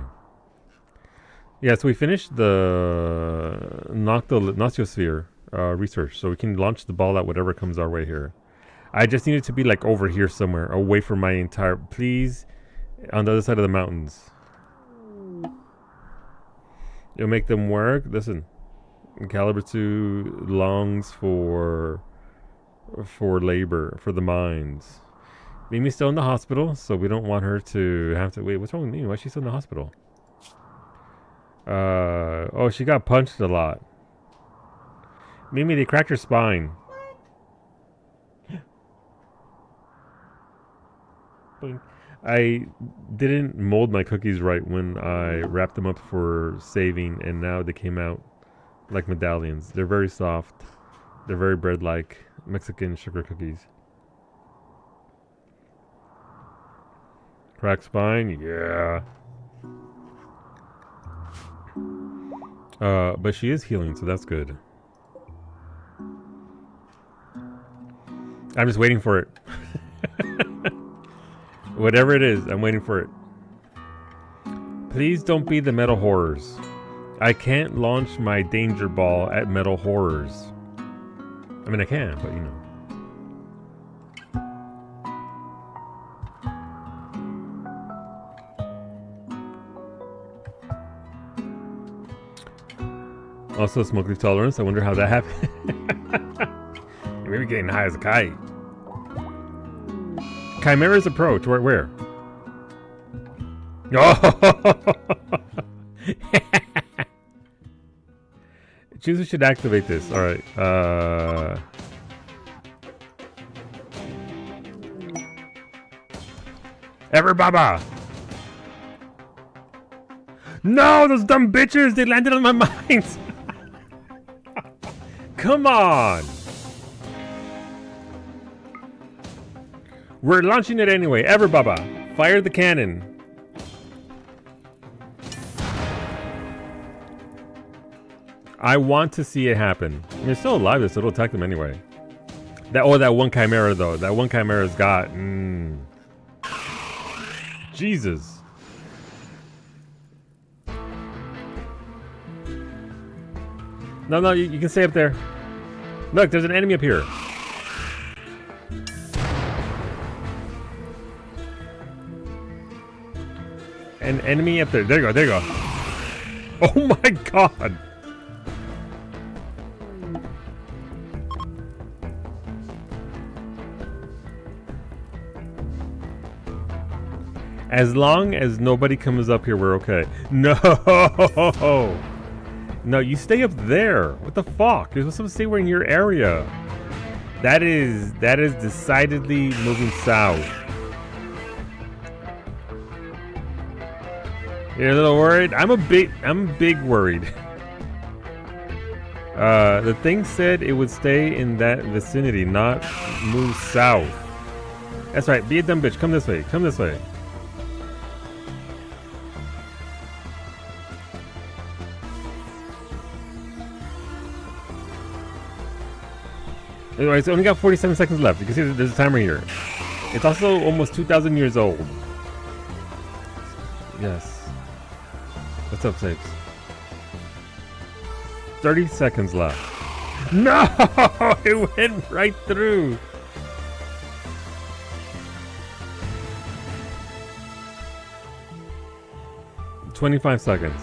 Yeah, so we finished the Noctiosphere research, so we can launch the ball at whatever comes our way here. I just need it to be like over here somewhere, away from my entire... Please, on the other side of the mountains. It'll make them work. Listen, Caliber 2 longs for labor, for the mines. Mimi's still in the hospital, so we don't want her to have to... Wait, what's wrong with Mimi? Why is she still in the hospital? Oh, she got punched a lot. Mimi, they cracked her spine. I didn't mold my cookies right when I wrapped them up for saving, and now they came out like medallions. They're very soft. They're very bread-like Mexican sugar cookies. Cracked spine, yeah. But she is healing, so that's good. I'm just waiting for it. Whatever it is, I'm waiting for it. Please don't be the metal horrors. I can't launch my danger ball at metal horrors. I mean, I can, but you know. Also, smoke leaf tolerance. I wonder how that happened. Maybe getting high as a kite. Chimera's approach. Where? Oh! Choose who should activate this. All right. Ever Baba. No, those dumb bitches. They landed on my mind. Come on. We're launching it anyway. Ever Baba. Fire the cannon. I want to see it happen. I mean, they're still alive, so it'll attack them anyway. That one chimera though. That one chimera's got. Jesus. No, you can stay up there. Look, there's an enemy up here. An enemy up there. There you go. Oh my god. As long as nobody comes up here, we're okay. No! No, you stay up there. What the fuck? You're supposed to stay in your area. That is decidedly moving south. You're a little worried? I'm big worried. The thing said it would stay in that vicinity, not move south. That's right, be a dumb bitch. Come this way. Come this way. Anyway, it's only got 47 seconds left. You can see there's a timer here. It's also almost 2,000 years old. Yes. What's up, Sapes? 30 seconds left. No! It went right through. $25 seconds.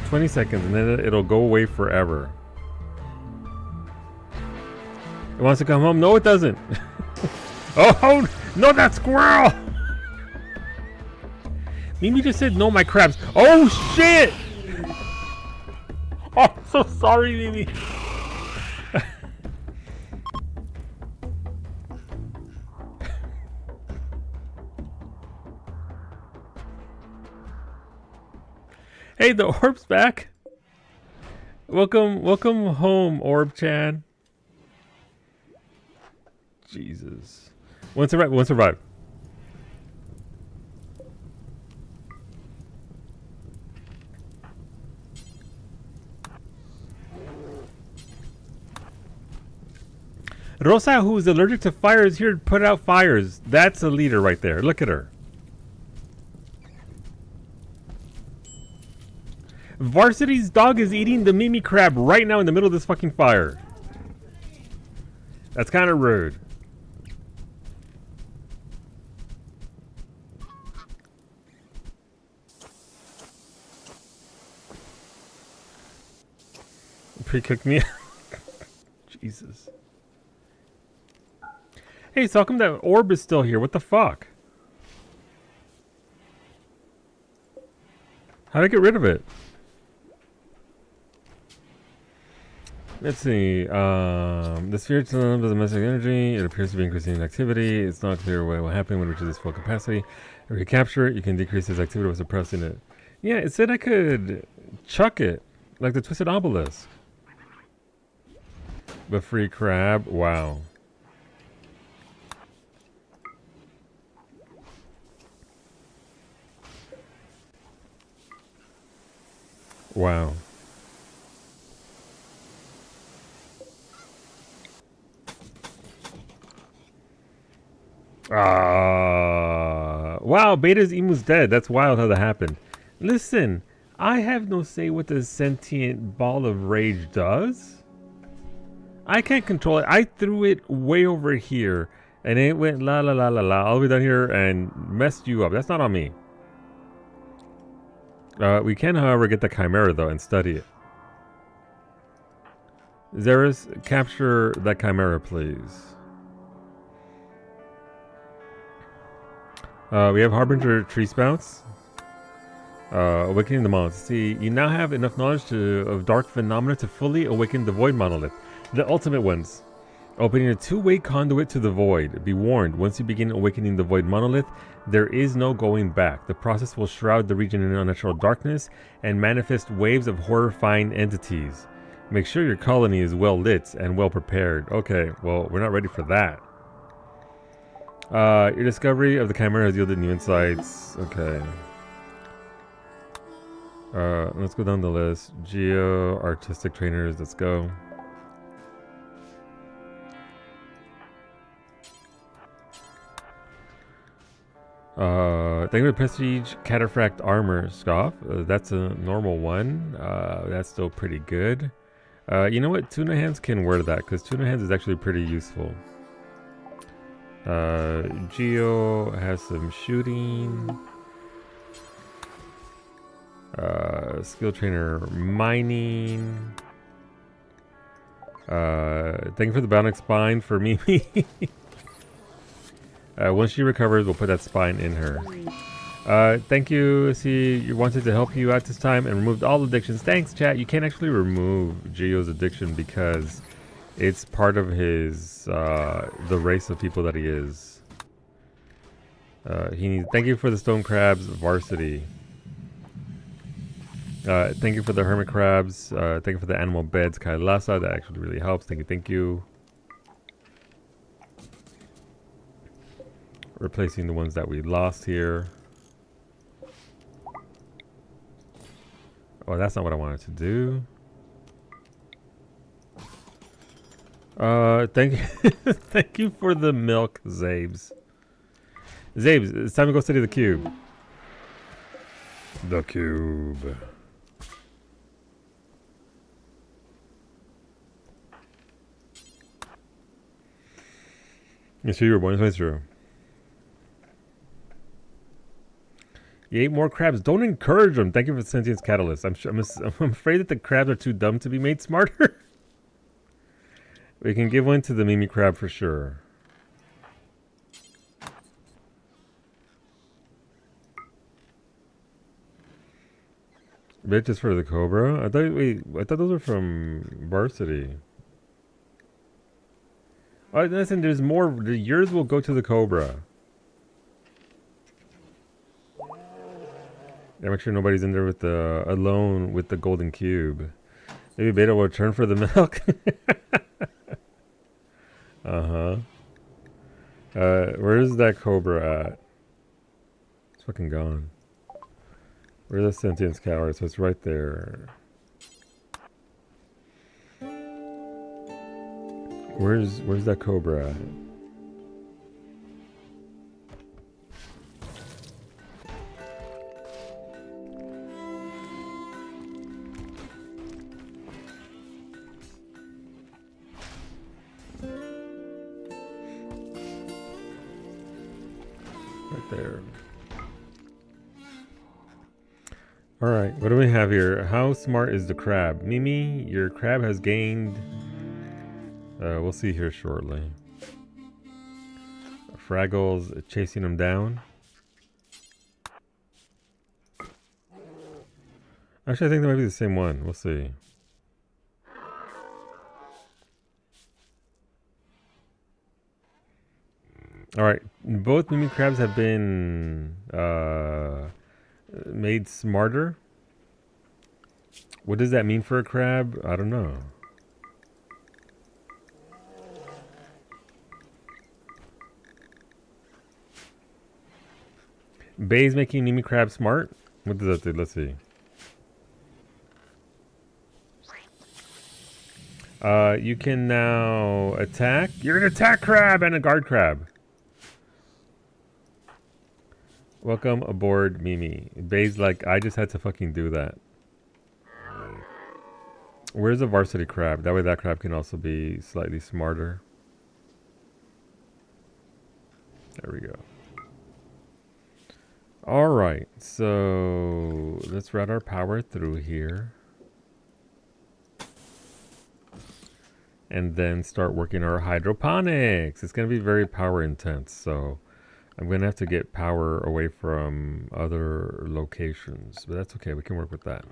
20 seconds and then it'll go away forever. It wants to come home? No, it doesn't. Oh, no, that squirrel! Mimi just said no, my crabs. Oh, shit! Oh, I'm so sorry, Mimi. Hey, the orb's back. Welcome home, Orb Chan. Jesus. One survive. Rosa, who is allergic to fire, is here to put out fires. That's a leader right there. Look at her. Varsity's dog is eating the Mimi crab right now in the middle of this fucking fire. That's kind of rude. Pre-cooked meal. Jesus. Hey, so how come that orb is still here? What the fuck? How did I get rid of it? Let's see. The sphere does domestic energy. It appears to be increasing in activity. It's not clear what will happen when it reaches its full capacity. If you capture it, you can decrease its activity by suppressing it. Yeah, it said I could chuck it, like the twisted obelisk. The free crab. Wow. Wow. Wow, Beta's emu's dead. That's wild how that happened. Listen, I have no say what the sentient ball of rage does. I can't control it. I threw it way over here, and it went la la la la la all the way down here and messed you up. That's not on me. We can, however, get the Chimera, though, and study it. Xeris, capture that Chimera, please. We have Harbinger Tree Spouts. Awakening the Monolith. See, you now have enough knowledge of dark phenomena to fully awaken the Void Monolith. The ultimate ones. Opening a two-way conduit to the Void. Be warned, once you begin awakening the Void Monolith, there is no going back. The process will shroud the region in unnatural darkness and manifest waves of horrifying entities. Make sure your colony is well lit and well prepared. Okay, well, we're not ready for that. Your discovery of the Chimera has yielded new insights. Okay. Let's go down the list. Geo, artistic trainers, let's go. Thank you for the Prestige Cataphract Armor, Scoff. That's a normal one. That's still pretty good. You know what? Tuna Hands can wear that, because Tuna Hands is actually pretty useful. Geo has some shooting. Skill trainer mining. Thank you for the bionic spine for Mimi. Once she recovers, we'll put that spine in her. Thank you. See, you wanted to help you out this time and removed all addictions. Thanks, chat. You can't actually remove Geo's addiction because it's part of his the race of people that he is. Thank you for the stone crabs varsity. Thank you for the hermit crabs. Thank you for the animal beds, Kailasa. That actually really helps. Thank you, thank you. Replacing the ones that we lost here. Oh, that's not what I wanted to do. Thank you, thank you for the milk, Zabes. Zabes, it's time to go study the cube. The cube. You sure you were born this way through? You ate more crabs. Don't encourage them. Thank you for the sentience catalyst. I'm afraid that the crabs are too dumb to be made smarter. We can give one to the Mimi crab for sure. Bitch is for the cobra. I thought those were from Varsity. Oh, listen, there's more. Yours will go to the cobra. Yeah, make sure nobody's in there with the alone with the golden cube. Maybe Beta will return for the milk. Where's that cobra at? It's fucking gone. Where's the sentience cow? So it's right there. Where's that cobra at? Right there. Alright, what do we have here? How smart is the crab? Mimi, your crab has gained... we'll see here shortly. Fraggle's chasing him down. Actually, I think that might be the same one. We'll see. Alright, both Mimi crabs have been made smarter. What does that mean for a crab? I don't know. Bay's making Mimi crab smart? What does that do? Let's see. You can now attack. You're an attack crab and a guard crab. Welcome aboard, Mimi. Bay's like, I just had to fucking do that. Where's the varsity crab? That way that crab can also be slightly smarter. There we go. Alright, so let's route our power through here. And then start working our hydroponics. It's going to be very power intense, so I'm going to have to get power away from other locations. But that's okay, we can work with that.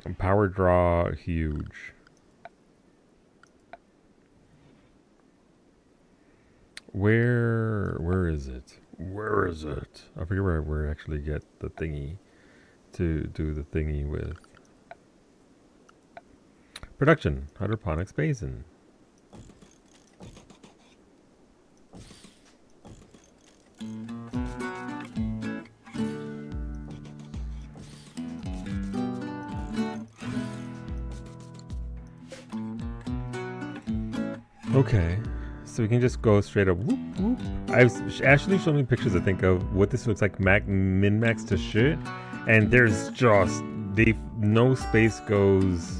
And power draw, huge. Where is it? Where is it? I forget where we actually get the thingy to do the thingy with. Production, hydroponics basin. Okay, so we can just go straight up. Whoop, whoop. Ashley showed me pictures, I think, of what this looks like min-max to shit, and there's just no space goes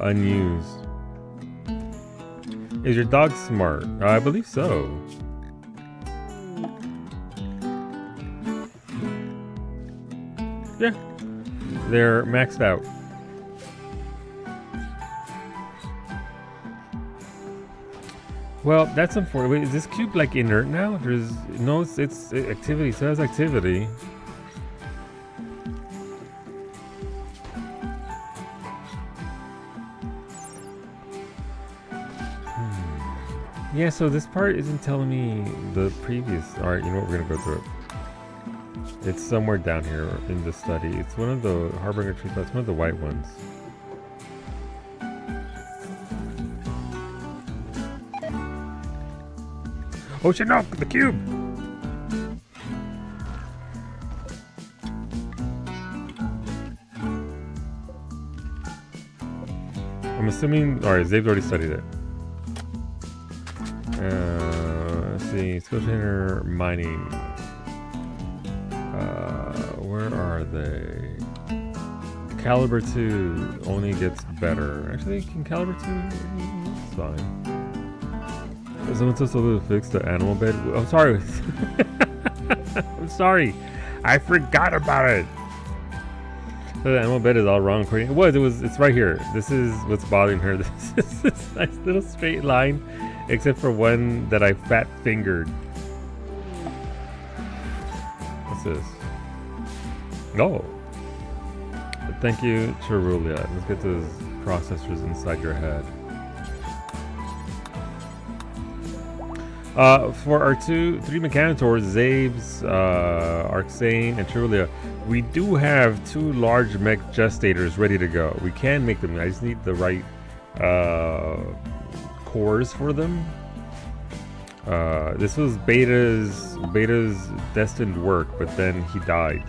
unused. Is your dog smart? I believe so. Yeah, they're maxed out. Well, that's unfortunate. Wait, is this cube like inert now? There's no, it's activity. It says activity. Yeah, so this part isn't telling me the previous. Alright, you know what? We're gonna go through it. It's somewhere down here in the study. It's one of the Harbinger tree spots, one of the white ones. Oh shit, no! The cube! I'm assuming... Alright, Zave's already studied it. Let's see. Skill trainer mining. Where are they? Caliber 2 only gets better. Actually, can Caliber 2? It's fine. Someone supposed to fix the animal bed. I'm sorry. I'm sorry. I forgot about it. The animal bed is all wrong. It's right here. This is what's bothering her. This is this nice little straight line, except for one that I fat fingered. What's this? Oh. Thank you, Cherulia. Let's get those processors inside your head. For our three Mechanitors, Zabes, Arxane, and Cherulia, we do have 2 large mech gestators ready to go. We can make them. I just need the right cores for them. This was Beta's destined work, but then he died.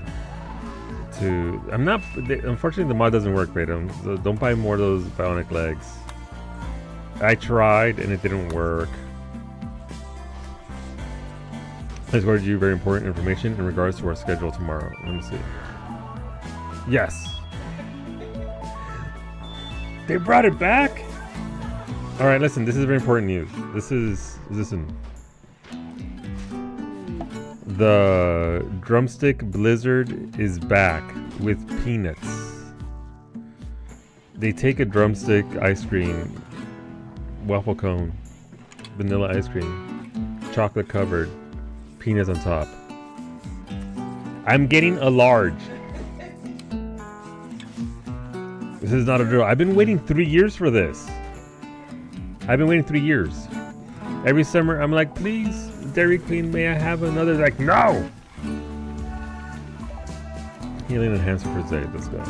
Unfortunately, the mod doesn't work, Beta. So don't buy more of those bionic legs. I tried and it didn't work. I just wanted you very important information in regards to our schedule tomorrow. Let me see. Yes. They brought it back? Alright, listen, this is very important news. Listen. The Drumstick Blizzard is back with peanuts. They take a drumstick ice cream, waffle cone, vanilla ice cream, chocolate covered, peanuts on top. I'm getting a large. This is not a drill. I've been waiting 3 years for this. I've been waiting 3 years. Every summer, I'm like, please, Dairy Queen, may I have another? Like, no! Healing enhancer for Zay. Let's go.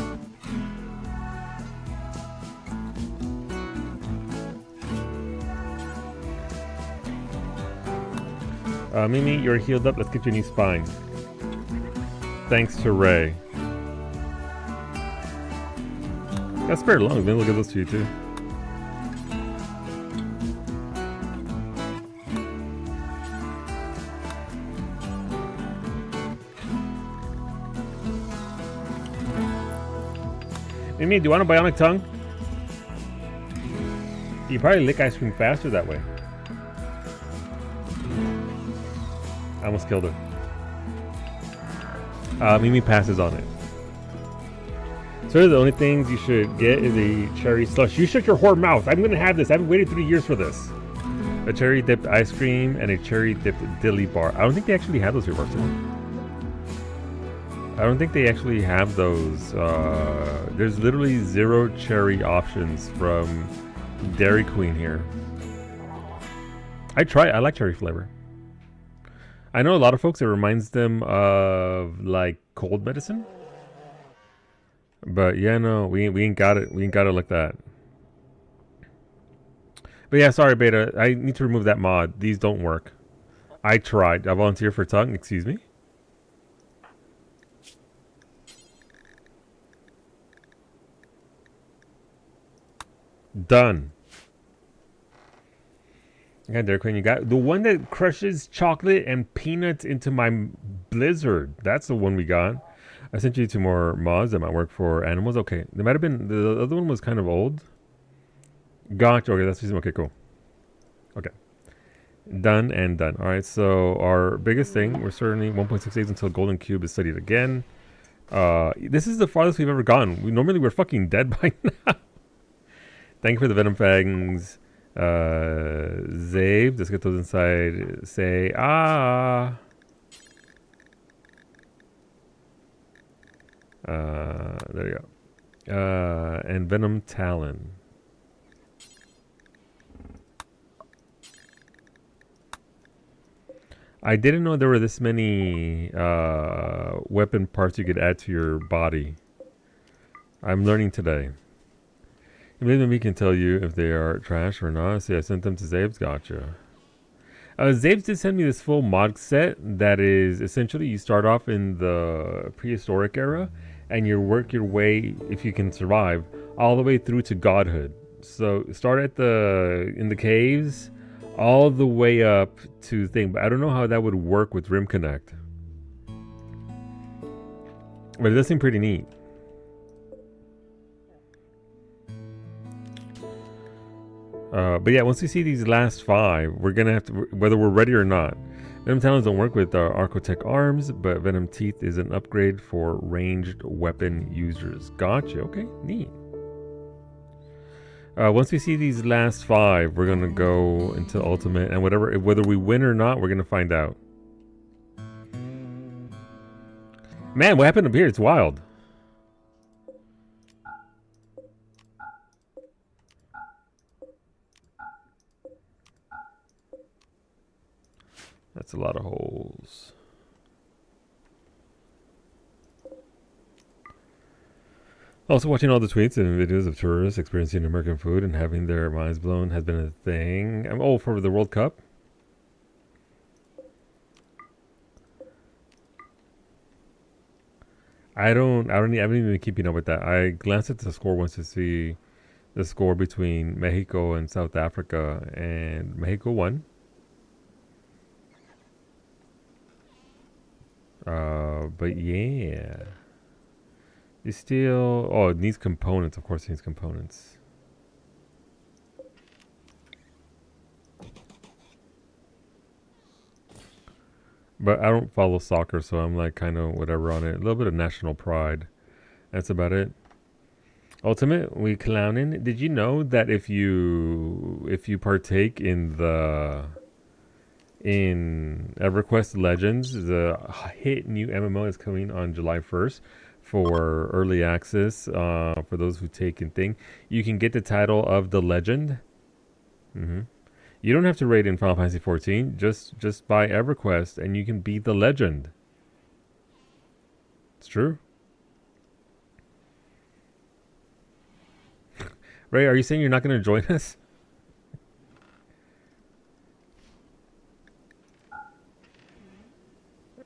Mimi, you're healed up. Let's get you a new spine. Thanks to Ray. Got spare lungs, man. Look at those two too. Mimi, do you want a bionic tongue? You probably lick ice cream faster that way. I almost killed her. Mimi passes on it. So the only things you should get is a cherry slush. You shut your whore mouth. I'm gonna have this. I've waited 3 years for this. A cherry dipped ice cream and a cherry dipped dilly bar. I don't think they actually have those here, Barcelona. I don't think they actually have those. There's literally 0 cherry options from Dairy Queen here. I like cherry flavor. I know a lot of folks, it reminds them of like cold medicine. But yeah, no, we ain't got it. We ain't got it like that. But yeah, sorry, Beta. I need to remove that mod. These don't work. I tried. I volunteer for tongue. Excuse me. Done. Yeah, Dairy Queen, you got the one that crushes chocolate and peanuts into my blizzard. That's the one we got. I sent you 2 more mods that might work for animals. Okay, there might have been the other one was kind of old. Gotcha. Okay, that's okay. Cool. Okay, done and done. All right. So our biggest thing, we're certainly 1.6 days until Golden Cube is studied again. This is the farthest we've ever gone. We're fucking dead by now. Thank you for the Venom Fangs. Zabe, let's get those inside. Say, ah. There you go. And Venom Talon. I didn't know there were this many weapon parts you could add to your body. I'm learning today. Maybe we can tell you if they are trash or not. See, I sent them to Zabes. Gotcha. Zabes did send me this full mod set that is essentially you start off in the prehistoric era and you work your way, if you can survive, all the way through to godhood. So start at in the caves all the way up to thing. But I don't know how that would work with Rim Connect. But it does seem pretty neat. But yeah, once we see these last 5, we're gonna have to, whether we're ready or not. Venom Talons don't work with Arcotech arms, but Venom Teeth is an upgrade for ranged weapon users. Gotcha. Okay, neat. Once we see these last 5, we're gonna go into Ultimate, and whether we win or not, we're gonna find out. Man, what happened up here? It's wild. That's a lot of holes. Also, watching all the tweets and videos of tourists experiencing American food and having their minds blown has been a thing. I'm all for the World Cup. I haven't even been keeping up with that. I glanced at the score once to see the score between Mexico and South Africa, and Mexico won. But yeah. It still... Oh, it needs components. Of course it needs components. But I don't follow soccer, so I'm like kind of whatever on it. A little bit of national pride. That's about it. Ultimate, we clowning. Did you know that if you partake in EverQuest Legends, the hit new MMO is coming on July 1st for early access. For those who take and think, you can get the title of the Legend. You don't have to raid in Final Fantasy 14. Just buy EverQuest and you can be the Legend. It's true. Ray, are you saying you're not going to join us?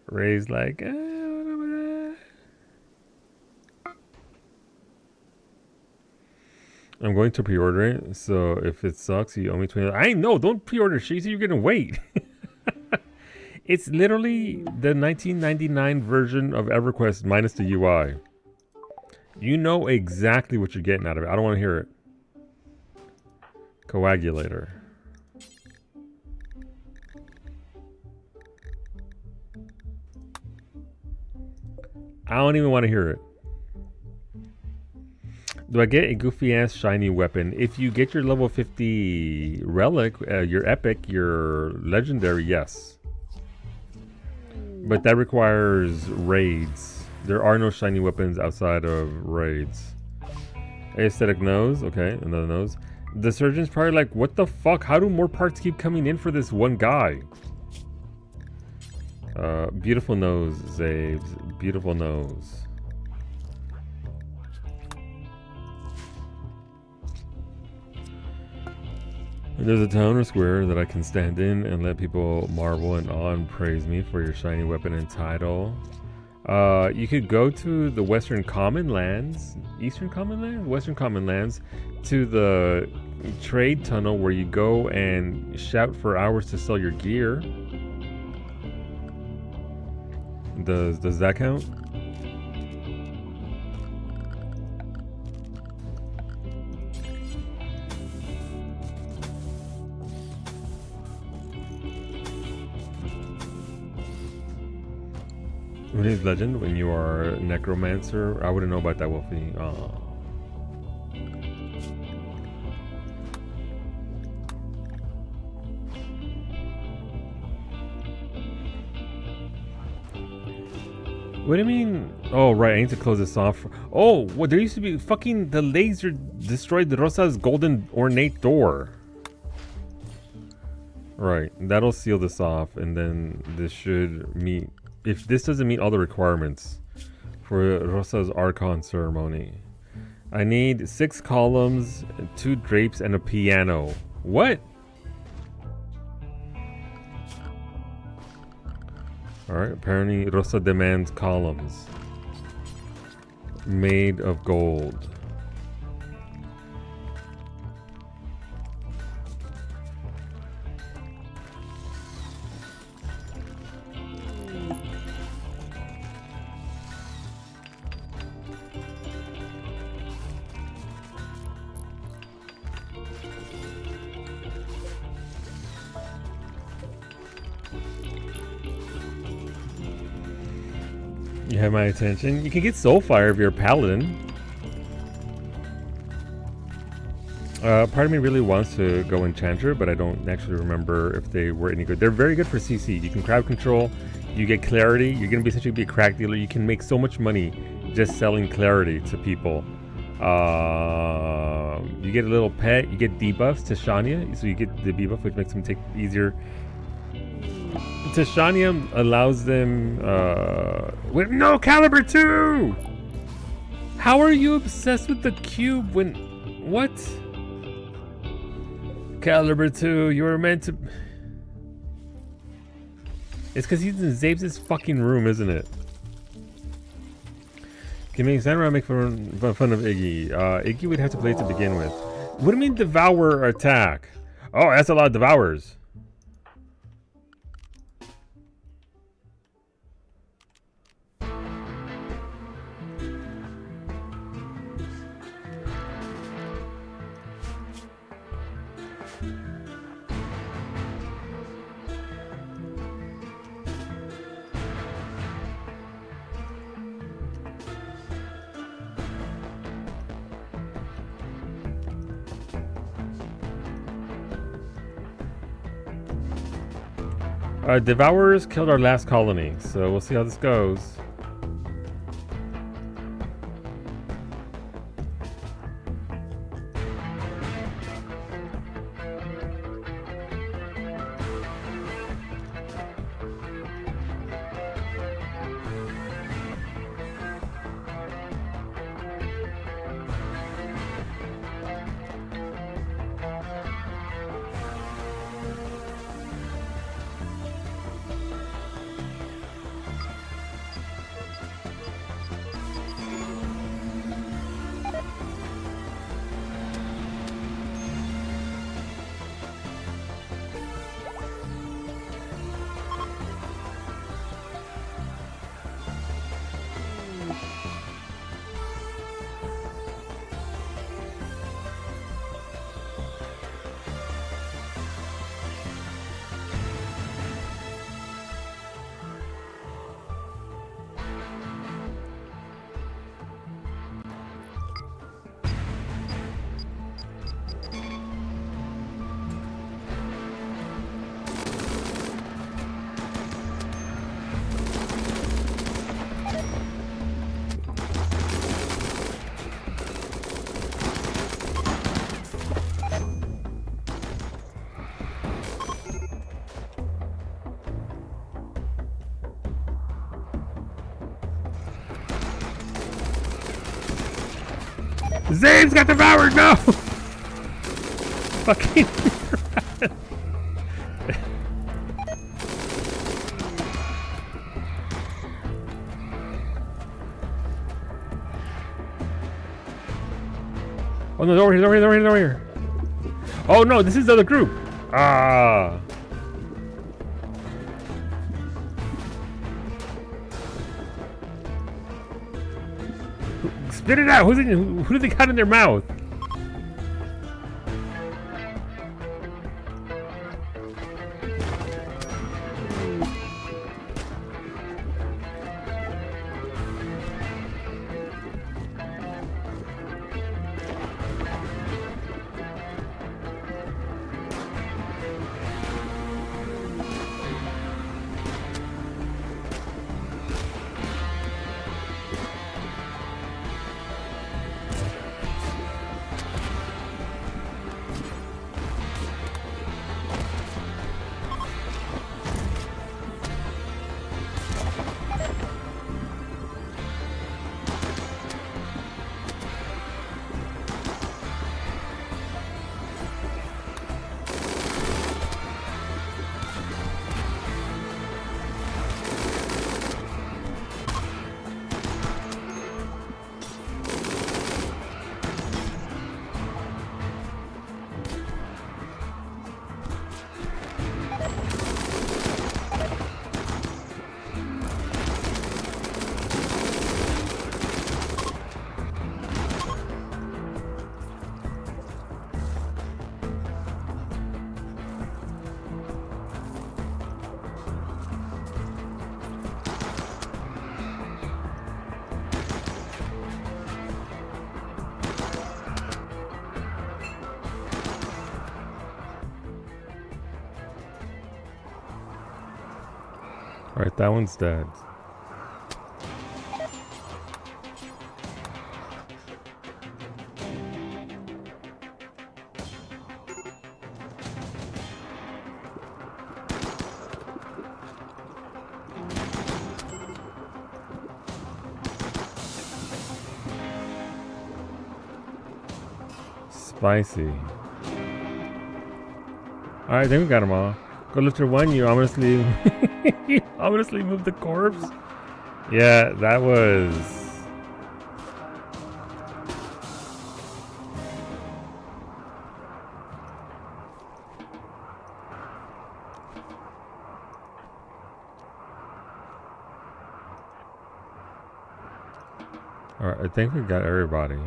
Ray's like, I'm going to pre-order it, so if it sucks, you owe me 20. I know, don't pre-order shit. You're gonna wait. It's literally the 1999 version of EverQuest minus the UI. You know exactly what you're getting out of it. I don't want to hear it. Coagulator. I don't even want to hear it. Do I get a goofy ass shiny weapon? If you get your level 50 relic, your epic, your legendary, yes. But that requires raids. There are no shiny weapons outside of raids. Aesthetic nose, okay, another nose. The surgeon's probably like, what the fuck? How do more parts keep coming in for this one guy? Beautiful nose, Zaves. Beautiful nose. There's a town or square that I can stand in and let people marvel and awe and praise me for your shiny weapon and title. You could go to the Western Common Lands, Eastern Common Lands? Western Common Lands, to the trade tunnel where you go and shout for hours to sell your gear. Does that count? What is legend when you are a necromancer? I wouldn't know about that, Wolfie. What do you mean? Oh, right. I need to close this off. Oh, what? There used to be fucking the laser destroyed the Rosa's golden ornate door. Right. That'll seal this off, and then this should meet. If this doesn't meet all the requirements for Rosa's Archon ceremony, I need 6 columns, 2 drapes, and a piano. What? Alright, apparently Rosa demands columns made of gold. You have my attention. You can get Soulfire if you're a paladin. Part of me really wants to go Enchanter, but I don't actually remember if they were any good. They're very good for CC. You can crowd control, you get clarity, you're going to essentially be a crack dealer. You can make so much money just selling clarity to people. You get a little pet, you get debuffs to Shania, so you get the debuff, which makes them take easier. Tishania allows them with no caliber 2. How are you obsessed with the cube when what? Caliber 2, you were meant to. It's because he's in Zabes' fucking room, isn't it? Can make Sandra make fun of Iggy. Iggy would have to play to begin with. What do you mean devour attack? Oh, that's a lot of devours. Devourers killed our last colony, so we'll see how this goes. Zabe's got devoured! No! Fucking... Oh no, over here. Oh no, this is the other group. Ah. Spit it out. Who do they got in their mouth? Alright, that one's dead. Spicy. Alright, I think we got them all. Go lifter one, you ominously you ominously moved the corpse. Yeah, that was Alright, I think we got everybody.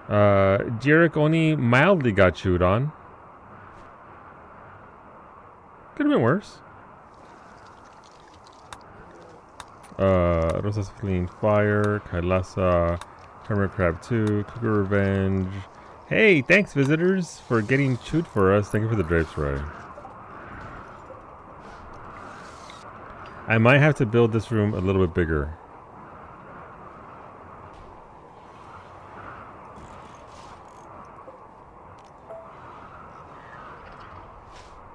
Jarek only mildly got chewed on. Could have been worse. Rosa's Fleeing Fire, Kailasa, Hammer Crab 2, Cougar Revenge. Hey, thanks visitors for getting chewed for us. Thank you for the drapes, Ray. I might have to build this room a little bit bigger.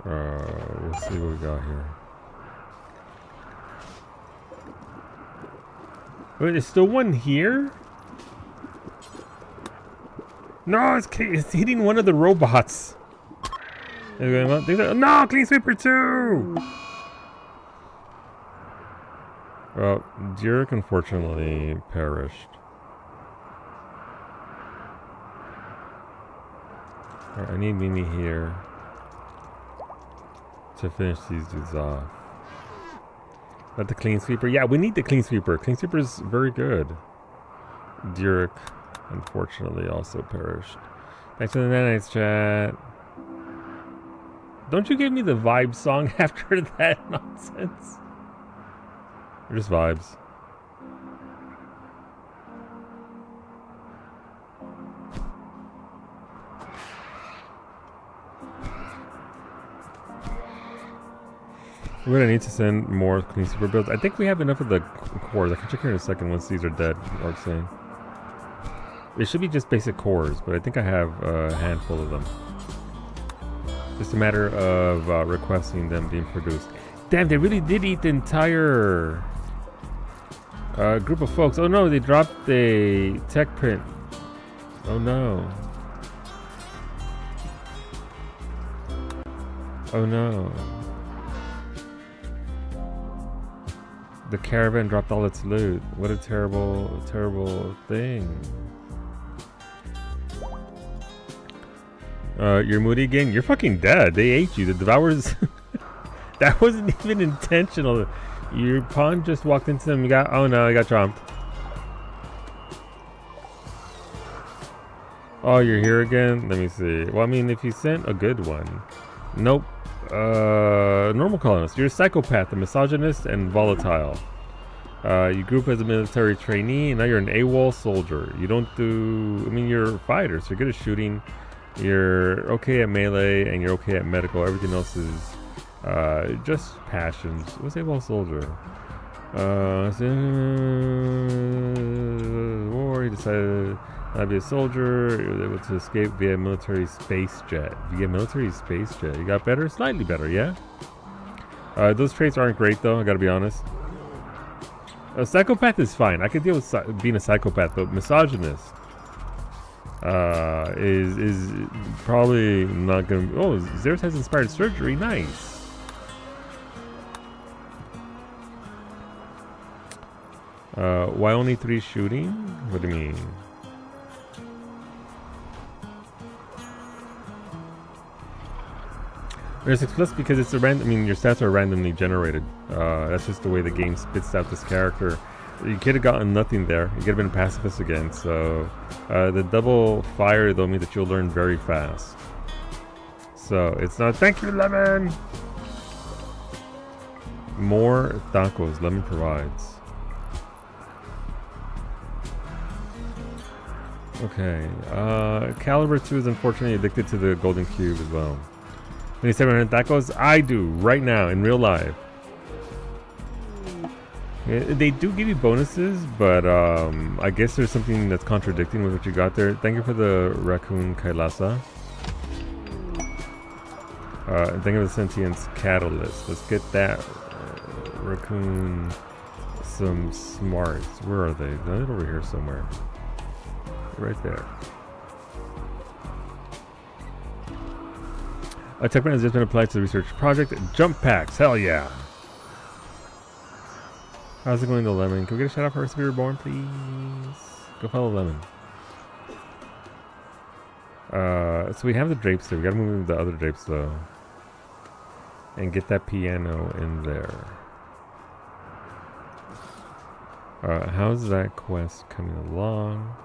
We'll see what we got here. Wait, there's still one here? No, it's hitting one of the robots. No, Clean Sweeper 2! Well, Jurek unfortunately perished. Alright, I need Mimi here to finish these dudes off. But the Clean Sweeper, yeah, we need the Clean Sweeper. Clean Sweeper is very good. Durek, unfortunately, also perished. Thanks for the nice chat. Don't you give me the vibe song after that nonsense? Or just vibes. We're gonna need to send more Clean Super builds. I think we have enough of the cores. I can check here in a second once these are dead, Mark's saying. It should be just basic cores, but I think I have a handful of them. Just a matter of requesting them being produced. Damn, they really did eat the entire group of folks. Oh no, they dropped the tech print Oh no. Oh no. The caravan dropped all its loot. What a terrible, terrible thing. You're moody again? You're fucking dead. They ate you. The devourers... That wasn't even intentional. Your pawn just walked into them. You got... Oh no, I got chomped. Oh, you're here again? Let me see. Well, I mean, if you sent a good one. Nope. Normal colonist. You're a psychopath, a misogynist, and volatile. You grew up as a military trainee, and now you're an AWOL soldier. You don't do... I mean, you're a fighter, so you're good at shooting. You're okay at melee, and you're okay at medical. Everything else is just passions. What's AWOL soldier? War, he decided not to be a soldier. He was able to escape via military space jet. Via military space jet. You got better? Slightly better, yeah? Those traits aren't great, though, I gotta be honest. A psychopath is fine. I could deal with being a psychopath, but misogynist is probably not gonna... Oh, Zeus has inspired surgery. Nice. Why only 3 shooting? What do you mean? There's 6+ because it's a random. I mean, your stats are randomly generated. That's just the way the game spits out this character. You could have gotten nothing there. You could have been a pacifist again. So the double fire though means that you'll learn very fast. So it's not. Thank you, Lemon. More tacos. Lemon provides. Okay. Caliber 2 is unfortunately addicted to the golden cube as well. 2700 tacos? I do, right now, in real life. They do give you bonuses, but I guess there's something that's contradicting with what you got there. Thank you for the raccoon Kailasa. And thank you for the sentience catalyst. Let's get that raccoon some smarts. Where are they? They're over here somewhere. Right there. A tech grant has just been applied to the research project. Jump packs, hell yeah. How's it going to Lemon? Can we get a shout out for Recipe Reborn, please? Go follow Lemon. So we have the drapes there. We gotta move the other drapes though. And get that piano in there. How's that quest coming along?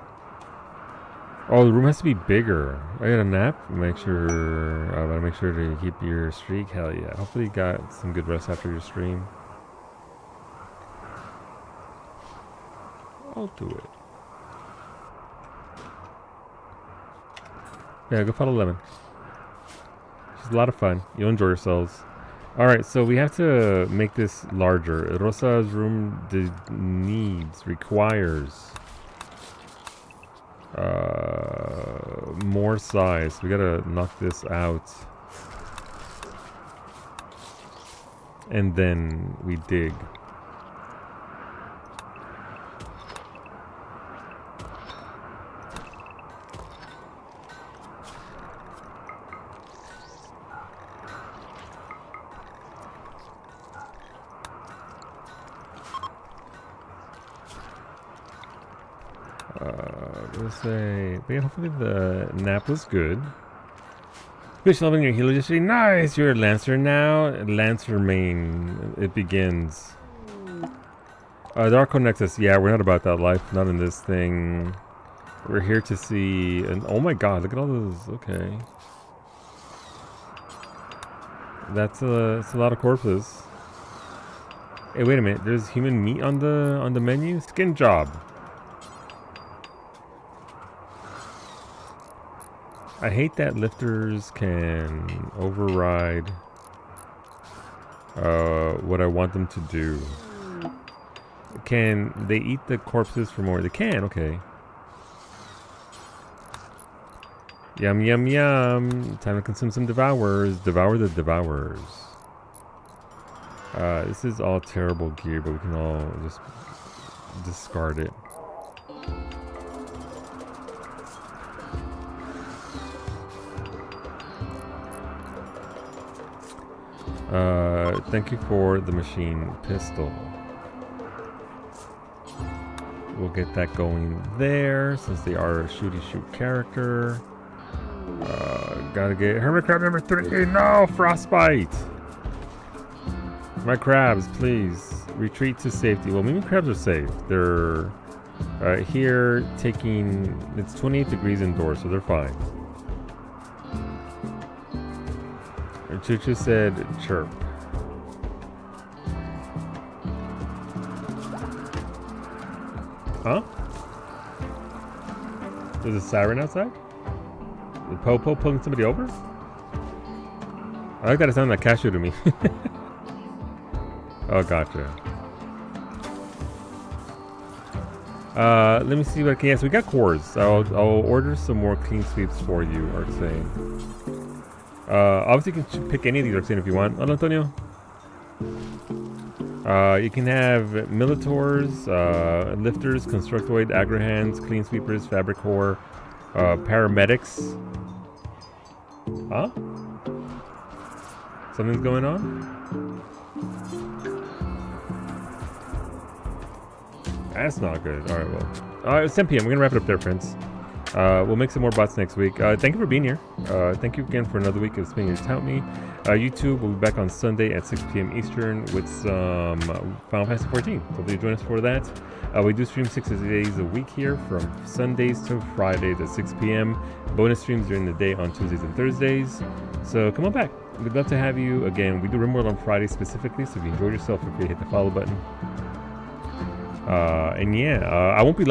Oh, the room has to be bigger. I got a nap. Make sure. I gotta make sure to keep your streak. Hell yeah. Hopefully, you got some good rest after your stream. I'll do it. Yeah, go follow Lemon. It's a lot of fun. You'll enjoy yourselves. Alright, so we have to make this larger. Rosa's room requires more size. We gotta knock this out. And then we dig. But yeah, hopefully the nap was good. Fish loving your healer yesterday. Nice! You're a Lancer now. Lancer main. It begins. Darko Nexus. Yeah, we're not about that life. Not in this thing. We're here to see... oh my god, look at all those... Okay. That's a lot of corpses. Hey, wait a minute. There's human meat on the menu? Skin job. I hate that lifters can override what I want them to do. Can they eat the corpses for more? They can, okay. Yum, yum, yum. Time to consume some devourers. Devour the devourers. This is all terrible gear, but we can all just discard it. Thank you for the machine pistol. We'll get that going there since they are a shooty shoot character. Gotta get hermit crab number 3. No, frostbite. My crabs, please retreat to safety. Well, maybe crabs are safe. They're here taking. It's 28 degrees indoors, so they're fine. Chuchu said chirp. Huh? There's a siren outside? The Popo pulling somebody over? I like that it sounded like cashew to me. Oh, gotcha. Let me see what I can. Yes, we got cores. I'll order some more clean sweeps for you, Artsane. Obviously, you can pick any of these, Artsane, if you want. Hola, Antonio. You can have Militors, Lifters, Constructoid, Agrohands, Clean Sweepers, Fabric Core, Paramedics. Huh? Something's going on? That's not good. Alright, well. It's 10 p.m. We're going to wrap it up there, friends. We'll make some more bots next week. Thank you for being here. Thank you again for another week of spending your Tout Me. YouTube will be back on Sunday at 6 p.m. Eastern with some Final Fantasy 14. Hopefully you join us for that. We do stream 6 days a week here from Sundays to Fridays at 6 p.m. Bonus streams during the day on Tuesdays and Thursdays. So come on back. We'd love to have you. Again, we do RimWorld on Fridays specifically, so if you enjoyed yourself, feel free to hit the follow button. And yeah, I won't be live